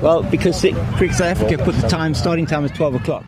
Well, because Cricket South Africa put the starting time as 12 o'clock.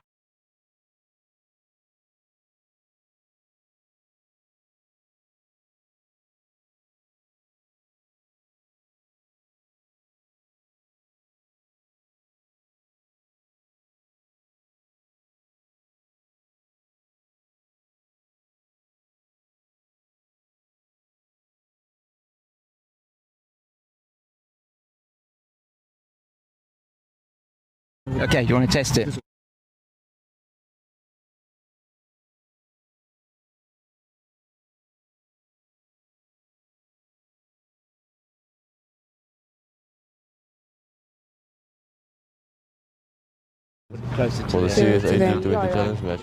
Okay, you want to test it? Closer to the Series 18 to win the challenge match.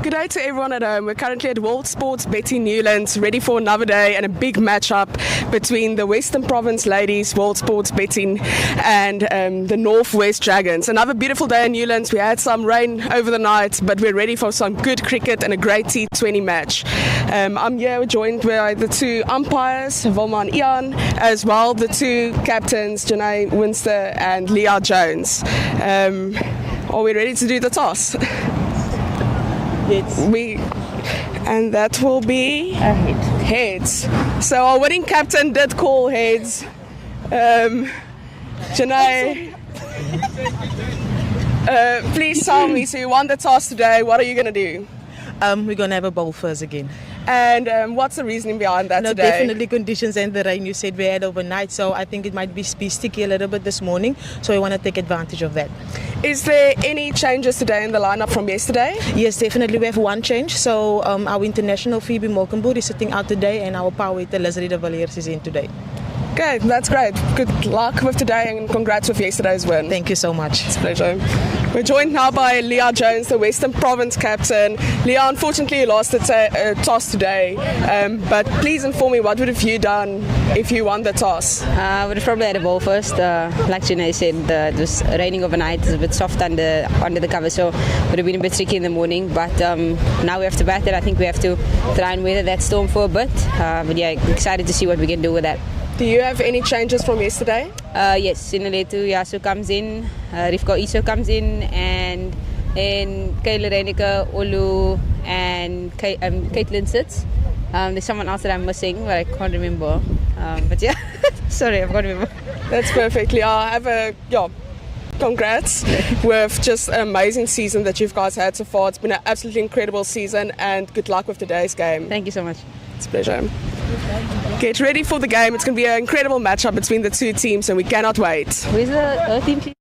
Good day to everyone at home. We're currently at World Sports Betting Newlands, ready for another day and a big matchup between the Western Province Ladies, World Sports Betting, and the Northwest Dragons. Another beautiful day in Newlands. We had some rain over the night, but we're ready for some good cricket and a great T20 match. I'm here joined by the two umpires, Wilma and Ian, as well the two captains, Janae Winster and Leah Jones. Are we ready to do the toss? And that will be heads. So our winning captain did call heads. Janae, please tell me, so you won the toss today, what are you going to do? We're going to have a bowl first again. And what's the reasoning behind that today? Definitely conditions and the rain you said we had overnight, so I think it might be sticky a little bit this morning, so we want to take advantage of that. Is there any changes today in the lineup from yesterday? Yes, definitely we have one change. So our international Phoebe Molkenboer is sitting out today and our power hitter Leslie de Villiers is in today. Okay, that's great. Good luck with today and congrats with yesterday's win. Thank you so much. It's a pleasure. We're joined now by Leah Jones, the Western Province captain. Leah, unfortunately you lost the toss today, but please inform me, what would have you done if you won the toss? I would have probably had a ball first. Like Janae said, it was raining overnight. It's a bit soft under the cover, so it would have been a bit tricky in the morning. But now we have to bat it. I think we have to try and weather that storm for a bit. But yeah, excited to see what we can do with that. Do you have any changes from yesterday? Yes, Sinaletu Yasu comes in, Rivka Iso comes in, and Kayla Reinicke, Olu, and Caitlin sits. There's someone else that I'm missing, but I can't remember. But yeah, sorry, I can't remember. That's perfectly. Congrats with just an amazing season that you guys had so far. It's been an absolutely incredible season, and good luck with today's game. Thank you so much. It's a pleasure. Get ready for the game. It's going to be an incredible matchup between the two teams, and we cannot wait. Where's the team?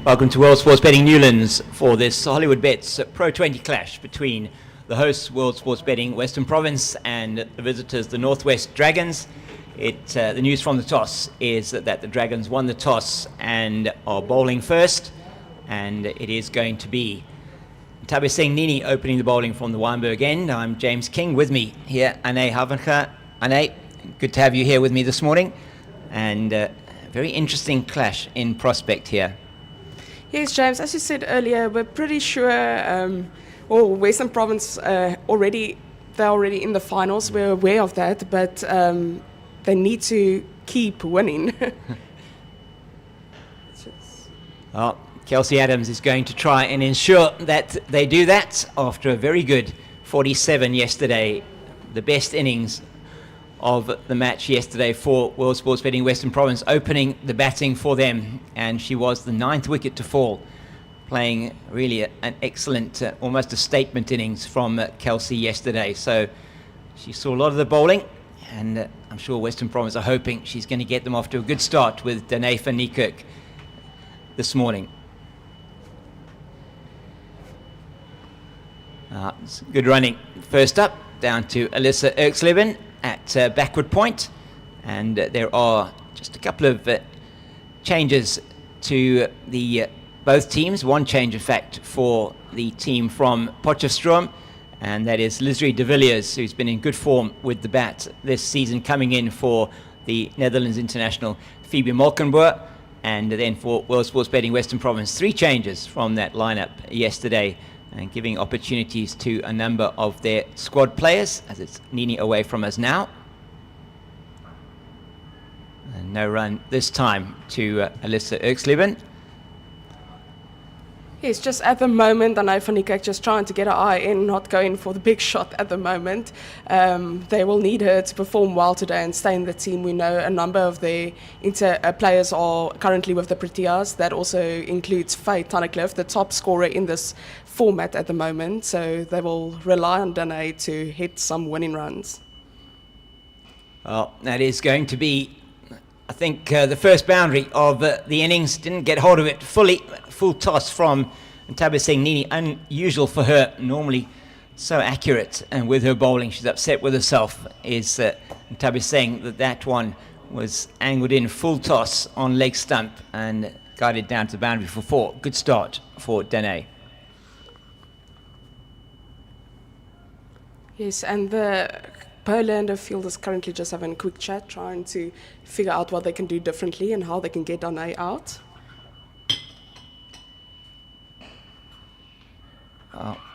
Welcome to World Sports Betting Newlands for this Hollywoodbets Pro20 clash between the hosts, World Sports Betting Western Province, and the visitors, the Northwest Dragons. The news from the toss is that the Dragons won the toss and are bowling first, and it is going to be Tabiseng Nini opening the bowling from the Wynberg end. I'm James King. With me here, Ane Havenka. Ane, good to have you here with me this morning, and very interesting clash in prospect here. Yes, James, as you said earlier, we're pretty sure, Western Province they're already in the finals. We're aware of that, but they need to keep winning. Kelsey Adams is going to try and ensure that they do that after a very good 47 yesterday, the best innings of the match yesterday for World Sports Betting Western Province, opening the batting for them, and she was the 9th wicket to fall, playing really an excellent, almost a statement innings from Kelsey yesterday. So she saw a lot of the bowling, and I'm sure Western Province are hoping she's going to get them off to a good start with Danae van Niekerk this morning. Good running. First up, down to Alyssa Erksleben at backward point, and there are just a couple of changes to the both teams. One change, in fact, for the team from Potchefstroom, and that is Lisri de Villiers, who's been in good form with the bat this season, coming in for the Netherlands international Phoebe Molkenboer. And then for World Sports Betting Western Province, 3 changes from that lineup yesterday, and giving opportunities to a number of their squad players, as it's Nini away from us now. And no run this time to Alyssa Erksleben. Yes, just at the moment, Danae van Niekerk just trying to get her eye in, not going for the big shot at the moment. They will need her to perform well today and stay in the team. We know a number of their players are currently with the Proteas. That also includes Faye Tunnicliffe, the top scorer in this format at the moment. So they will rely on Danae to hit some winning runs. Well, that is going to be, I think, the first boundary of the innings. Didn't get hold of it fully. Full toss from Tabiseng Nini. Unusual for her, normally so accurate, and with her bowling she's upset with herself, is Tabiseng, that one was angled in full toss on leg stump and guided down to the boundary for 4. Good start for Danae. Yes, and the Polander field is currently just having a quick chat, trying to figure out what they can do differently and how they can get Danae out.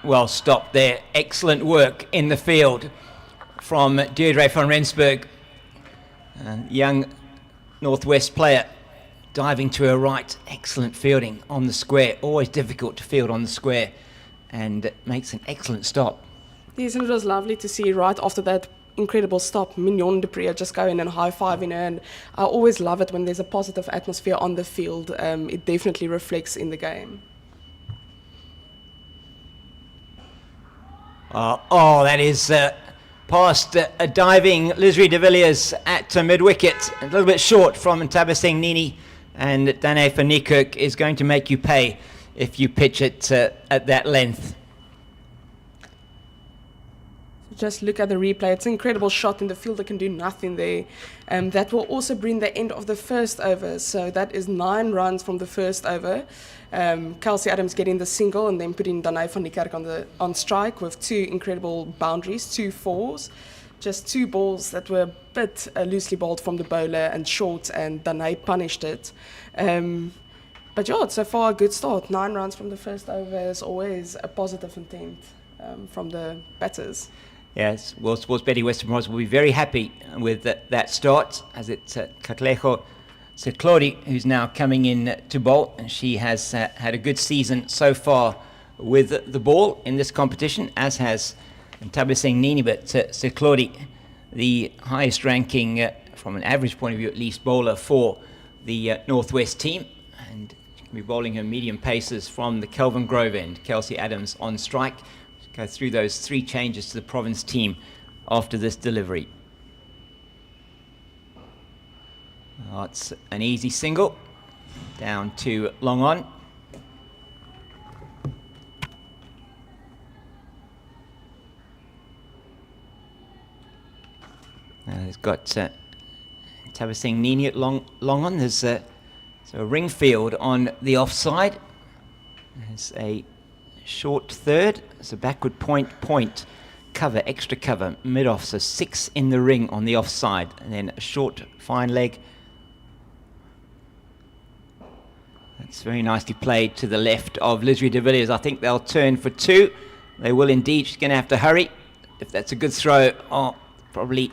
Well stopped there. Excellent work in the field from Deirdre van Rensburg, young Northwest player, diving to her right. Excellent fielding on the square. Always difficult to field on the square, and makes an excellent stop. Yes, and it was lovely to see right after that incredible stop, Mignon du Preez just going and high-fiving her. And I always love it when there's a positive atmosphere on the field. It definitely reflects in the game. That is past a diving Lisri de Villiers at mid-wicket. A little bit short from Tabiseng Nini, and Danae van Niekerk is going to make you pay if you pitch it at that length. Just look at the replay. It's an incredible shot in the field. They can do nothing there. That will also bring the end of the first over. So that is 9 runs from the first over. Kelsey Adams getting the single and then putting Danae van Niekerk on strike with 2 incredible boundaries, 2 4s. Just 2 balls that were a bit loosely bowled from the bowler and short, and Danae punished it. But yeah, so far a good start. 9 runs from the first over is always a positive intent from the batters. Yes, World Sports Betting Western Province will be very happy with that start, as it's Katlejo Seklodi who's now coming in to bowl, and she has had a good season so far with the ball in this competition, as has Tabiseng Nini. But Seklodi, the highest ranking from an average point of view at least bowler for the Northwest team, and she can be bowling her medium paces from the Kelvin Grove end. Kelsey Adams on strike. Go through those 3 changes to the province team after this delivery. Oh, it's an easy single. Down to long on. He's got Tabasing Nini at long on. There's a ring field on the offside. There's a short third. It's a backward point, cover, extra cover, mid-off. So 6 in the ring on the offside. And then a short fine leg. That's very nicely played to the left of Lisri de Villiers. I think they'll turn for 2. They will indeed. She's going to have to hurry. If that's a good throw, probably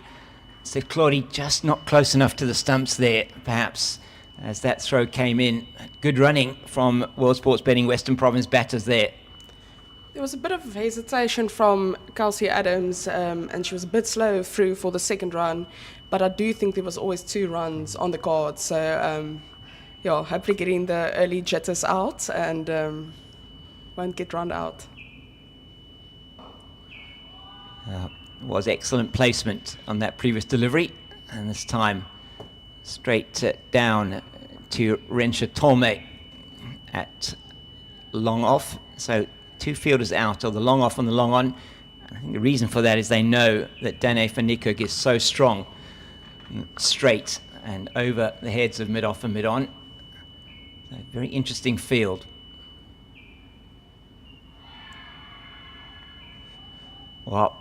Seklori just not close enough to the stumps there, perhaps, as that throw came in. Good running from World Sports Betting Western Province batters there. There was a bit of hesitation from Kelsey Adams, and she was a bit slow through for the second run, but I do think there was always 2 runs on the card, so hopefully getting the early jitters out and won't get run out. Was excellent placement on that previous delivery, and this time straight down to Rensha Tolme at long off. So 2 fielders out, or the long off and the long on. And I think the reason for that is they know that Dane van Niekerk is so strong, straight and over the heads of mid off and mid on. So very interesting field. Well,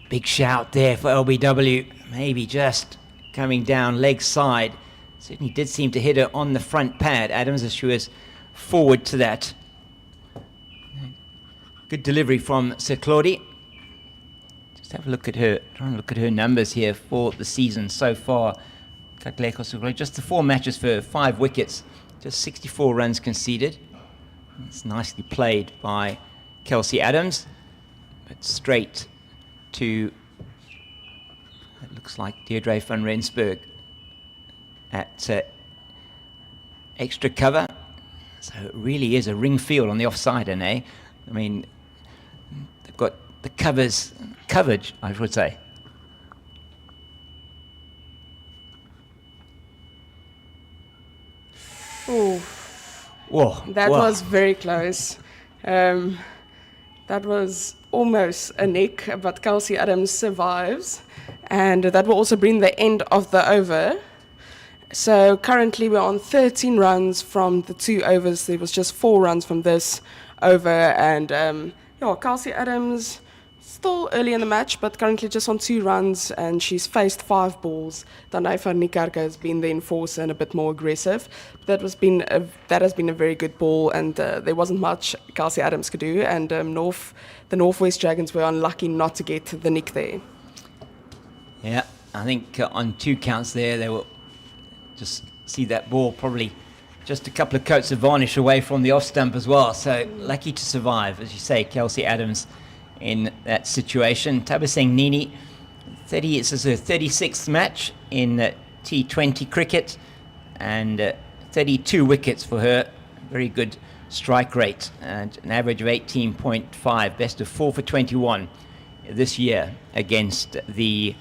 big shout there for LBW. Maybe just coming down leg side. Certainly did seem to hit her on the front pad, Adams, as she was forward to that. Good delivery from Seklori. Just have a look at her, trying to look at her numbers here for the season so far. Just the 4 matches for 5 wickets, just 64 runs conceded. It's nicely played by Kelsey Adams, but straight to, it looks like Deirdre van Rensburg at extra cover. So it really is a ring field on the offside, eh? I mean, they've got the coverage, I would say. Oh, whoa! That was very close. That was almost a nick, but Kelsey Adams survives, and that will also bring the end of the over. So currently we're on 13 runs from the 2 overs. There was just 4 runs from this over, and Kelsey Adams still early in the match, but currently just on 2 runs, and she's faced 5 balls. Dane van Niekerk has been the enforcer and a bit more aggressive. That has been a very good ball, and there wasn't much Kelsey Adams could do, and the Northwest Dragons were unlucky not to get the nick there. Yeah, I think on 2 counts there, they will just see that ball probably just a couple of coats of varnish away from the off stump as well. So lucky to survive, as you say, Kelsey Adams in that situation. Tabasing Nini, this is her 36th match in T20 cricket, and 32 wickets for her. Very good strike rate and an average of 18.5, best of 4 for 21 this year against the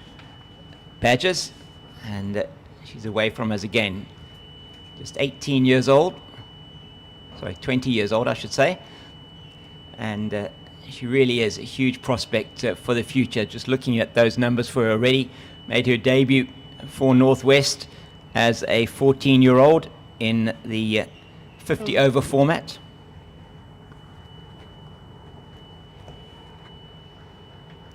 Badgers, and she's away from us again. Just 18 years old, sorry, 20 years old I should say, and she really is a huge prospect for the future. Just looking at those numbers for her already, made her debut for Northwest as a 14-year-old in the 50-over format.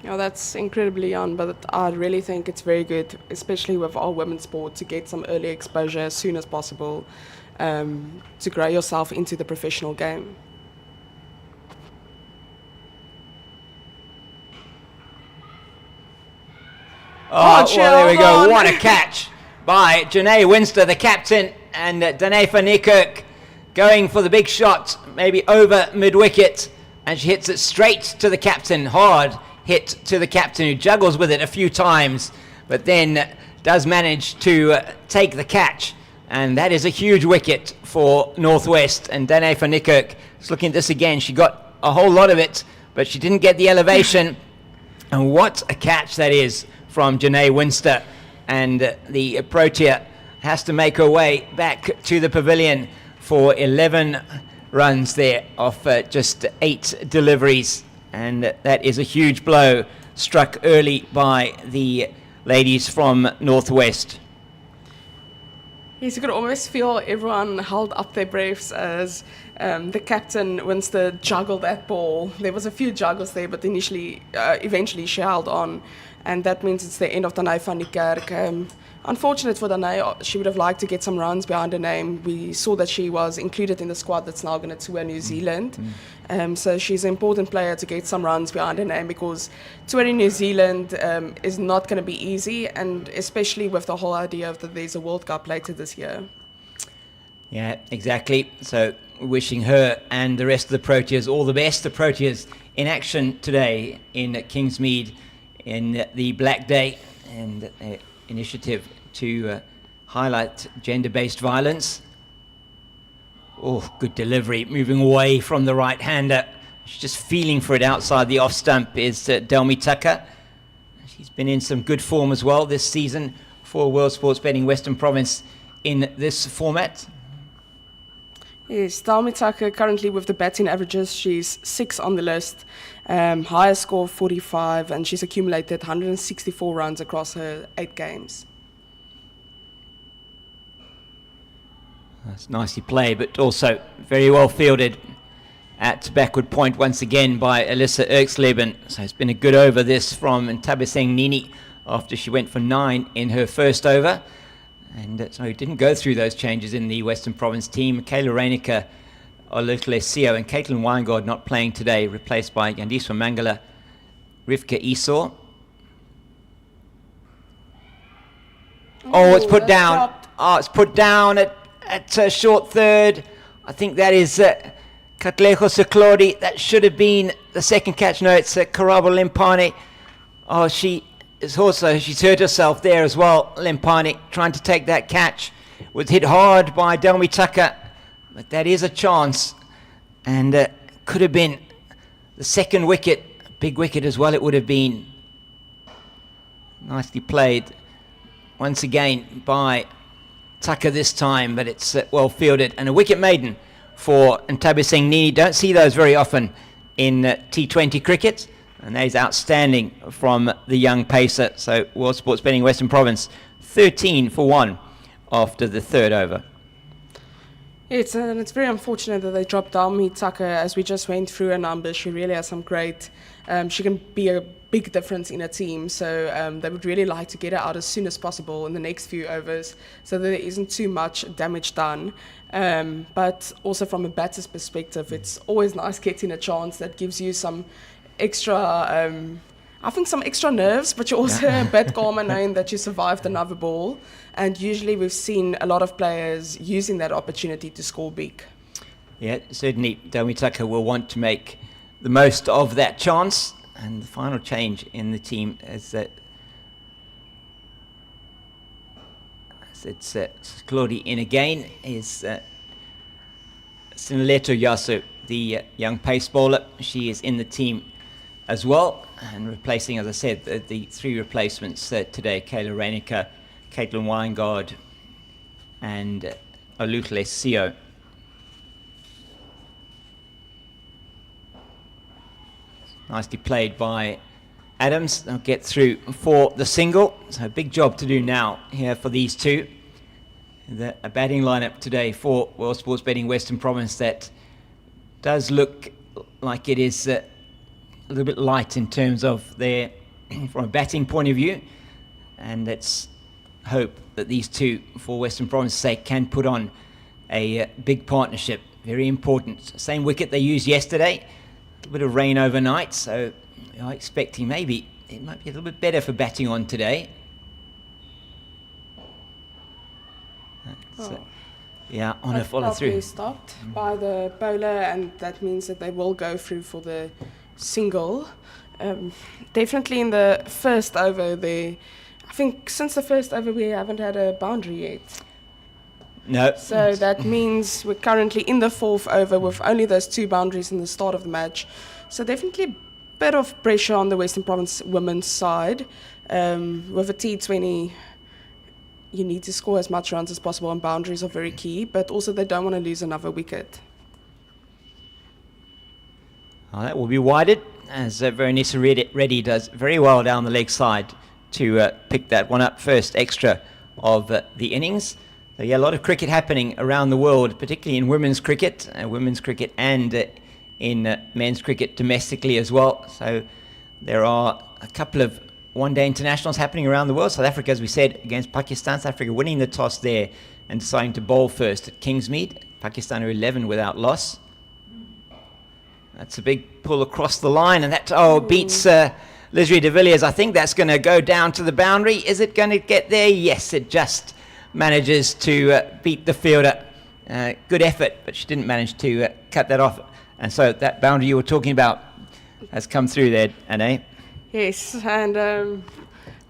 That's incredibly young, but I really think it's very good, especially with our women's sport, to get some early exposure as soon as possible to grow yourself into the professional game. Well, there we go. What a catch by Janae Winster, the captain, and Dane van Niekerk going for the big shot, maybe over mid-wicket, and she hits it straight to the captain. Hard hit to the captain, who juggles with it a few times, but then does manage to take the catch, and that is a huge wicket for Northwest. And Dane van Niekerk is looking at this again. She got a whole lot of it, but she didn't get the elevation. And what a catch that is from Janae Winster. And the Protea has to make her way back to the pavilion for 11 runs there off just 8 deliveries. And that is a huge blow struck early by the ladies from Northwest. Yes, you could almost feel everyone held up their breaths as the captain wants to juggle that ball. There was a few juggles there, but eventually she held on, and that means it's the end of Danai van die Kerk. Unfortunate for Danai, she would have liked to get some runs behind her name. We saw that she was included in the squad that's now going to tour New Zealand. So she's an important player to get some runs behind her name, because touring New Zealand is not going to be easy, and especially with the whole idea of that there's a World Cup later this year. Yeah, exactly. So wishing her and the rest of the Proteas all the best. The Proteas in action today in Kingsmead in the Black Day, and initiative to highlight gender-based violence. Oh, good delivery, moving away from the right-hander. She's just feeling for it outside the off-stump is Delmi Tucker. She's been in some good form as well this season for World Sports Betting Western Province in this format. Yes, Delmi Tucker currently with the batting averages, she's 6 on the list, highest score 45, and she's accumulated 164 runs across her 8 games. That's nicely played, but also very well fielded at backward point once again by Alyssa Erksleben. So it's been a good over this from Ntabiseng Nini after she went for 9 in her first over. And so didn't go through those changes in the Western Province team. Kayla Reinecker, Olutlesio, and Caitlin Weingard not playing today, replaced by Yandiswa Mangala, Rivka Esau. Oh, it's put down. Dropped. Oh, it's put down at short third. I think that is Katlejo Seklodi. That should have been the second catch. No, it's Karabo Limpani. Oh, she's hurt herself there as well. Limpani trying to take that catch. Was hit hard by Delmi Tucker, but that is a chance, and could have been the second wicket. Big wicket as well it would have been. Nicely played once again by Tucker this time, but it's well fielded, and a wicket maiden for Ntabiseng Nini. Don't see those very often in T20 cricket, and that is outstanding from the young pacer. So World Sports Betting Western Province 13 for 1 after the third over. It's very unfortunate that they dropped Delmi Tucker. As we just went through her numbers, she really has some great, she can be a big difference in a team, so they would really like to get her out as soon as possible in the next few overs so that there isn't too much damage done. But also from a batter's perspective, it's always nice getting a chance that gives you some extra, I think some extra nerves, but you're also a bit calmer knowing that you survived another ball. And usually we've seen a lot of players using that opportunity to score big. Yeah, certainly Delmi Tucker will want to make the most of that chance. And the final change in the team is that it's Claudie in again, is Sinaleto Yasu, the young pace bowler. She is in the team as well, and replacing, as I said, the 3 replacements today: Kayla Reinecker, Caitlin Weingard, and Olutlesio. Nicely played by Adams. They'll get through for the single. So a big job to do now here for these two. A batting lineup today for World Sports Betting Western Province that does look like it is a little bit light in terms of their, from a batting point of view. And let's hope that these two, for Western Province's sake, can put on a big partnership. Very important. Same wicket they used yesterday. A bit of rain overnight, so we are expecting maybe it might be a little bit better for batting on today. Yeah, on a follow through. Stopped by the bowler, and that means that they will go through for the single. Definitely in the first over there, I think since the first over we haven't had a boundary yet. No. So that means we're currently in the 4th over with only those 2 boundaries in the start of the match. So definitely a bit of pressure on the Western Province women's side with a T20 you need to score as much runs as possible, and boundaries are very key, but also they don't want to lose another wicket. That will be wided, as Veronisa Reddy does very well down the leg side to pick that one up, first extra of the innings. So yeah, a lot of cricket happening around the world, particularly in women's cricket and in men's cricket domestically as well. So there are a couple of one-day internationals happening around the world. South Africa, as we said, against Pakistan. South Africa winning the toss there and deciding to bowl first at Kingsmead. Pakistan are 11 without loss. That's a big pull across the line, and that beats Lisri de Villiers. I think that's going to go down to the boundary. Is it going to get there? Yes, it just manages to beat the fielder. Good effort, but she didn't manage to cut that off. And so that boundary you were talking about has come through there, Anne. Yes, and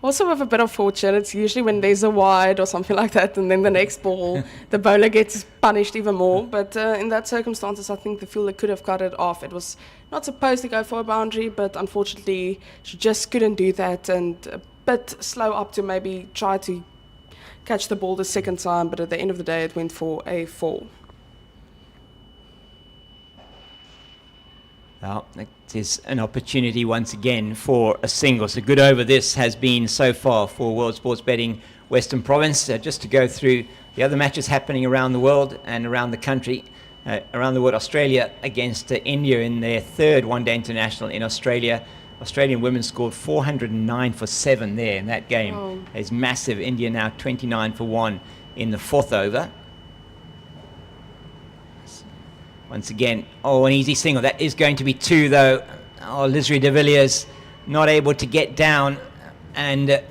also with a bit of fortune, it's usually when there's a wide or something like that, and then the next ball, the bowler gets punished even more. But in that circumstances, I think the fielder could have cut it off. It was not supposed to go for a boundary, but unfortunately, she just couldn't do that, and a bit slow up to maybe try to catch the ball the second time, but at the end of the day, it went for a 4. Well, it is an opportunity once again for a single. So good over this has been so far for World Sports Betting Western Province. Just to go through the other matches happening around the world and around the country. Around the world, Australia against India in their third one-day international in Australia. Australian women scored 409 for 7 there in that game. Oh. It's massive. India now 29 for 1 in the 4th over. Once again, an easy single. That is going to be 2, though. Lisri de Villiers not able to get down and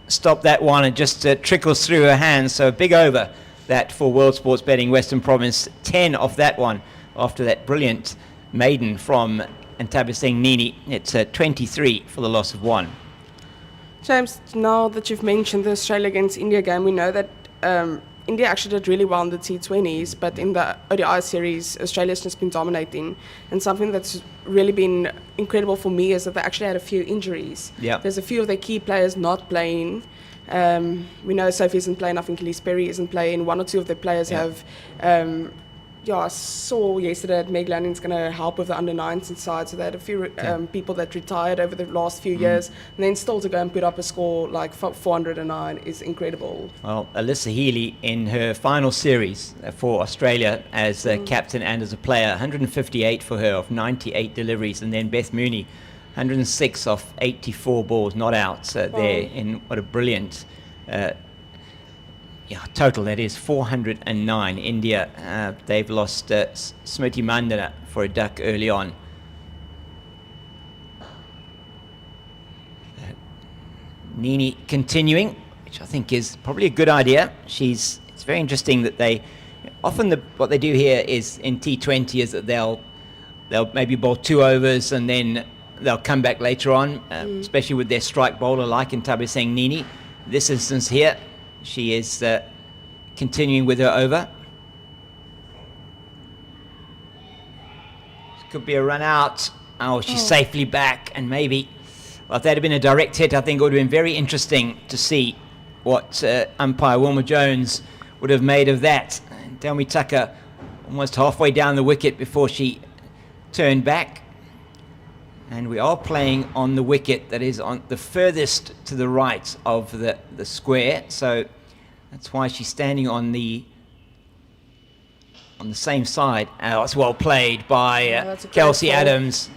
stop that one. It just trickles through her hands. So a big over that for World Sports Betting Western Province. 10 off that one after that brilliant maiden from Antabasing Nini. It's 23 for the loss of 1. James, now that you've mentioned the Australia against India game, we know that India actually did really well in the T20s, but in the ODI series, Australia's just been dominating. And something that's really been incredible for me is that they actually had a few injuries. Yeah. There's a few of their key players not playing. We know Sophie isn't playing. I think Elise Perry isn't playing. 1 or 2 of their players have... I saw yesterday that Meg Lanning's going to help with the under-19 side, so they had a few people that retired over the last few years, and then still to go and put up a score like 409 is incredible. Well, Alyssa Healy in her final series for Australia as captain and as a player, 158 for her off 98 deliveries, and then Beth Mooney, 106 off 84 balls not out there in what a brilliant... total, that is 409. India, they've lost Smriti Mandana for a duck early on. Nini continuing, which I think is probably a good idea. It's very interesting that they, often what they do here is in T20 is that they'll maybe bowl 2 overs and then they'll come back later on, especially with their strike bowler like Ntabiseng Nini. This instance here, she is continuing with her over. This could be a run out. She's safely back, and maybe, if that had been a direct hit, I think it would have been very interesting to see what umpire Wilma Jones would have made of that. And Delmi Tucker almost halfway down the wicket before she turned back. And we are playing on the wicket that is on the furthest to the right of the square, so that's why she's standing on the same side. It's well played by Kelsey Adams.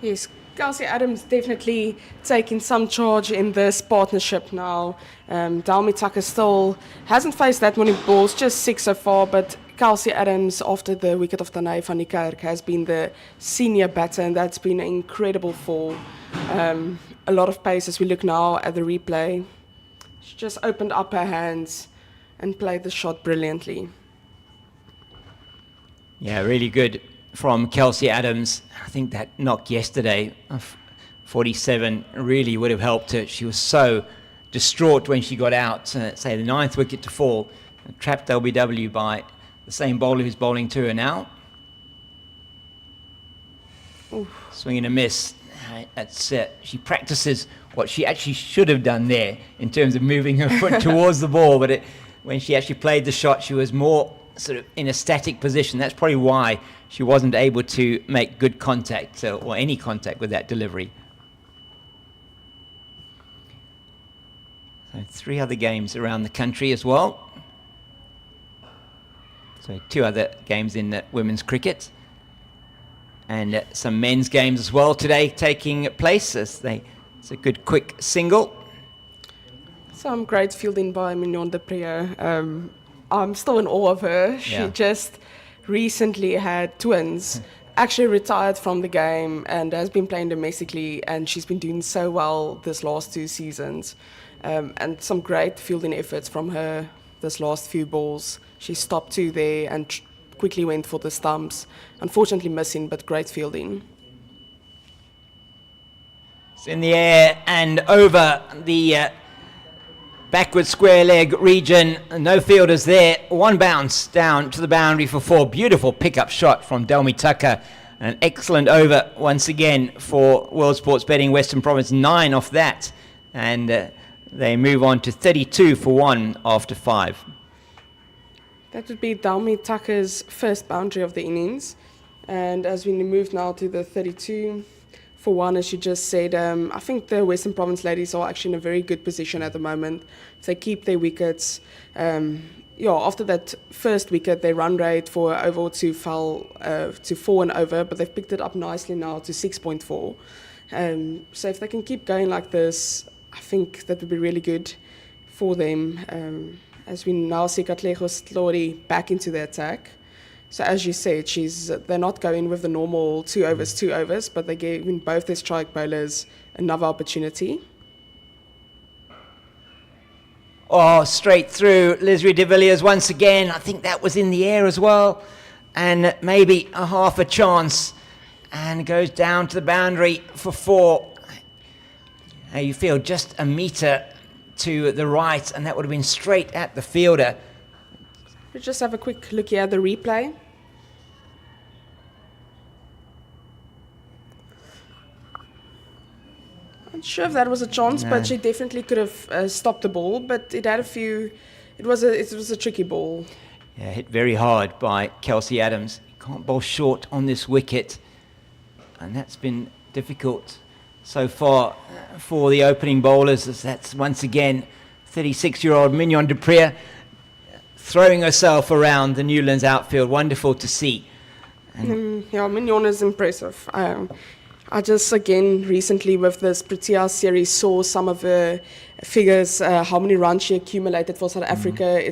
Yes, Kelsey Adams definitely taking some charge in this partnership now. Delmi Tucker still hasn't faced that many balls, just 6 so far, but Kelsey Adams, after the wicket of Tanay van die Kerk, has been the senior batter, and that's been incredible for a lot of pace. As we look now at the replay, she just opened up her hands and played the shot brilliantly. Yeah, really good from Kelsey Adams. I think that knock yesterday of 47 really would have helped her. She was so distraught when she got out, say the 9th wicket to fall, trapped LBW by the same bowler who's bowling to her now. Oof. Swing and a miss. That's she practices what she actually should have done there in terms of moving her foot towards the ball, but when she actually played the shot, she was more sort of in a static position. That's probably why she wasn't able to make good contact or any contact with that delivery. So 3 other games around the country as well. So 2 other games in women's cricket. And some men's games as well today taking place. It's a good quick single. Some great fielding by Mignon de Preux. I'm still in awe of her. She just recently had twins, actually retired from the game and has been playing domestically, and she's been doing so well this last 2 seasons. And some great fielding efforts from her this last few balls. She stopped 2 there and quickly went for the stumps. Unfortunately missing, but great fielding. It's in the air and over the backward square leg region. No fielders there. 1 bounce down to the boundary for 4. Beautiful pickup shot from Delmi Tucker. An excellent over once again for World Sports Betting Western Province. 9 off that. And they move on to 32 for 1 after 5. That would be Delmi Tucker's first boundary of the innings. And as we move now to the 32 for 1, as you just said, I think the Western Province ladies are actually in a very good position at the moment. If they keep their wickets, after that first wicket, their run rate for over 2 fell to 4 and over, but they've picked it up nicely now to 6.4. So if they can keep going like this, I think that would be really good for them. As we now see Katlego Slori back into the attack. So as you said, they're not going with the normal 2 overs, but they're giving both their strike bowlers another opportunity. Oh, straight through Lisri de Villiers once again. I think that was in the air as well. And maybe a half a chance. And goes down to the boundary for 4. Now you feel just a metre to the right, and that would have been straight at the fielder. Let's just have a quick look here at the replay. Not sure if that was a chance, but she definitely could have stopped the ball. But it had a few. It was a tricky ball. Yeah, hit very hard by Kelsey Adams. You can't bowl short on this wicket, and that's been difficult so far for the opening bowlers, as that's once again 36-year-old Mignon de Preux throwing herself around the Newlands outfield. Wonderful to see. Mignon is impressive. I just, again, recently with this Protea series saw some of her figures, how many runs she accumulated for South Africa.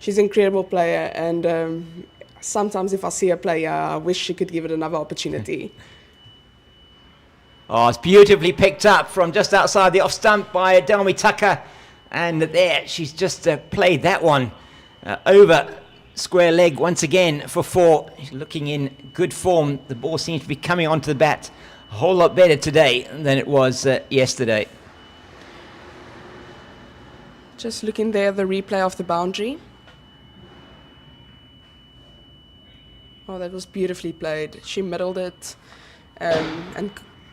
She's an incredible player, and sometimes if I see a player, I wish she could give it another opportunity. Oh, it's beautifully picked up from just outside the off stump by Delmi Tucker. And there, she's just played that one over square leg once again for 4. She's looking in good form. The ball seems to be coming onto the bat a whole lot better today than it was yesterday. Just looking there, the replay of the boundary. Oh, that was beautifully played. She middled it and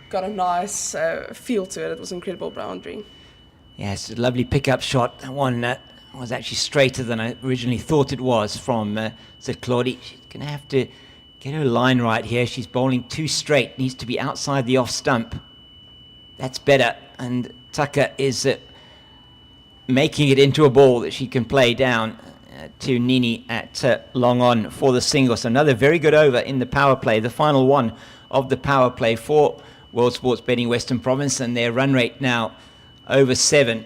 got a nice feel to it. It was an incredible boundary. Yes, a lovely pickup shot. That one was actually straighter than I originally thought it was from Claudie. She's going to have to get her line right here. She's bowling too straight. Needs to be outside the off stump. That's better. And Tucker is making it into a ball that she can play down to Nini at long on for the single. So another very good over in the power play. The final one of the power play for World Sports Betting Western Province, and their run rate now over 7.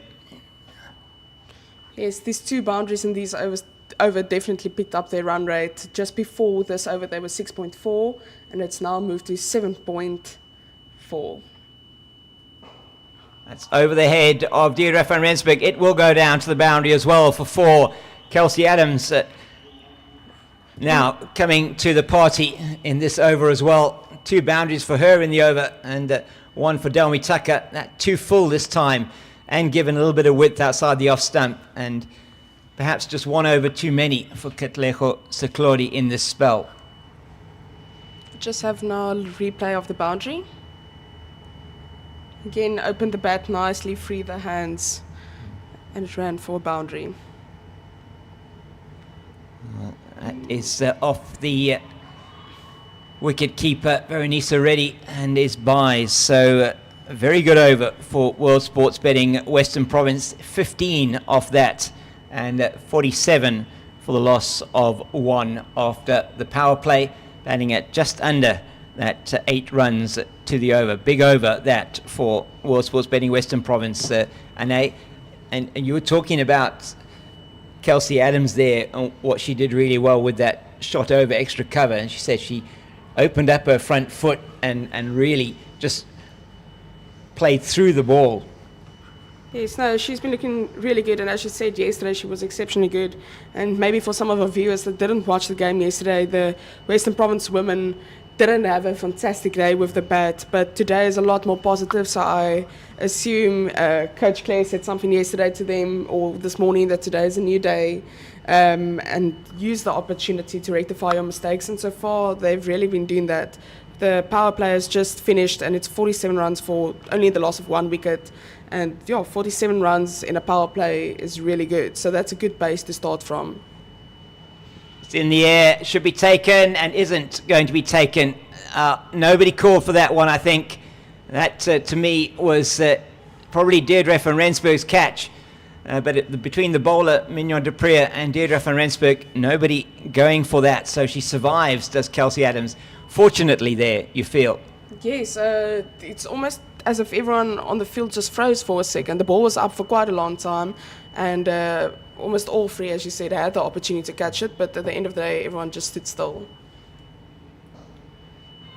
Yes, these 2 boundaries in these overs over definitely picked up their run rate. Just before this over, they were 6.4, and it's now moved to 7.4. That's over the head of Deirdre van Rensburg. It will go down to the boundary as well for 4. Kelsey Adams now coming to the party in this over as well. 2 boundaries for her in the over, and 1 for Delmi Tucker. That 2 full this time, and given a little bit of width outside the off stump, and perhaps just 1 over too many for Katlego Seklodi in this spell. Just have now a replay of the boundary. Again, opened the bat nicely, free the hands, and it ran for a boundary. That is off the wicket keeper, Veronisa Reddy, and is by. So a very good over for World Sports Betting Western Province. 15 off that, and 47 for the loss of 1 after the power play, batting at just under that 8 runs to the over. Big over that for World Sports Betting Western Province, Ane. And you were talking about Kelsey Adams there, what she did really well with that shot over extra cover, and she said she opened up her front foot and really just played through the ball. Yes, no, she's been looking really good, and as you said yesterday, she was exceptionally good. And maybe for some of our viewers that didn't watch the game yesterday, the Western Province women didn't have a fantastic day with the bat, but today is a lot more positive. So I assume Coach Claire said something yesterday to them or this morning that today is a new day, and use the opportunity to rectify your mistakes. And so far, they've really been doing that. The power play has just finished, and it's 47 runs for only the loss of 1 wicket. And 47 runs in a power play is really good. So that's a good base to start from. It's in the air, should be taken, and isn't going to be taken. Nobody called for that one, I think. That, to me, was probably Deirdre van Rensburg's catch. But between the bowler, Mignon du Preez, and Deirdre van Rensburg, nobody going for that. So she survives, does Kelsey Adams. Fortunately there, you feel. Yes, it's almost as if everyone on the field just froze for a second. The ball was up for quite a long time, and almost all three, as you said, had the opportunity to catch it, but at the end of the day, everyone just stood still.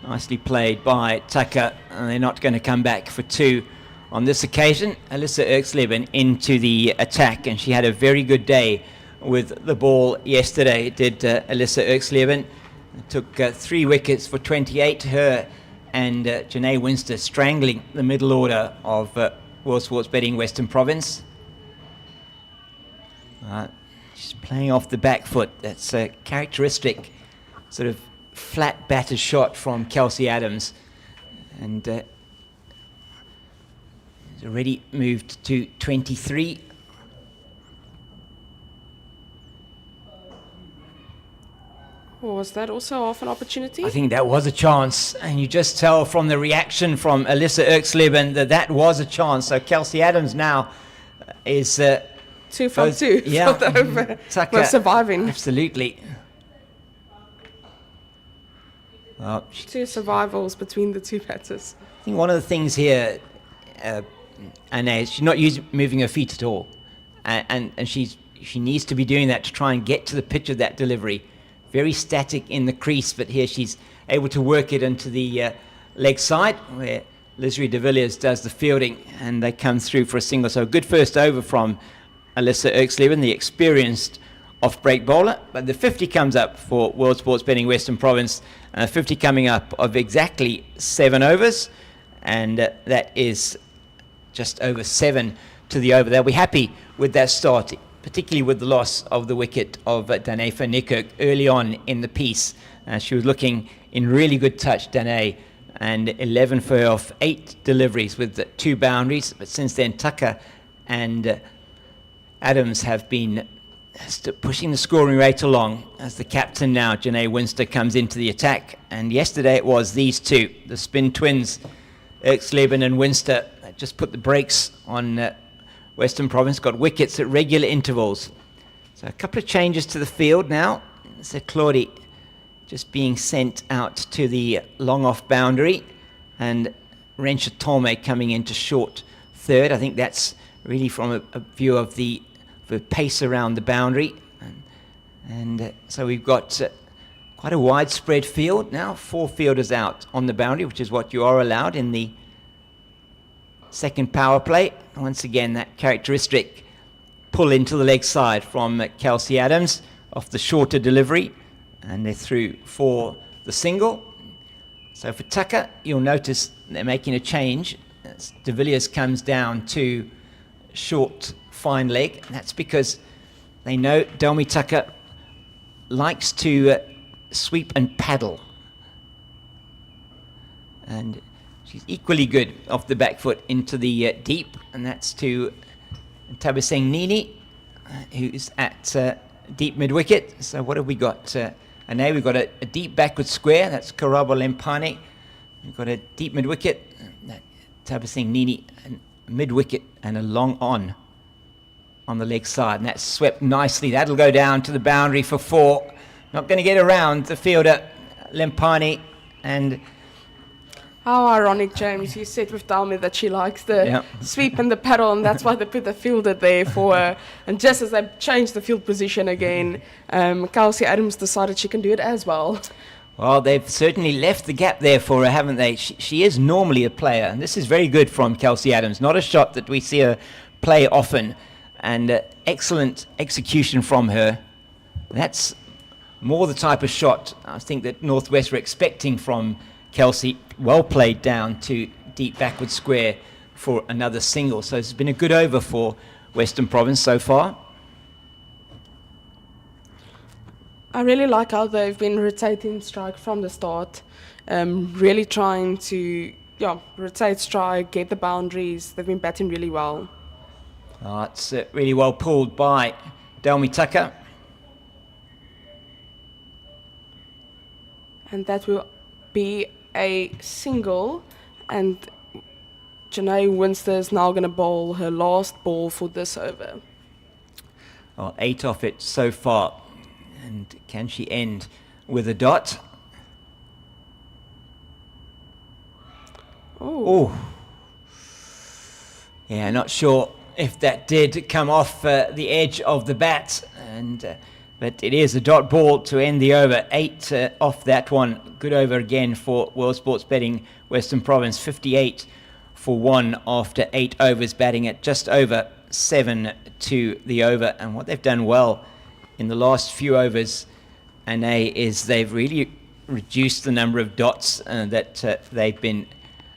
Nicely played by Tucker, and they're not going to come back for 2 on this occasion. Alyssa Erksleben into the attack, and she had a very good day with the ball yesterday, did Alyssa Erksleben. Took 3 wickets for 28, her and Janae Winster strangling the middle order of World Sports Betting Western Province. She's playing off the back foot. That's a characteristic sort of flat batted shot from Kelsey Adams. And it's already moved to 23. Was that also off an opportunity? I think that was a chance, and you just tell from the reaction from Alyssa Erksleben that was a chance. So Kelsey Adams now is 2 from 2. Yeah, Tucker, we're surviving. Absolutely. Well, 2 survivals between the 2 batters. I think one of the things here, and she's not moving her feet at all, and she needs to be doing that to try and get to the pitch of that delivery. Very static in the crease, but here she's able to work it into the leg side, where Lisri de Villiers does the fielding, and they come through for a single. So a good first over from Alyssa Erksleben, the experienced off-break bowler. But the 50 comes up for World Sports Betting Western Province, 50 coming up of exactly 7 overs, and that is just over 7 to the over. They'll be happy with that start, particularly with the loss of the wicket of Danae van Niekerk early on in the piece. She was looking in really good touch, Danae, and 11 for her off 8 deliveries with 2 boundaries. But since then, Tucker and Adams have been pushing the scoring rate along as the captain now, Janae Winster, comes into the attack. And yesterday it was these 2, the spin twins, Erksleben and Winster, that just put the brakes on Western Province, got wickets at regular intervals. So a couple of changes to the field now. So Claudie just being sent out to the long off boundary, and Rensha Tolme coming into short third. I think that's really from a view of the pace around the boundary. And so we've got quite a widespread field now. 4 fielders out on the boundary, which is what you are allowed in the second power play. Once again, that characteristic pull into the leg side from Kelsey Adams off the shorter delivery, and they're through for the single. So for Tucker, you'll notice they're making a change. As de Villiers comes down to short fine leg. And that's because they know Delmi Tucker likes to sweep and paddle. And She's equally good off the back foot into the deep, and that's to Tabaseng Nini, who's at deep mid-wicket. So what have we got? And now we've got a deep backward square. That's Karabo Lempane. We've got a deep mid-wicket. Tabaseng Nini, a mid-wicket and a long on the leg side. And that's swept nicely. That'll go down to the boundary for 4. Not going to get around the fielder, Lempane. And how ironic, James. You said with Dalmi that she likes the sweep and the paddle, and that's why they put the fielder there for her. And just as they changed the field position again, Kelsey Adams decided she can do it as well. Well, they've certainly left the gap there for her, haven't they? She is normally a player, and this is very good from Kelsey Adams. Not a shot that we see her play often, and excellent execution from her. That's more the type of shot I think that Northwest were expecting from Kelsey. Well played down to deep backward square for another single. So it's been a good over for Western Province so far. I really like how they've been rotating strike from the start, really trying to rotate strike, get the boundaries. They've been batting really well. It's really well pulled by Delmi Tucker. And that will be a single, and Janae Winster is now going to bowl her last ball for this over. 8 off it so far. And can she end with a dot? Oh. Yeah, not sure if that did come off the edge of the bat, but it is a dot ball to end the over. 8 off that one. Good over again for World Sports Betting Western Province. 58 for 1 after 8 overs, batting at just over 7 to the over. And what they've done well in the last few overs, is they've really reduced the number of dots that they've been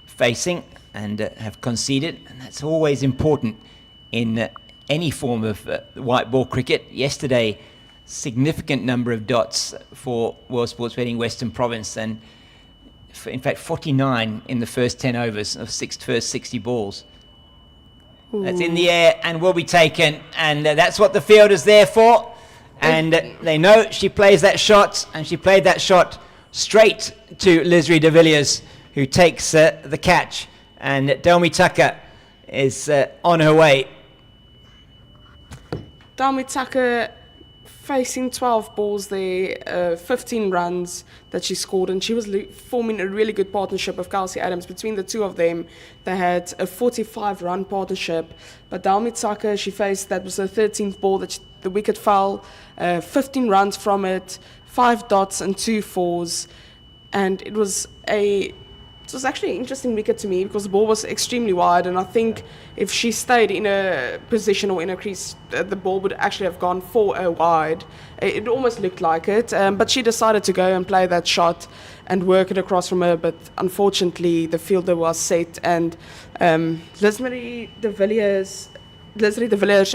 facing and have conceded. And that's always important in any form of white ball cricket. Yesterday, significant number of dots for World Sports Betting Western Province, and in fact 49 in the first 10 overs of first 60 balls. Ooh. That's in the air and will be taken, and that's what the field is there for. And they know she plays that shot, and she played that shot straight to Lisri de Villiers, who takes the catch, and Delmi Tucker is on her way. Delmi Tucker facing 12 balls there, 15 runs that she scored, and she was forming a really good partnership with Kelsey Adams. Between the two of them, they had a 45-run partnership. But Delmi Tucker, she faced, that was her 13th ball that the wicket fell, 15 runs from it, 5 dots and 2 fours, and it was actually an interesting wicket to me because the ball was extremely wide, and I think if she stayed in a position or in a crease, the ball would actually have gone 4 wide. It almost looked like it, but she decided to go and play that shot and work it across from her, but unfortunately the fielder was set, and Lisri de Villiers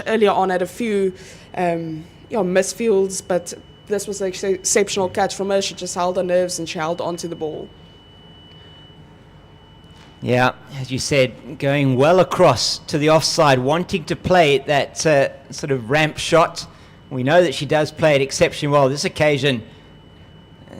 earlier on had a few misfields, but this was an exceptional catch from her. She just held her nerves and she held onto the ball. Yeah, as you said, going well across to the offside, wanting to play that sort of ramp shot. We know that she does play it exceptionally well. This occasion,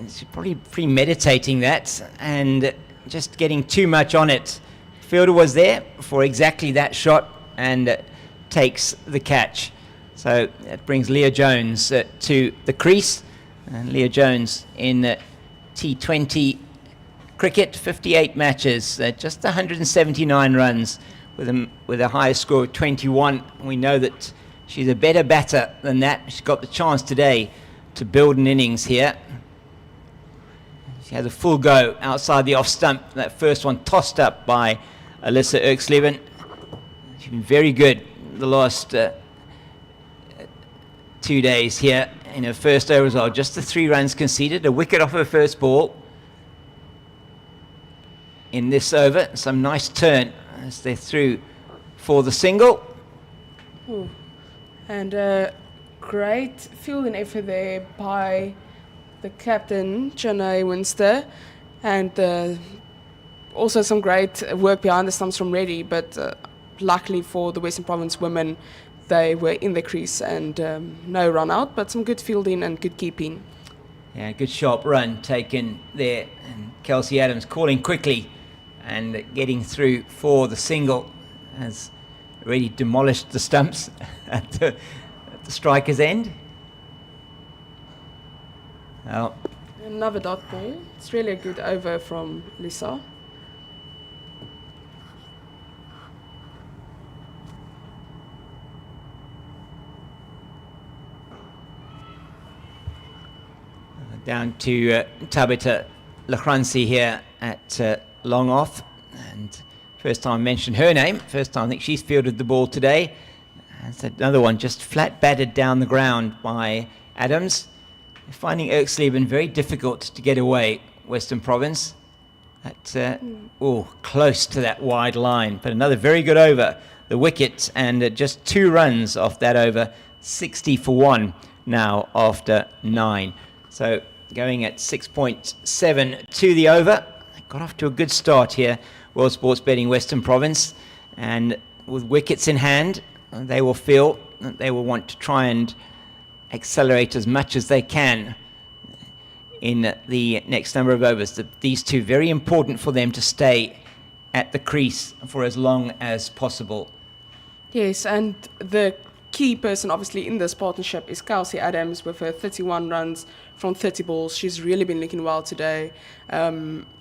she's probably premeditating that and just getting too much on it. Fielder was there for exactly that shot and takes the catch. So that brings Leah Jones to the crease. And Leah Jones in T20 cricket, 58 matches, just 179 runs with a higher score of 21. We know that she's a better batter than that. She's got the chance today to build an innings here. She has a full go outside the off stump. That first one tossed up by Alyssa Erksleben. She's been very good the last 2 days here in her first over as well. Just the 3 runs conceded, a wicket off her first ball in this over. Some nice turn as they're through for the single. Ooh. And a great fielding effort there by the captain, Janae Winster. And also some great work behind the stumps from Reddy, but luckily for the Western Province women, they were in the crease and no run out, but some good fielding and good keeping. Yeah, good sharp run taken there, and Kelsey Adams calling quickly and getting through for the single, has already demolished the stumps at the striker's end. Well, another dot ball. It's really a good over from Lisa. Down to Tabitha Lachransi here at long off, and first time I mentioned her name, first time I think she's fielded the ball today. That's another one just flat batted down the ground by Adams. They're finding Erksleben very difficult to get away, Western Province. At close to that wide line, but another very good over. The wicket, and just 2 runs off that over, 60 for 1 now after 9. So going at 6.7 to the over. Got off to a good start here, World Sports Betting Western Province, and with wickets in hand, they will feel that they will want to try and accelerate as much as they can in the next number of overs. These two, very important for them to stay at the crease for as long as possible. Yes, and the key person obviously in this partnership is Kelsey Adams with her 31 runs from 30 balls. She's really been looking well today.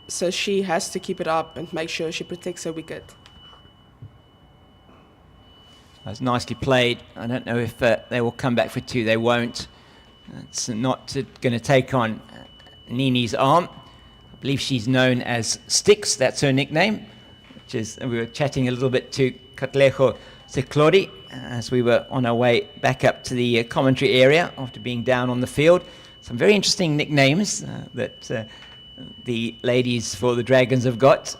So she has to keep it up and make sure she protects her wicket. That's nicely played. I don't know if they will come back for 2. They won't. It's not going to take on Nini's arm. I believe she's known as Sticks. That's her nickname. Which is, we were chatting a little bit to Katlego Seklodi as we were on our way back up to the commentary area after being down on the field. Some very interesting nicknames that the ladies for the Dragons have got.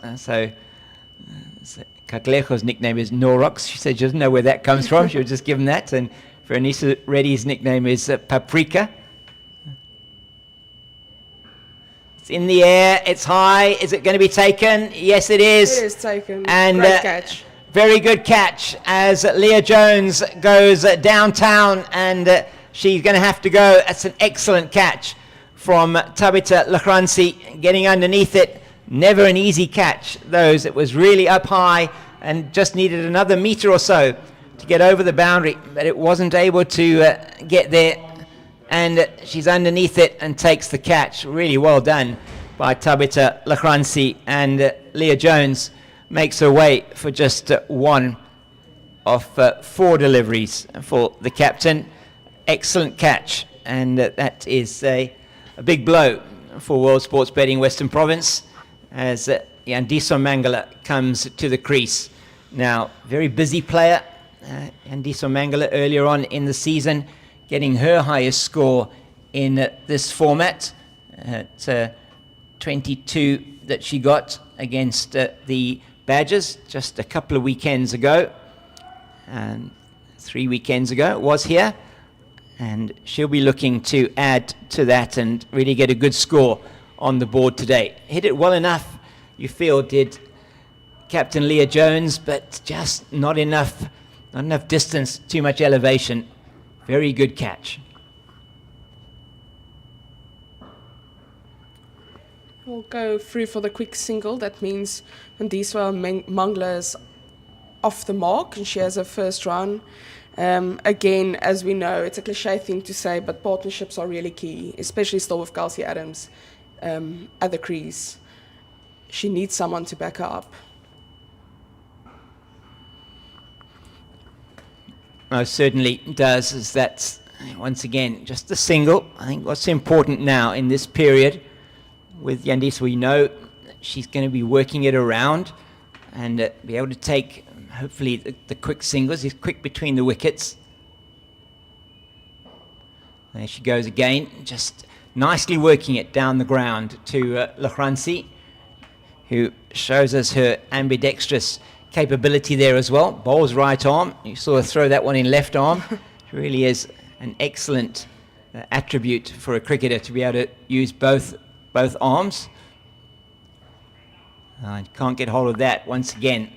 Katlejo's nickname is Norox. She said she doesn't know where that comes from. She was just given that. And Veronisa Reddy's nickname is Paprika. It's in the air. It's high. Is it going to be taken? Yes, it is. It is taken. And great catch. Very good catch as Leah Jones goes downtown, and she's going to have to go. That's an excellent catch from Tabitha Lachransi, getting underneath it. Never an easy catch, those. It was really up high and just needed another metre or so to get over the boundary, but it wasn't able to get there. And she's underneath it and takes the catch. Really well done by Tabitha Lachransi, and Leah Jones makes her way for just 1 of 4 deliveries for the captain. Excellent catch, and that is a big blow for World Sports Betting Western Province as Yandiso Mangala comes to the crease. Now, very busy player, Yandiso Mangala earlier on in the season, getting her highest score in this format at 22 that she got against the Badgers just a couple of weekends ago, and 3 weekends ago it was here, and she'll be looking to add to that and really get a good score on the board today. Hit it well enough, you feel, did Captain Leah Jones, but just not enough distance, too much elevation. Very good catch. We'll go through for the quick single. That means Ndiswa Mangla is off the mark and she has her first run. Again, as we know, it's a cliche thing to say, but partnerships are really key, especially still with Kelsey Adams at the crease. She needs someone to back her up. Most certainly does, as that's, once again, just a single. I think what's important now in this period with Yandisa, we know she's going to be working it around and be able to take, hopefully, the quick singles. He's quick between the wickets. There she goes again, just nicely working it down the ground to Lachransi, who shows us her ambidextrous capability there as well. Bowls right arm. You saw her throw that one in left arm. It really is an excellent attribute for a cricketer to be able to use both arms. Can't get hold of that. Once again,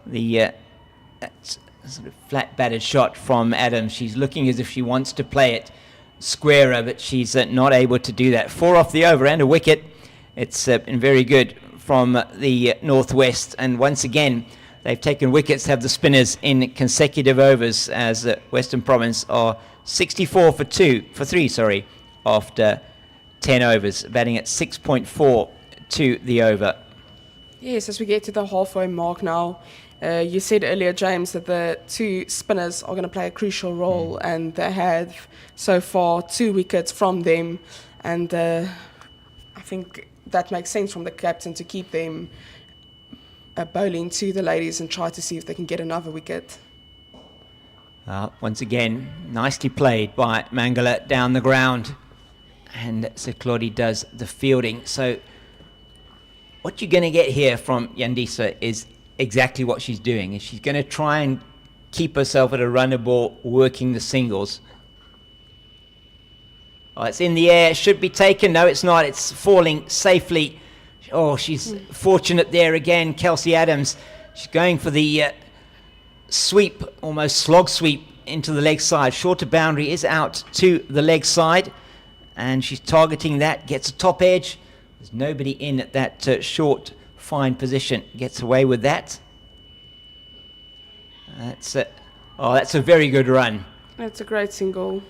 the that's a sort of flat batted shot from Adams. She's looking as if she wants to play it squarer, but she's not able to do that. 4 off the over and a wicket. It's been very good from the Northwest, and once again they've taken wickets, have the spinners in consecutive overs, as Western Province are 64 for 3 after 10 overs, batting at 6.4 to the over. Yes, as we get to the halfway mark now, you said earlier, James, that the 2 spinners are going to play a crucial role, and they have so far 2 wickets from them, and I think that makes sense from the captain to keep them bowling to the ladies and try to see if they can get another wicket. Once again, nicely played by Mangala down the ground, and Sir Claudie does the fielding. So what you're going to get here from Yandisa is exactly what she's doing. Is she's going to try and keep herself at a runner ball, working the singles. Oh, it's in the air, should be taken. No, it's not. It's falling safely. Oh, she's fortunate there again, Kelsey Adams. She's going for the sweep, almost slog sweep into the leg side. Shorter boundary is out to the leg side, and she's targeting that, gets a top edge. There's nobody in at that short, fine position. Gets away with that. That's a very good run. That's a great single.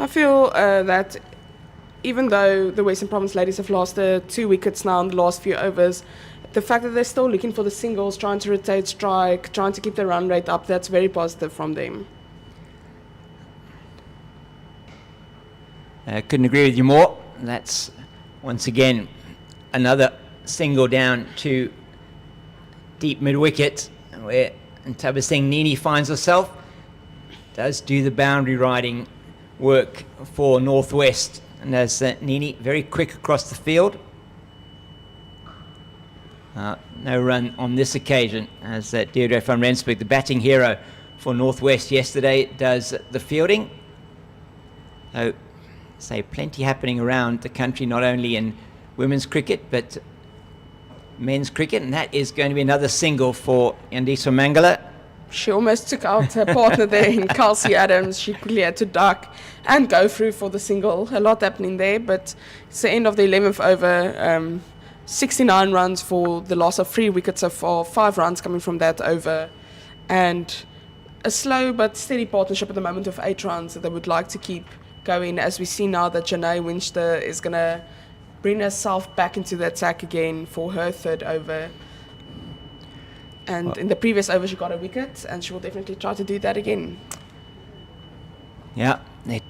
I feel that even though the Western Province ladies have lost 2 wickets now in the last few overs, the fact that they're still looking for the singles, trying to rotate strike, trying to keep the run rate up, that's very positive from them. Couldn't agree with you more. That's, once again, another single down to deep mid-wicket, where Ntabiseng Nini finds herself. Does do the boundary riding work for Northwest, and as Nini very quick across the field. No run on this occasion, as Deirdre van Rensburg, the batting hero for Northwest yesterday, does the fielding. So, say plenty happening around the country, not only in women's cricket but men's cricket, and that is going to be another single for Yandisa Mangala. She almost took out her partner there in Kelsey Adams. She quickly had to duck and go through for the single. A lot happening there, but it's the end of the 11th over. 69 runs for the loss of 3 wickets so far, 5 runs coming from that over, and a slow but steady partnership at the moment of 8 runs that they would like to keep going, as we see now that Janae Winchester is going to bring herself back into the attack again for her 3rd over. And in the previous over, she got a wicket, and she will definitely try to do that again. Yeah, they're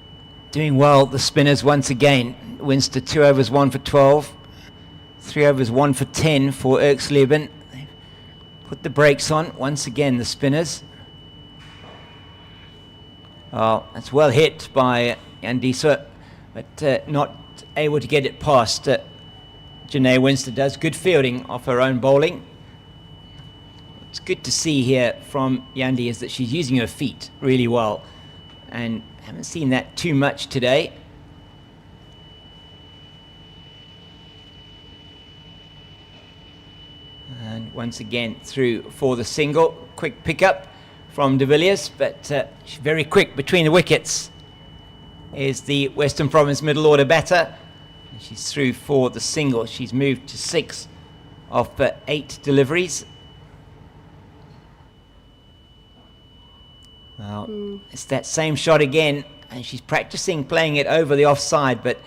doing well, the spinners, once again. Winster 2 overs, 1 for 12. 3 overs, 1 for 10 for Erksleben. They've put the brakes on, once again, the spinners. Oh, that's well hit by Yandisa, but not able to get it past. Janae Winster does good fielding off her own bowling. It's good to see here from Yandi is that she's using her feet really well, and haven't seen that too much today. And once again through for the single. Quick pickup from de Villiers, but she's very quick between the wickets. Is the Western Province middle order batter. She's through for the single. She's moved to 6 of 8 deliveries. Well, it's that same shot again, and she's practicing playing it over the offside, but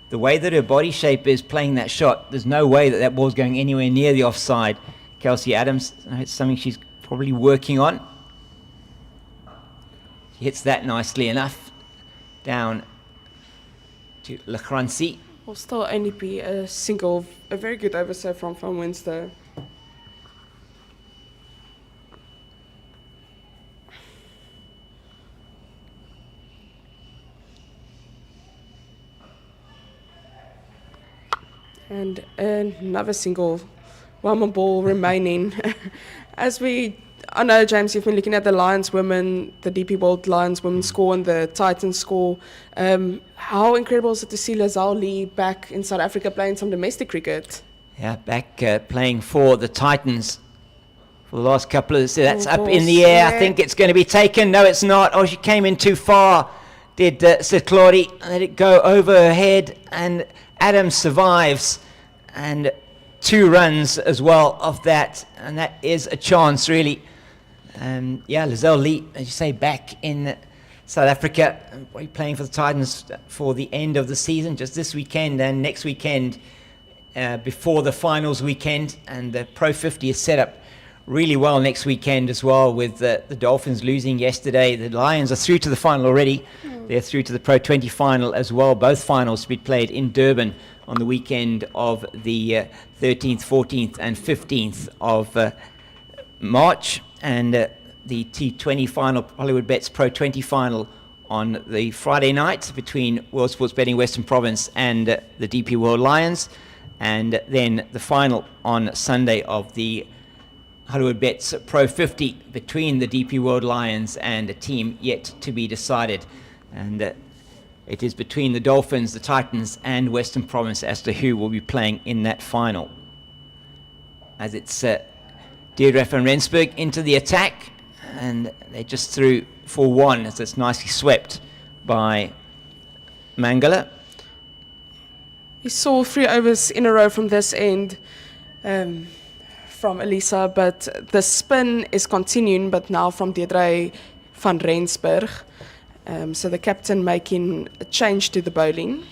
the way that her body shape is playing that shot, there's no way that that ball's going anywhere near the offside. Kelsey Adams, it's something she's probably working on. She hits that nicely enough down to Lachransi. Will still only be a single, a very good over so from Winster. And another single, one more ball remaining. I know, James, you've been looking at the Lions women, the DP World Lions women score and the Titans score. How incredible is it to see Lazelle Lee back in South Africa playing some domestic cricket? Yeah, back playing for the Titans for the last couple of... That's up in the Yeah. air. I think it's going to be taken. No, it's not. Oh, she came in too far. Did Sitlori. Let it go over her head. And Adams survives. And 2 runs as well off that. And that is a chance, really. Yeah, Lizelle Lee, as you say, back in South Africa. Playing for the Titans for the end of the season, just this weekend and next weekend. Before the finals weekend, and the Pro20 is set up really well next weekend as well, with the Dolphins losing yesterday. The Lions are through to the final already. They're through to the Pro20 final as well. Both finals to be played in Durban on the weekend of the 13th, 14th and 15th of March, and the T20 final, Hollywoodbets Pro20 final on the Friday night between World Sports Betting Western Province and the DP World Lions. And then the final on Sunday of the Hollywoodbets Pro20 between the DP World Lions and a team yet to be decided. And it is between the Dolphins, the Titans and Western Province as to who will be playing in that final. As it's Deirdre van Rensburg into the attack, and they just threw for 1 as it's nicely swept by Mangala. We saw 3 overs in a row from this end from Elisa, but the spin is continuing, but now from Deirdre van Rensburg. So the captain making a change to the bowling.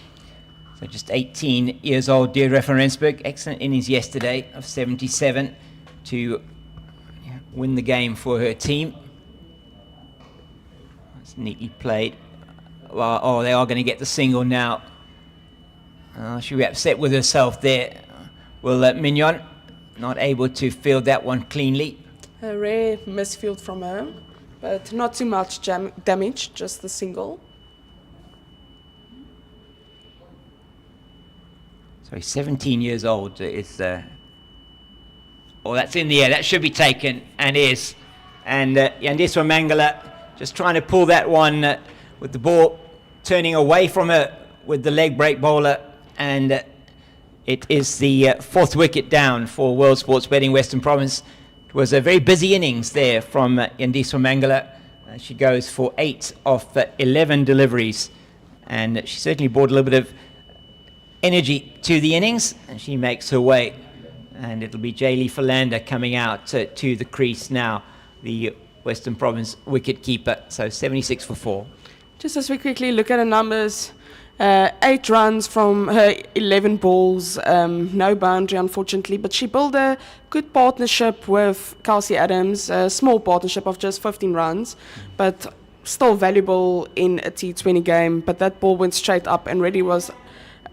So just 18 years old, Deirdre van Rensburg. Excellent innings yesterday of 77 to win the game for her team. That's neatly played. Well, oh, they are going to get the single now. She'll be upset with herself there. Well, Mignon not able to field that one cleanly. A rare misfield from her, but not too much damage, just the single. So he's 17 years old. Oh, that's in the air. That should be taken, and is. And Yandiswa Mangala just trying to pull that one with the ball turning away from her with the leg break bowler. And it is the 4th wicket down for World Sports Betting Western Province. It was a very busy innings there from Yandiswa Mangala. She goes for 8 of 11 deliveries, and she certainly brought a little bit of energy to the innings, and she makes her way. And it'll be Jaylee Philander coming out to the crease now, the Western Province wicket keeper. So 76 for 4. Just as we quickly look at the numbers, 8 runs from her 11 balls, no boundary unfortunately, but she built a good partnership with Kelsey Adams, a small partnership of just 15 runs, but still valuable in a T20 game. But that ball went straight up, and Reddy was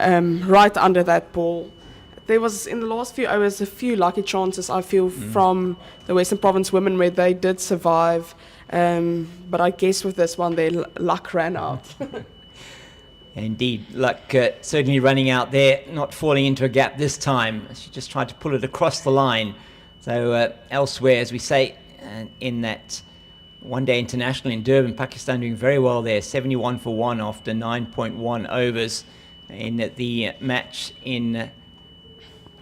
right under that ball. There was, in the last few hours, a few lucky chances, I feel, from the Western Province women where they did survive, but I guess with this one their luck ran out. Indeed, luck certainly running out there, not falling into a gap this time. She just tried to pull it across the line. So elsewhere, as we say, in that one-day international in Durban, Pakistan doing very well there, 71 for 1 after 9.1 overs in the match in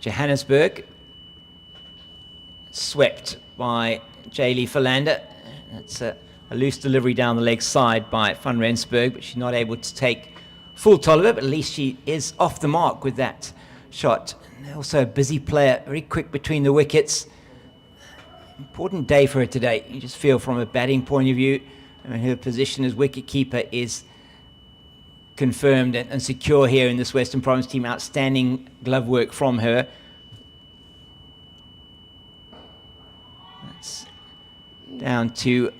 Johannesburg. Swept by Jaylee Philander. That's a loose delivery down the leg side by Van Rensburg, but she's not able to take full toll of it, but at least she is off the mark with that shot. And also a busy player, very quick between the wickets. Important day for her today. You just feel from a batting point of view, I mean, her position as wicket-keeper is confirmed and secure here in this Western Province team. Outstanding glove work from her. That's down to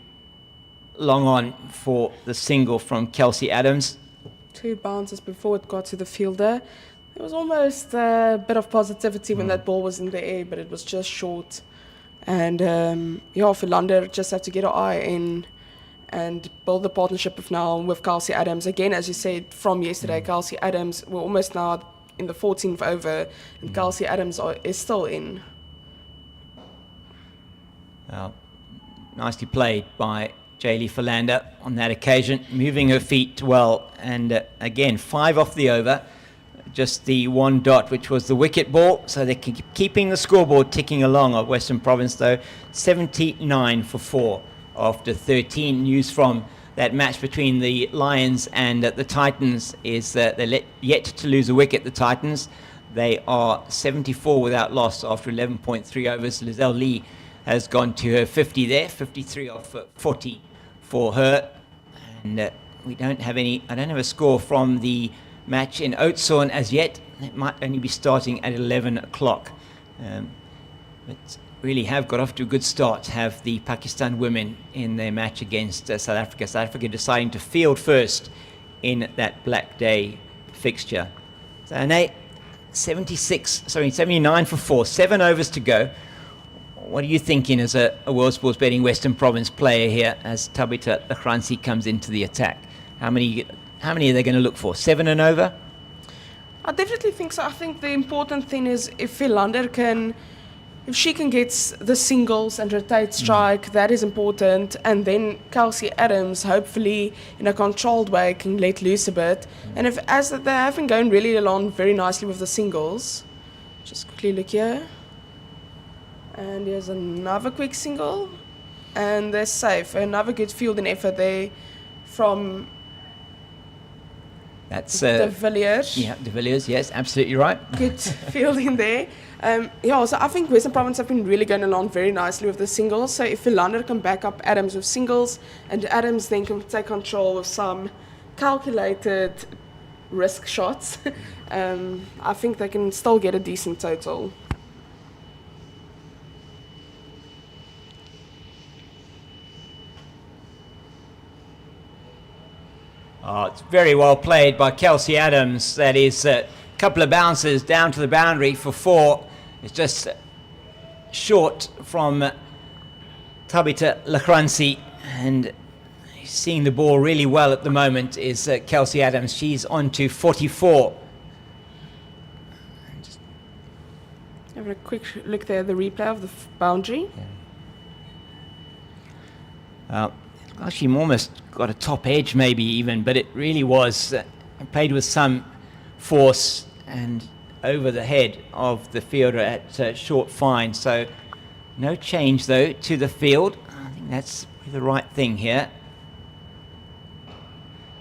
long on for the single from Kelsey Adams. 2 bounces before it got to the fielder. There was almost a bit of positivity when that ball was in the air, but it was just short. And Philander just have to get her eye in and build the partnership with Kelsey Adams. Again, as you said, from yesterday, Kelsey Adams, we're almost now in the 14th over, and Kelsey Adams is still in. Well, nicely played by Jaylee Philander on that occasion, moving her feet well, and again 5 off the over. just the one dot, which was the wicket ball. So they're keeping the scoreboard ticking along of Western Province, though. 79 for 4 after 13. News from that match between the Lions and the Titans is that they're yet to lose a wicket, the Titans. They are 74 without loss after 11.3 overs. Lizelle Lee has gone to her 50 there, 53 off 40 for her. And we don't have I don't have a score from the match in Oudtshoorn as yet. It might only be starting at 11 o'clock. But really have got off to a good start, have the Pakistan women in their match against South Africa. South Africa deciding to field first in that Black Day fixture. So Nate, 79 for 4, 7 overs to go. What are you thinking as a World Sports Betting Western Province player here as Tabitha Lachransi comes into the attack? How many are they going to look for? 7 and over? I definitely think so. I think the important thing is if she can get the singles and rotate strike, that is important. And then Kelsey Adams, hopefully in a controlled way, can let loose a bit. And as they have been going really along very nicely with the singles, just quickly look here. And here's another quick single. And they're safe. Another good fielding effort there from That's De Villiers. Yeah, De Villiers, yes, absolutely right. Good fielding there. So I think Western Province have been really going along very nicely with the singles. So if Philander can back up Adams with singles, and Adams then can take control with some calculated risk shots, I think they can still get a decent total. Oh, it's very well played by Kelsey Adams. That is a couple of bounces down to the boundary for 4. It's just short from Tabitha Lachransi, and seeing the ball really well at the moment is Kelsey Adams. She's on to 44. Have a quick look there at the replay of the boundary. She almost got a top edge maybe even, but it really was played with some force and over the head of the fielder at short fine. So no change though to the field. I think that's the right thing here.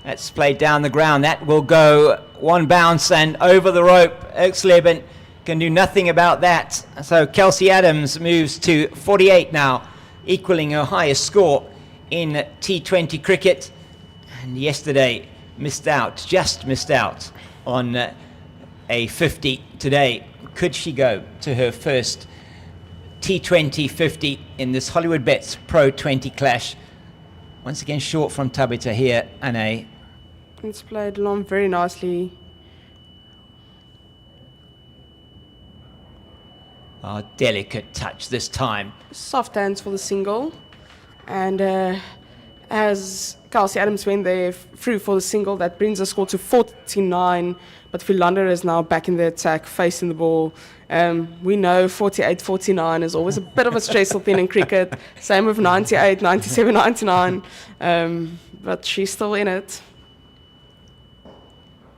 That's played down the ground. That will go one bounce and over the rope. Oaksleben can do nothing about that. So Kelsey Adams moves to 48 now, equaling her highest score in T20 cricket, and yesterday just missed out on a 50 today. Could she go to her first T20 50 in this Hollywoodbets Pro20 clash? Once again short from Tabitha here, Ane. It's played along very nicely. Delicate touch this time. Soft hands for the single. And as Kelsey Adams went there through for the single, that brings the score to 49. But Philander is now back in the attack, facing the ball. We know 48-49 is always a bit of a stressful thing in cricket. Same with 98, 97, 99. But she's still in it.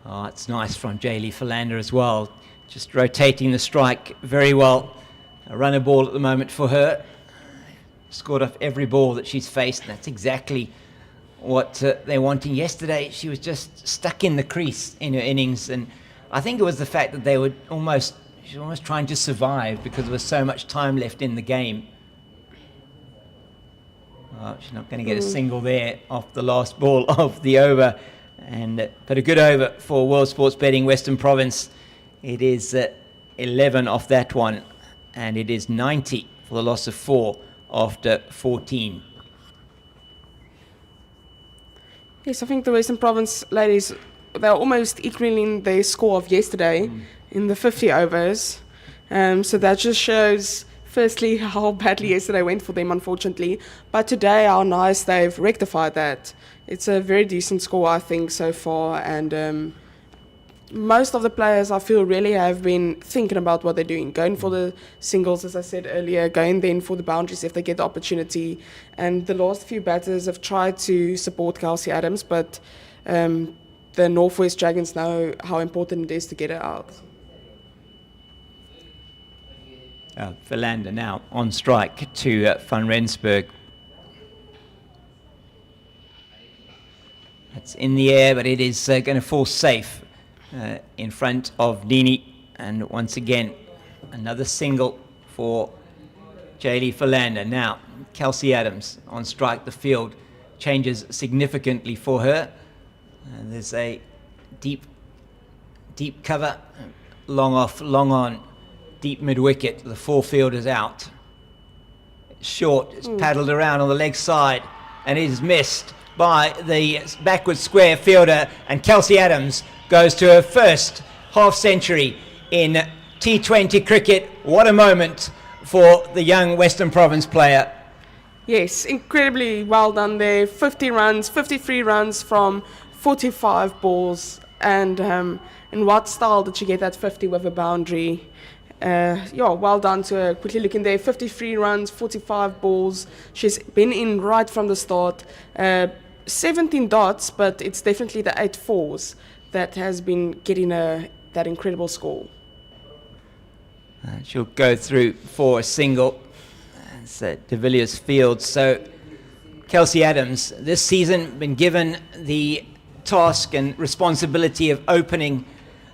Oh, it's nice from Jaylee Philander as well. Just rotating the strike very well. A runner ball at the moment for her. Scored off every ball that she's faced. That's exactly what they're wanting. Yesterday, she was just stuck in the crease in her innings, and I think it was the fact that she was almost trying to survive because there was so much time left in the game. Well, she's not going to get a single there off the last ball of the over, but a good over for World Sports Betting Western Province. It is 11 off that one, and it is 90 for the loss of 4 after 14. Yes, I think the Western Province ladies, they're almost equaling their score of yesterday in the 50 overs. So that just shows, firstly, how badly yesterday went for them, unfortunately. But today, how nice they've rectified that. It's a very decent score, I think, so far. And most of the players, I feel, really have been thinking about what they're doing, going for the singles, as I said earlier, going then for the boundaries if they get the opportunity. And the last few batters have tried to support Kelsey Adams, but the the Northwest Dragons know how important it is to get it out. Verlander now on strike to Van Rensburg. It's in the air, but it is going to fall safe in front of Nini. And once again, another single for Jaylee Verlander. Now, Kelsey Adams on strike. The field changes significantly for her. There's a deep cover, long off, long on, deep mid-wicket. The full field is out. Short, it's paddled around on the leg side, and it is missed by the backward square fielder, and Kelsey Adams goes to her first half century in T20 cricket. What a moment for the young Western Province player. Yes, incredibly well done there. 50 runs, 53 runs from 45 balls. And in what style did she get that 50 with a boundary? Well done to her. Quickly looking there, 53 runs, 45 balls. She's been in right from the start. 17 dots, but it's definitely the 8 fours that has been getting that incredible score. She'll go through for a single. It's at De Villiers Field. So Kelsey Adams this season been given the task and responsibility of opening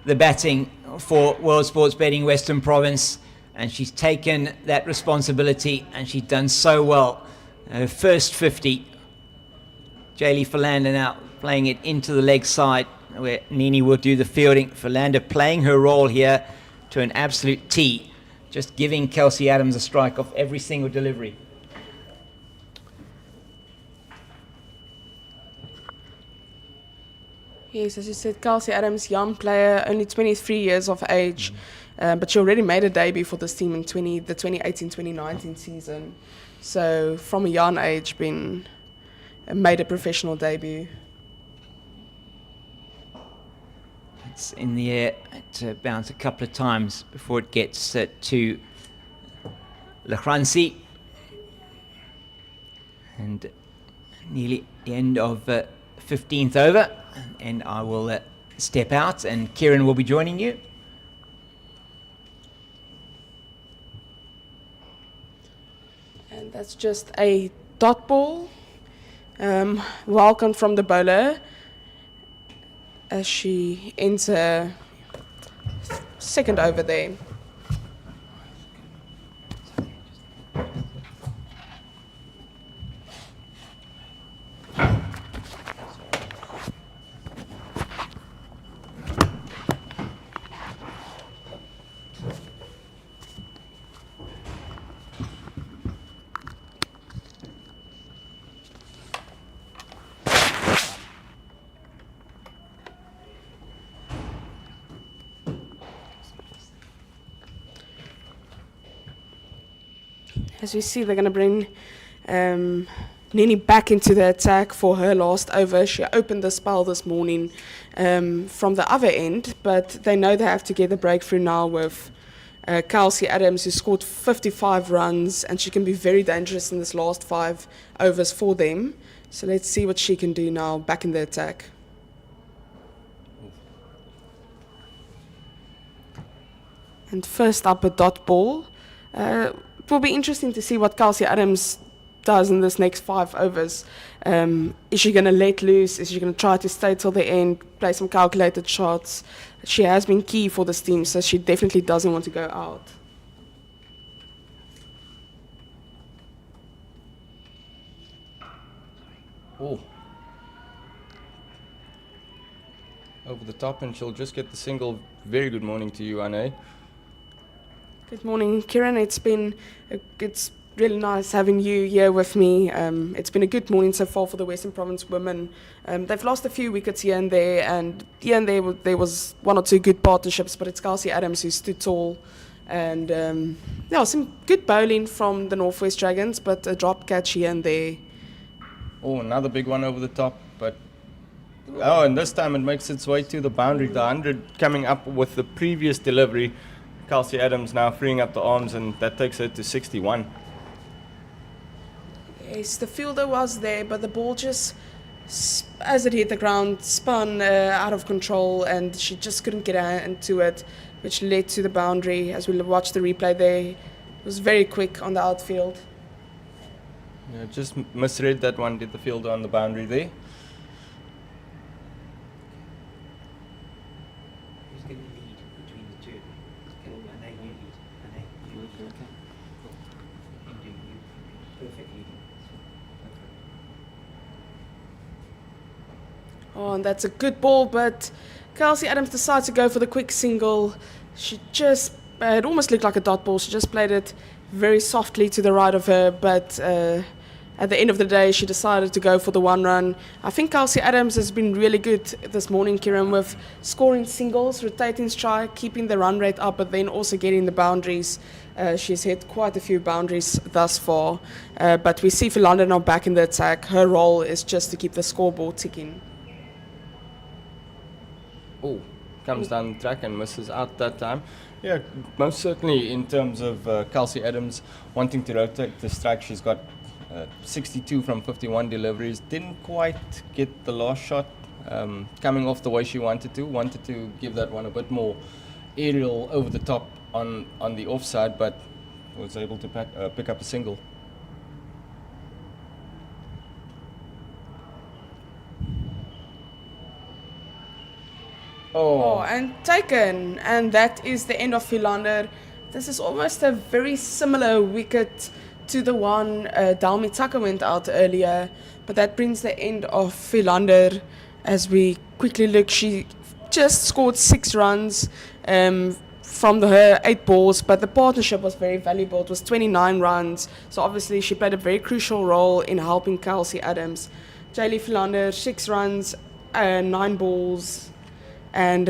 the batting for World Sports Betting Western Province, and she's taken that responsibility and she's done so well. Her first 50. Jaylee Verlander now playing it into the leg side where Nini will do the fielding. Verlander playing her role here to an absolute T, just giving Kelsey Adams a strike off every single delivery. Yes, as you said, Kelsey Adams, young player, only 23 years of age, but she already made a debut for this team in the 2018-2019 season. So from a young age, made a professional debut. It's in the air. It bounced a couple of times before it gets to Lachransi. And nearly the end of 15th over. And I will step out and Kieran will be joining you. And that's just a dot ball. Welcome from the bowler as she ends her second over there. As we see, they're going to bring Nini back into the attack for her last over. She opened the spell this morning from the other end, but they know they have to get the breakthrough now with Kelsey Adams, who scored 55 runs, and she can be very dangerous in this last 5 overs for them. So let's see what she can do now back in the attack. And first up, a dot ball. It will be interesting to see what Kelsey Adams does in this next 5 overs. Is she going to let loose? Is she going to try to stay till the end, play some calculated shots? She has been key for this team, so she definitely doesn't want to go out. Oh. Over the top, and she'll just get the single. Very good morning to you, Anne. Good morning, Kieran. It's really nice having you here with me. It's been a good morning so far for the Western Province women. They've lost a few wickets here and there, there was 1 or 2 good partnerships, but it's Kelsey Adams who stood tall. And some good bowling from the Northwest Dragons, but a drop catch here and there. Oh, another big one over the top, but and this time it makes its way to the boundary. The 100 coming up with the previous delivery. Kelsey Adams now freeing up the arms, and that takes her to 61. Yes, the fielder was there, but the ball just as it hit the ground, spun out of control, and she just couldn't get into it, which led to the boundary. As we watched the replay there, it was very quick on the outfield. Yeah, just misread that one, did the fielder on the boundary there. Who's going to lead between the two? I know you lead. I know you lead. Okay. Cool. You do. You perfect leading. Oh, and that's a good ball, but Kelsey Adams decides to go for the quick single. She just, it almost looked like a dot ball. She just played it very softly to the right of her, but at the end of the day, she decided to go for the one run. I think Kelsey Adams has been really good this morning, Kieran, with scoring singles, rotating strike, keeping the run rate up, but then also getting the boundaries. She's hit quite a few boundaries thus far, but we see Philander now back in the attack. Her role is just to keep the scoreboard ticking. Oh, comes down the track and misses out that time. Yeah, most certainly in terms of Kelsey Adams wanting to rotate the strike, she's got 62 from 51 deliveries. Didn't quite get the last shot coming off the way she wanted to give that one a bit more aerial over the top on the offside, but was able to pick up a single. Oh, and taken. And that is the end of Philander. This is almost a very similar wicket to the one Dalmi Tucker went out earlier. But that brings the end of Philander. As we quickly look, she just scored 6 runs from her 8 balls. But the partnership was very valuable. It was 29 runs. So obviously she played a very crucial role in helping Kelsey Adams. Jaylee Philander, 6 runs, 9 balls. And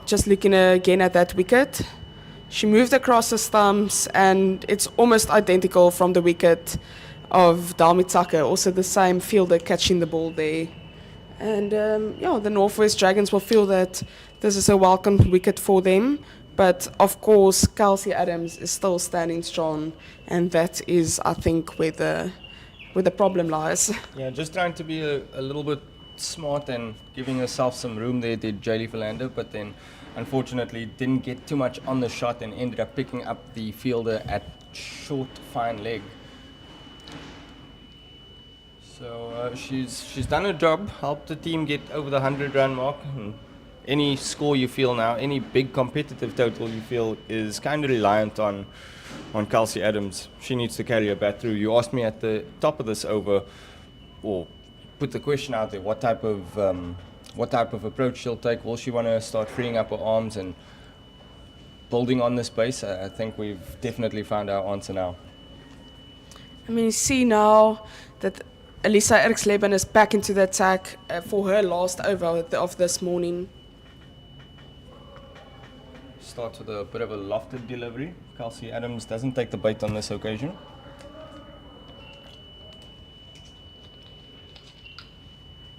just looking again at that wicket, she moved across the stumps, and it's almost identical from the wicket of Dalmi Tucker, also the same fielder catching the ball there. And the Northwest Dragons will feel that this is a welcome wicket for them. But of course, Kelsey Adams is still standing strong, and that is, I think, where the problem lies. Yeah, just trying to be a little bit smart and giving herself some room there, did Jaylee Philander, but then unfortunately didn't get too much on the shot and ended up picking up the fielder at short, fine leg. So she's done her job, helped the team get over the 100-run mark. Any score you feel now, any big competitive total you feel is kind of reliant on Kelsey Adams. She needs to carry her bat through. You asked me at the top of this over, or put the question out there, what type of approach she'll take. Will she want to start freeing up her arms and building on this base? I think we've definitely found our answer now. I mean, you see now that Elisa Erksleben is back into the attack for her last over of this morning. Starts with a bit of a lofted delivery. Kelsey Adams doesn't take the bait on this occasion.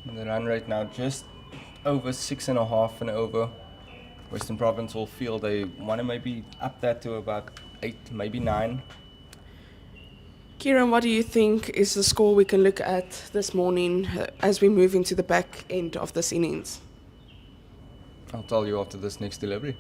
And the run rate now just over 6.5 and over. Western Province will feel they want to maybe up that to about 8, maybe 9. Kieran, what do you think is the score we can look at this morning as we move into the back end of this innings? I'll tell you after this next delivery.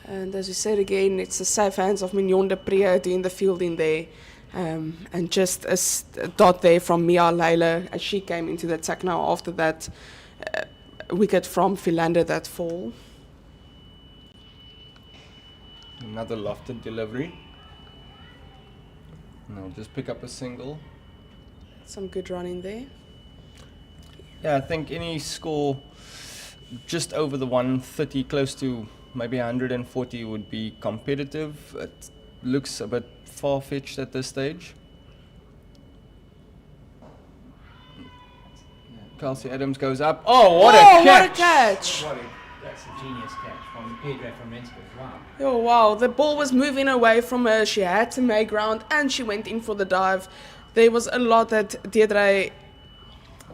And as we said again, it's the safe hands of Mignon de Pre doing the fielding there. And just a dot there from Mia Leila as she came into the attack now after that wicket from Philander that fall. Another lofted delivery. Now just pick up a single. Some good running there. Yeah, I think any score just over the 130, close to maybe 140 would be competitive. It looks a bit far-fetched at this stage. Kelsey Adams goes up. Oh, what a catch! What a catch! That's a genius catch from Pedro from Rensburg. Wow. Oh, wow. The ball was moving away from her. She had to make ground and she went in for the dive. There was a lot that Deirdre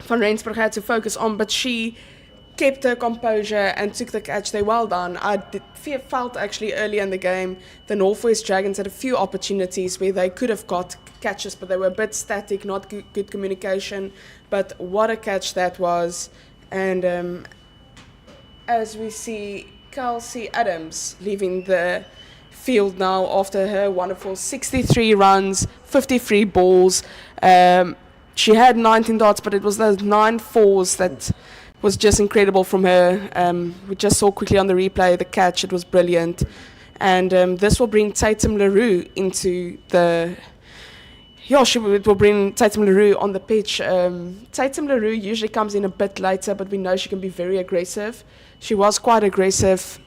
van Rensburg had to focus on, but she kept her composure and took the catch. They well done. Felt actually early in the game the Northwest Dragons had a few opportunities where they could have got catches, but they were a bit static, not good communication. But what a catch that was. And as we see Kelsey Adams leaving the field now after her wonderful 63 runs, 53 balls. She had 19 dots, but it was those 9 fours that was just incredible from her. We just saw quickly on the replay the catch. It was brilliant. And this will bring Tatum LaRue into the... it will bring Tatum LaRue on the pitch. Tatum LaRue usually comes in a bit later, but we know she can be very aggressive. She was quite aggressive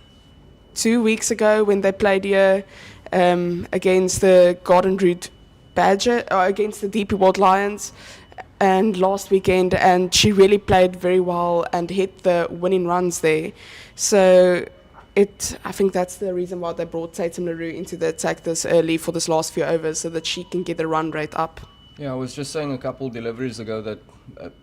2 weeks ago when they played here against the Garden Route Badger, or against the DP World Lions, and last weekend, and she really played very well and hit the winning runs there. So I think that's the reason why they brought Tatum LaRue into the attack this early for this last few overs, so that she can get the run rate up. Yeah, I was just saying a couple deliveries ago that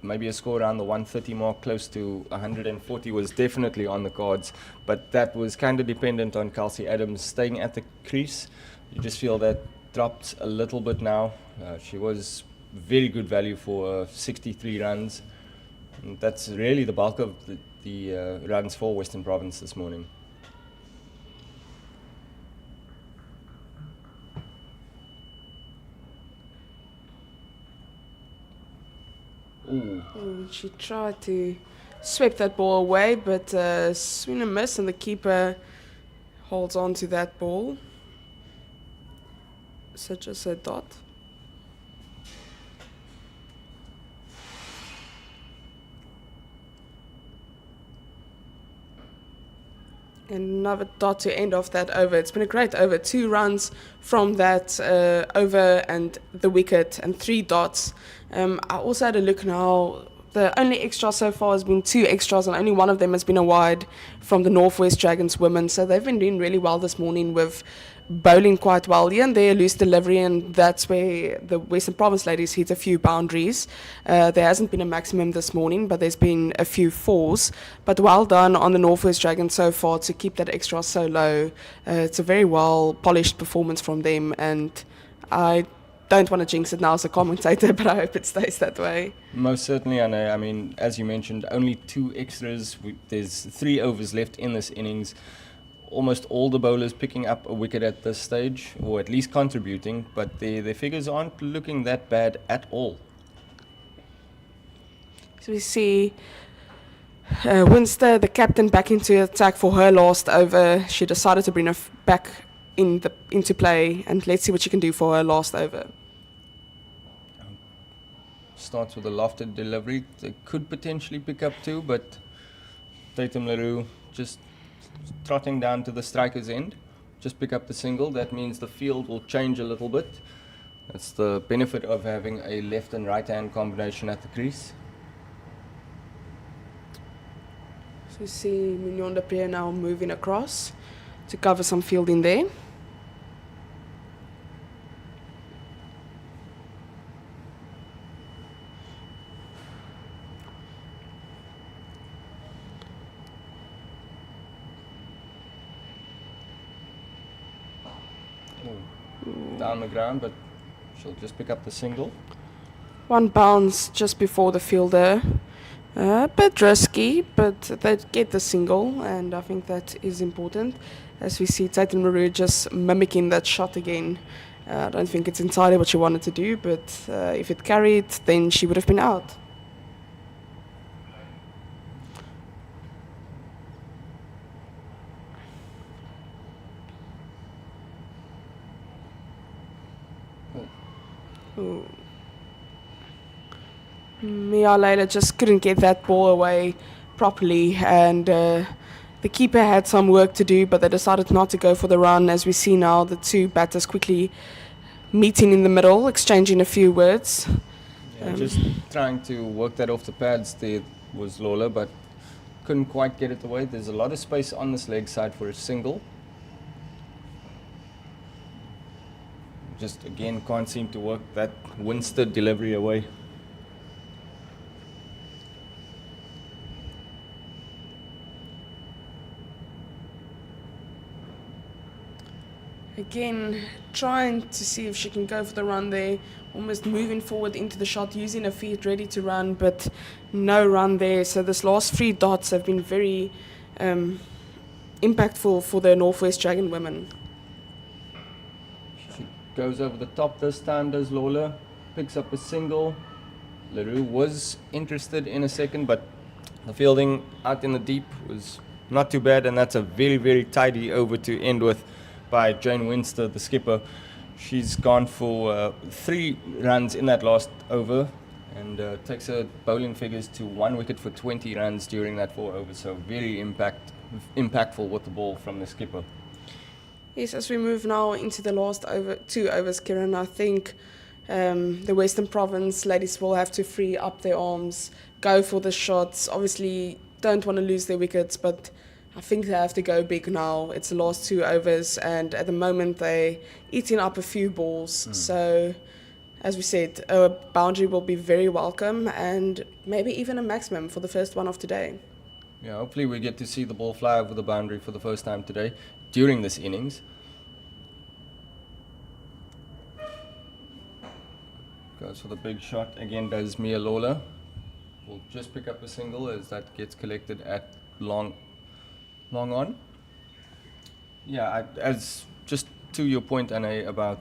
maybe a score around the 130 mark, close to 140, was definitely on the cards, but that was kind of dependent on Kelsey Adams staying at the crease. You just feel that dropped a little bit now. She was very good value for 63 runs. And that's really the bulk of the runs for Western Province this morning. Ooh, she tried to sweep that ball away, but swing and miss, and the keeper holds on to that ball. So just a dot. And another dot to end off that over. It's been a great over. 2 runs from that over and the wicket, and 3 dots. I also had a look now. The only extra so far has been 2 extras, and only one of them has been a wide from the Northwest Dragons women. So they've been doing really well this morning with bowling quite well. Here and there, loose delivery, and that's where the Western Province ladies hit a few boundaries. There hasn't been a maximum this morning, but there's been a few 4s. But well done on the Northwest Dragons so far to keep that extra so low. It's a very well polished performance from them, and I don't want to jinx it now as a commentator, but I hope it stays that way. Most certainly, Anna. I mean, as you mentioned, only 2 extras. There's 3 overs left in this innings. Almost all the bowlers picking up a wicket at this stage, or at least contributing, but their figures aren't looking that bad at all. So we see Winster, the captain, back into attack for her last over. She decided to bring her back into play, and let's see what she can do for her last over. Starts with a lofted delivery. They could potentially pick up 2, but Tatum LaRue just trotting down to the striker's end, just pick up the single. That means the field will change a little bit. That's the benefit of having a left and right hand combination at the crease. So you see Mignon de Pierre now moving across to cover some field in there. Down the ground, but she'll just pick up the single. 1 bounce just before the fielder. A bit risky, but they get the single, and I think that is important. As we see Tatum LaRue just mimicking that shot again. I don't think it's entirely what she wanted to do, but if it carried, then she would have been out. Mia Layla just couldn't get that ball away properly, and the keeper had some work to do, but they decided not to go for the run. As we see now, the 2 batters quickly meeting in the middle, exchanging a few words. Yeah, just trying to work that off the pads there was Lola, but couldn't quite get it away. There's a lot of space on this leg side for a single. Just again can't seem to work that Winster delivery away. Again, trying to see if she can go for the run there, almost moving forward into the shot, using her feet ready to run, but no run there. So this last 3 dots have been very impactful for the Northwest Dragon women. She goes over the top this time, does Lola, picks up a single. LaRue was interested in a second, but the fielding out in the deep was not too bad, and that's a very, very tidy over to end with by Jane Winster, the skipper. She's gone for 3 runs in that last over and takes her bowling figures to 1 wicket for 20 runs during that 4 overs. So very impactful with the ball from the skipper. Yes, as we move now into the last 2 overs, Kieran, I think the Western Province ladies will have to free up their arms, go for the shots. Obviously, don't want to lose their wickets, but I think they have to go big now. It's the last 2 overs, and at the moment they're eating up a few balls. So, as we said, a boundary will be very welcome, and maybe even a maximum for the first one of today. Yeah, hopefully we get to see the ball fly over the boundary for the first time today during this innings. Goes for the big shot. Again, does Mia Lola. Will just pick up a single as that gets collected at long on. Yeah, as just to your point, Anne, about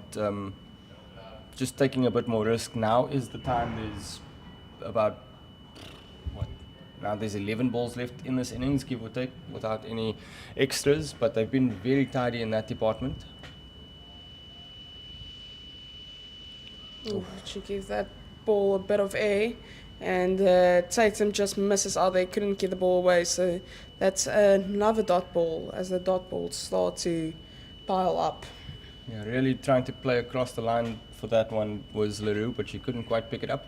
just taking a bit more risk. Now is the time. There's about now there's 11 balls left in this innings, give or take, without any extras, but they've been very tidy in that department. Ooh, she gives that ball a bit of air, and Tatum just misses out there, couldn't get the ball away. So that's another dot ball as the dot balls start to pile up. Yeah, really trying to play across the line for that one was LaRue, but she couldn't quite pick it up.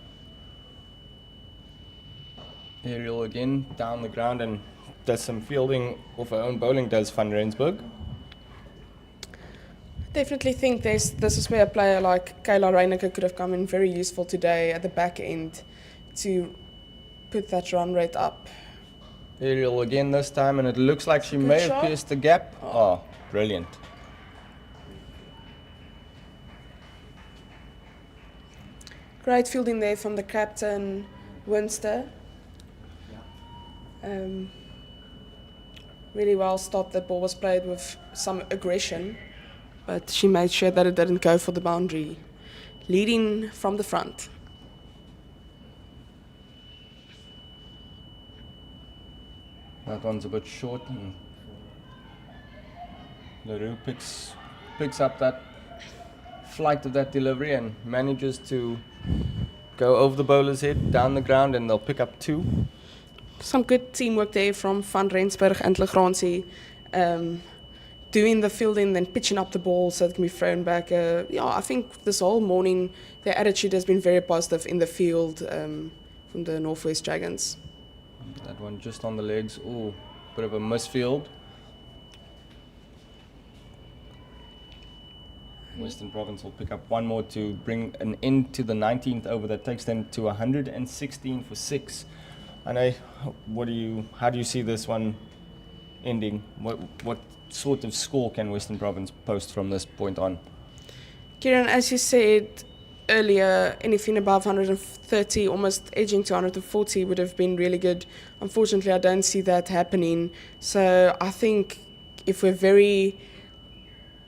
Aerial again, down the ground, and does some fielding of her own bowling, does Van Rensburg. Definitely think this is where a player like Kayla Reyneke could have come in very useful today at the back end to put that run rate up. Aerial again this time, and it looks like she may have pierced the gap. Oh, brilliant. Great fielding there from the captain, Winster. Really well stopped. That ball was played with some aggression, but she made sure that it didn't go for the boundary. Leading from the front. That one's a bit short, and LaRue picks up that flight of that delivery and manages to go over the bowler's head, down the ground, and they'll pick up 2. Some good teamwork there from Van Rensburg and Legrandsie, doing the fielding, then pitching up the ball so it can be thrown back. I think this whole morning their attitude has been very positive in the field from the Northwest Dragons. That one just on the legs. Oh, bit of a misfield. Western Province will pick up 1 more to bring an end to the 19th over. That takes them to 116 for 6. And how do you see this one ending? What sort of score can Western Province post from this point on? Kieran, as you said earlier, anything above 130, almost edging to 140 would have been really good. Unfortunately, I don't see that happening. So I think if we're very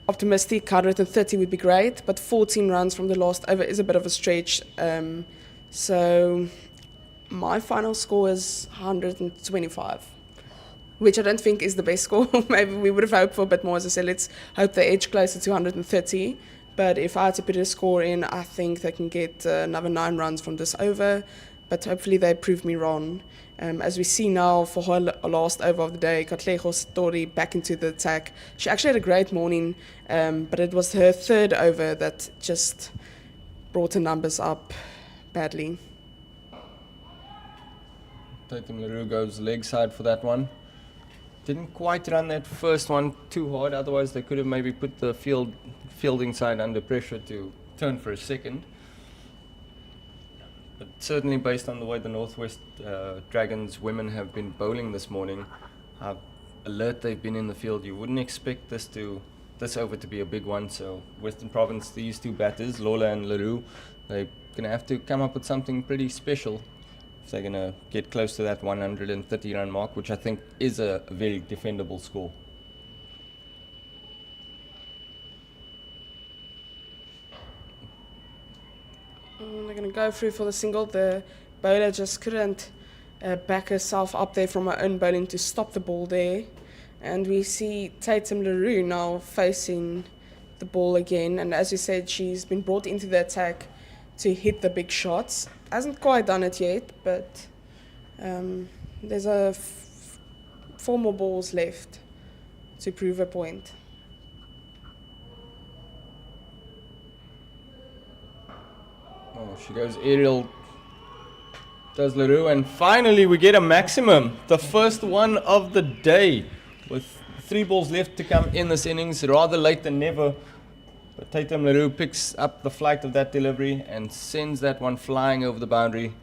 optimistic, 130 would be great, but 14 runs from the last over is a bit of a stretch. So my final score is 125, which I don't think is the best score. Maybe we would have hoped for a bit more. As I said, let's hope they edge closer to 130. But if I had to put a score in, I think they can get another 9 runs from this over. But hopefully they prove me wrong. As we see now for her last over of the day, Katlego Story back into the attack. She actually had a great morning, but it was her 3rd over that just brought her numbers up badly. Tatum LaRue goes leg side for that one. Didn't quite run that first one too hard, otherwise they could have maybe put the fielding side under pressure to turn for a second. But certainly based on the way the Northwest Dragons women have been bowling this morning, how alert they've been in the field, you wouldn't expect this this over to be a big one. So Western Province, these two batters, Lola and Leroux, they're going to have to come up with something pretty special if they're going to get close to that 130 run mark, which I think is a very defendable score. They're going to go through for the single. The bowler just couldn't back herself up there from her own bowling to stop the ball there. And we see Tatum Leroux now facing the ball again. And as you said, she's been brought into the attack to hit the big shots. Hasn't quite done it yet, but there's 4 more balls left to prove a point. Oh, she goes aerial, does Leroux, and finally we get a maximum. The first one of the day, with 3 balls left to come in this innings, rather late than never. But Tatum Leroux picks up the flight of that delivery and sends that one flying over the boundary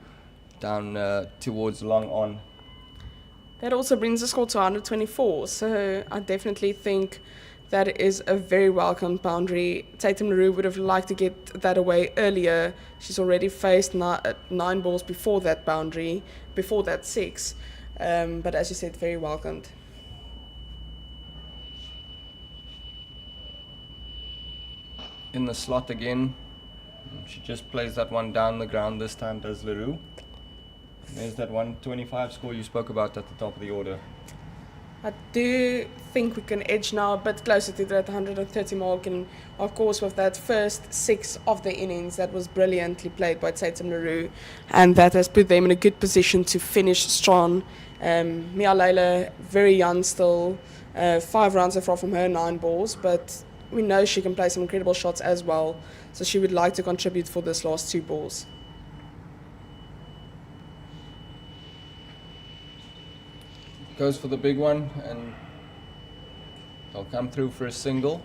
down towards long on. That also brings the score to 124, so I definitely think that is a very welcome boundary. Tatum Leroux would have liked to get that away earlier. She's already faced 9 balls before that boundary, before that 6, but as you said, very welcomed. In the slot again, she just plays that one down the ground this time, does Leroux. There's that 125 score you spoke about at the top of the order. I do think we can edge now a bit closer to that 130 mark, and of course with that first 6 of the innings that was brilliantly played by Tatum Leroux, and that has put them in a good position to finish strong. Mia Leila, very young still, 5 runs so far from her 9 balls, but we know she can play some incredible shots as well, so she would like to contribute for this last 2 balls. Goes for the big one, and they'll come through for a single.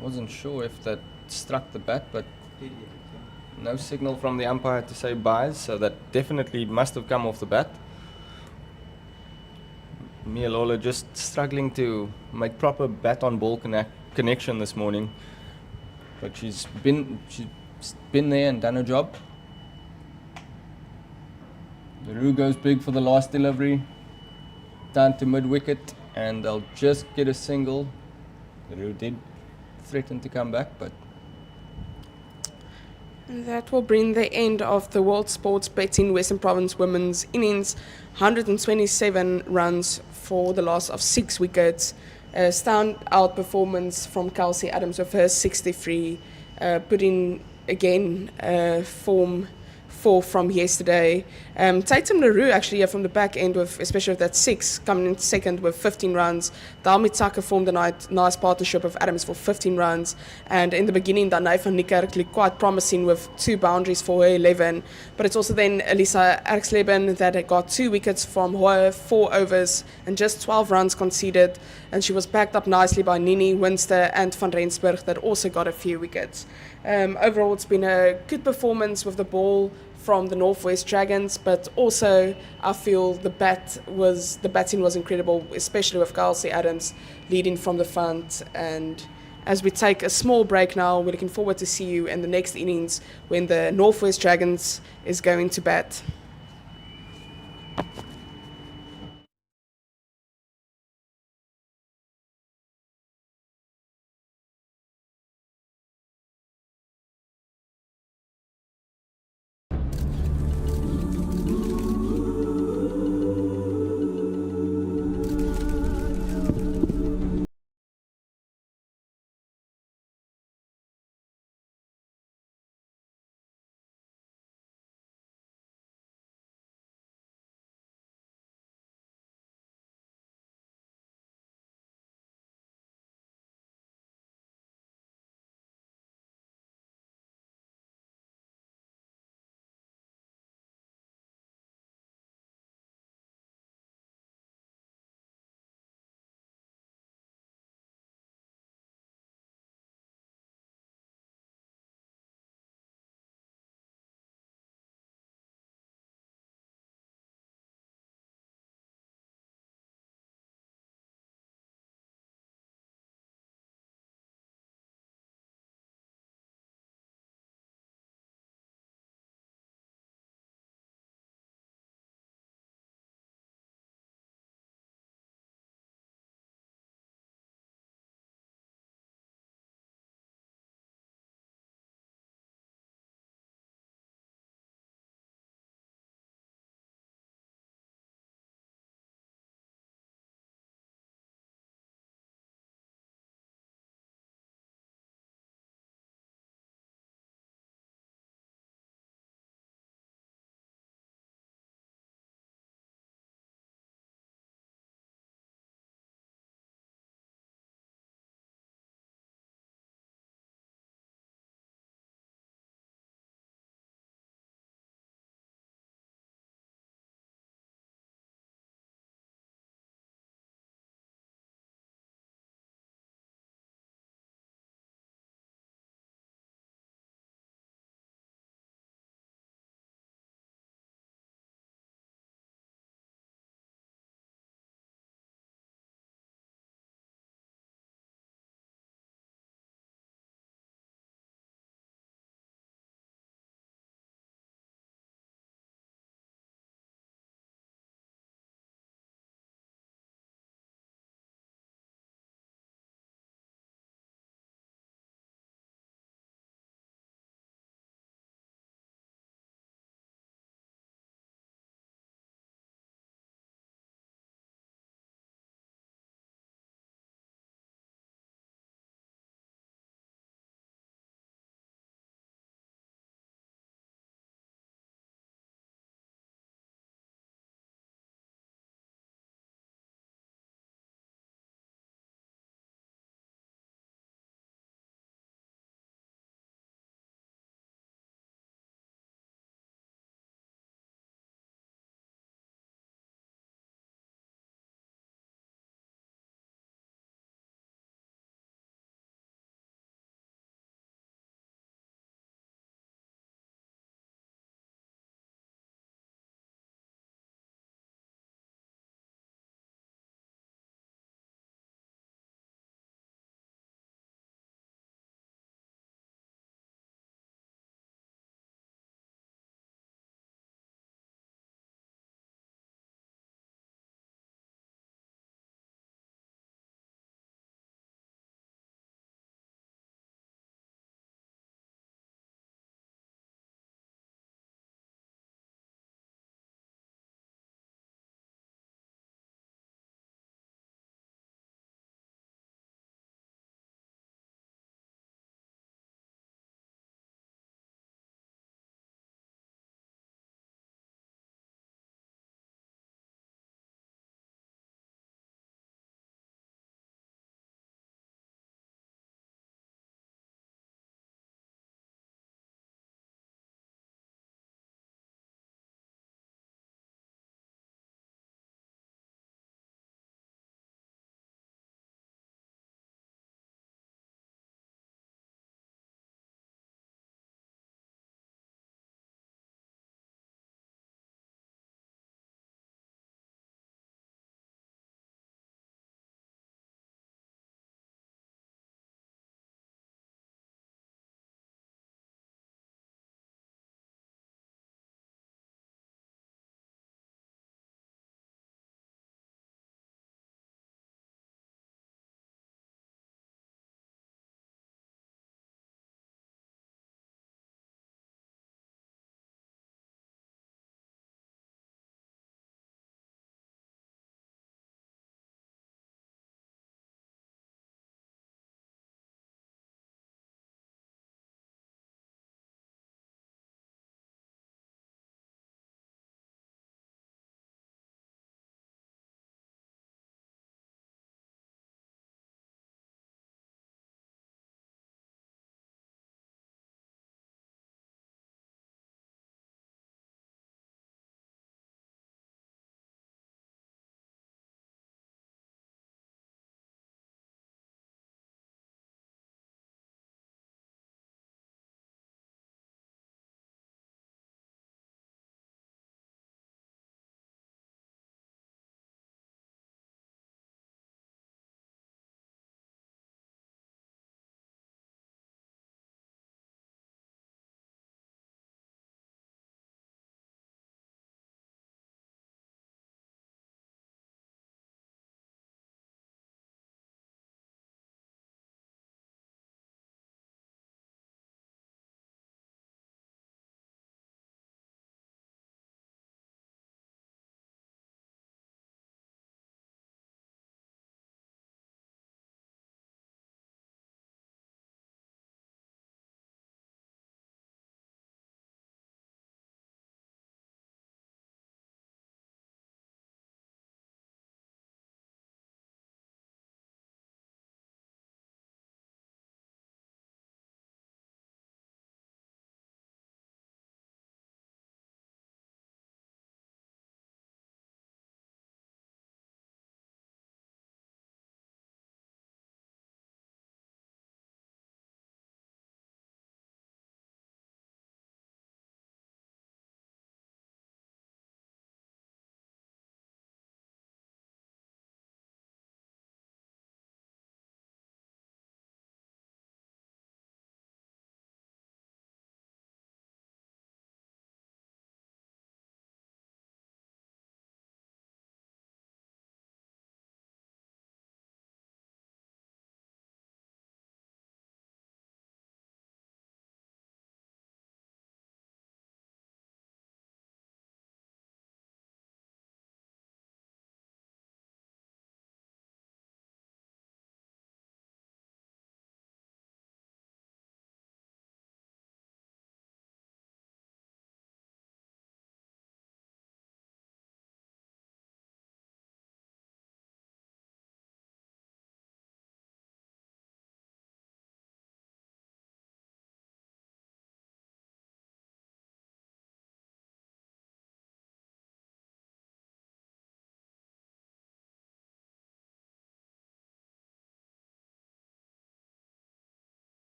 Wasn't sure if that struck the bat, but no signal from the umpire to say byes, so that definitely must have come off the bat. Mia Lola just struggling to make proper bat on ball connection this morning, but she's been there and done her job. Leroux goes big for the last delivery, down to mid-wicket, and they'll just get a single. Leroux did threaten to come back, but... And that will bring the end of the World Sports Betting Western Province Women's Innings. 127 runs for the loss of 6 wickets. A stand-out performance from Kelsey Adams with her 63, putting again form 4 from yesterday. Tatum Leroux actually from the back end, with especially with that 6 coming in second with 15 runs. Dalmi Tucker formed a nice partnership with Adams for 15 runs, and in the beginning Danai van Niekerk looked quite promising with 2 boundaries for her 11, but it's also then Elisa Erksleben that had got 2 wickets from her 4 overs and just 12 runs conceded, and she was backed up nicely by Nini, Winster and Van Rensburg that also got a few wickets. Overall it's been a good performance with the ball from the Northwest Dragons, but also I feel the batting was incredible, especially with Kelsey Adams leading from the front. And as we take a small break now, we're looking forward to see you in the next innings when the Northwest Dragons is going to bat.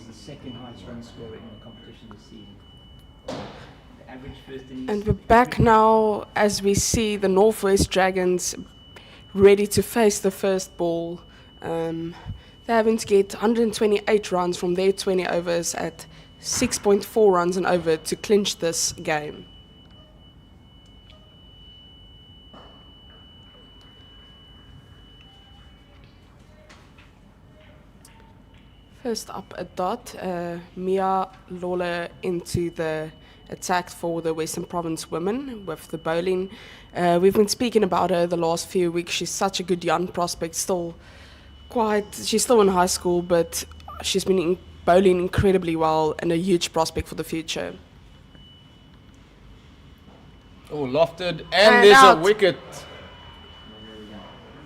Province, the second highest run scorer in the competition this season. The average first innings. And we're back now as we see the Northwest Dragons ready to face the first ball. They're having to get 128 runs from their 20 overs at 6.4 runs an over to clinch this game. First up a dot, Mia Lawler into the attack for the Western Province women with the bowling. We've been speaking about her the last few weeks. She's such a good young prospect, she's still in high school, but she's been bowling incredibly well and a huge prospect for the future. Oh, lofted, and there's a wicket.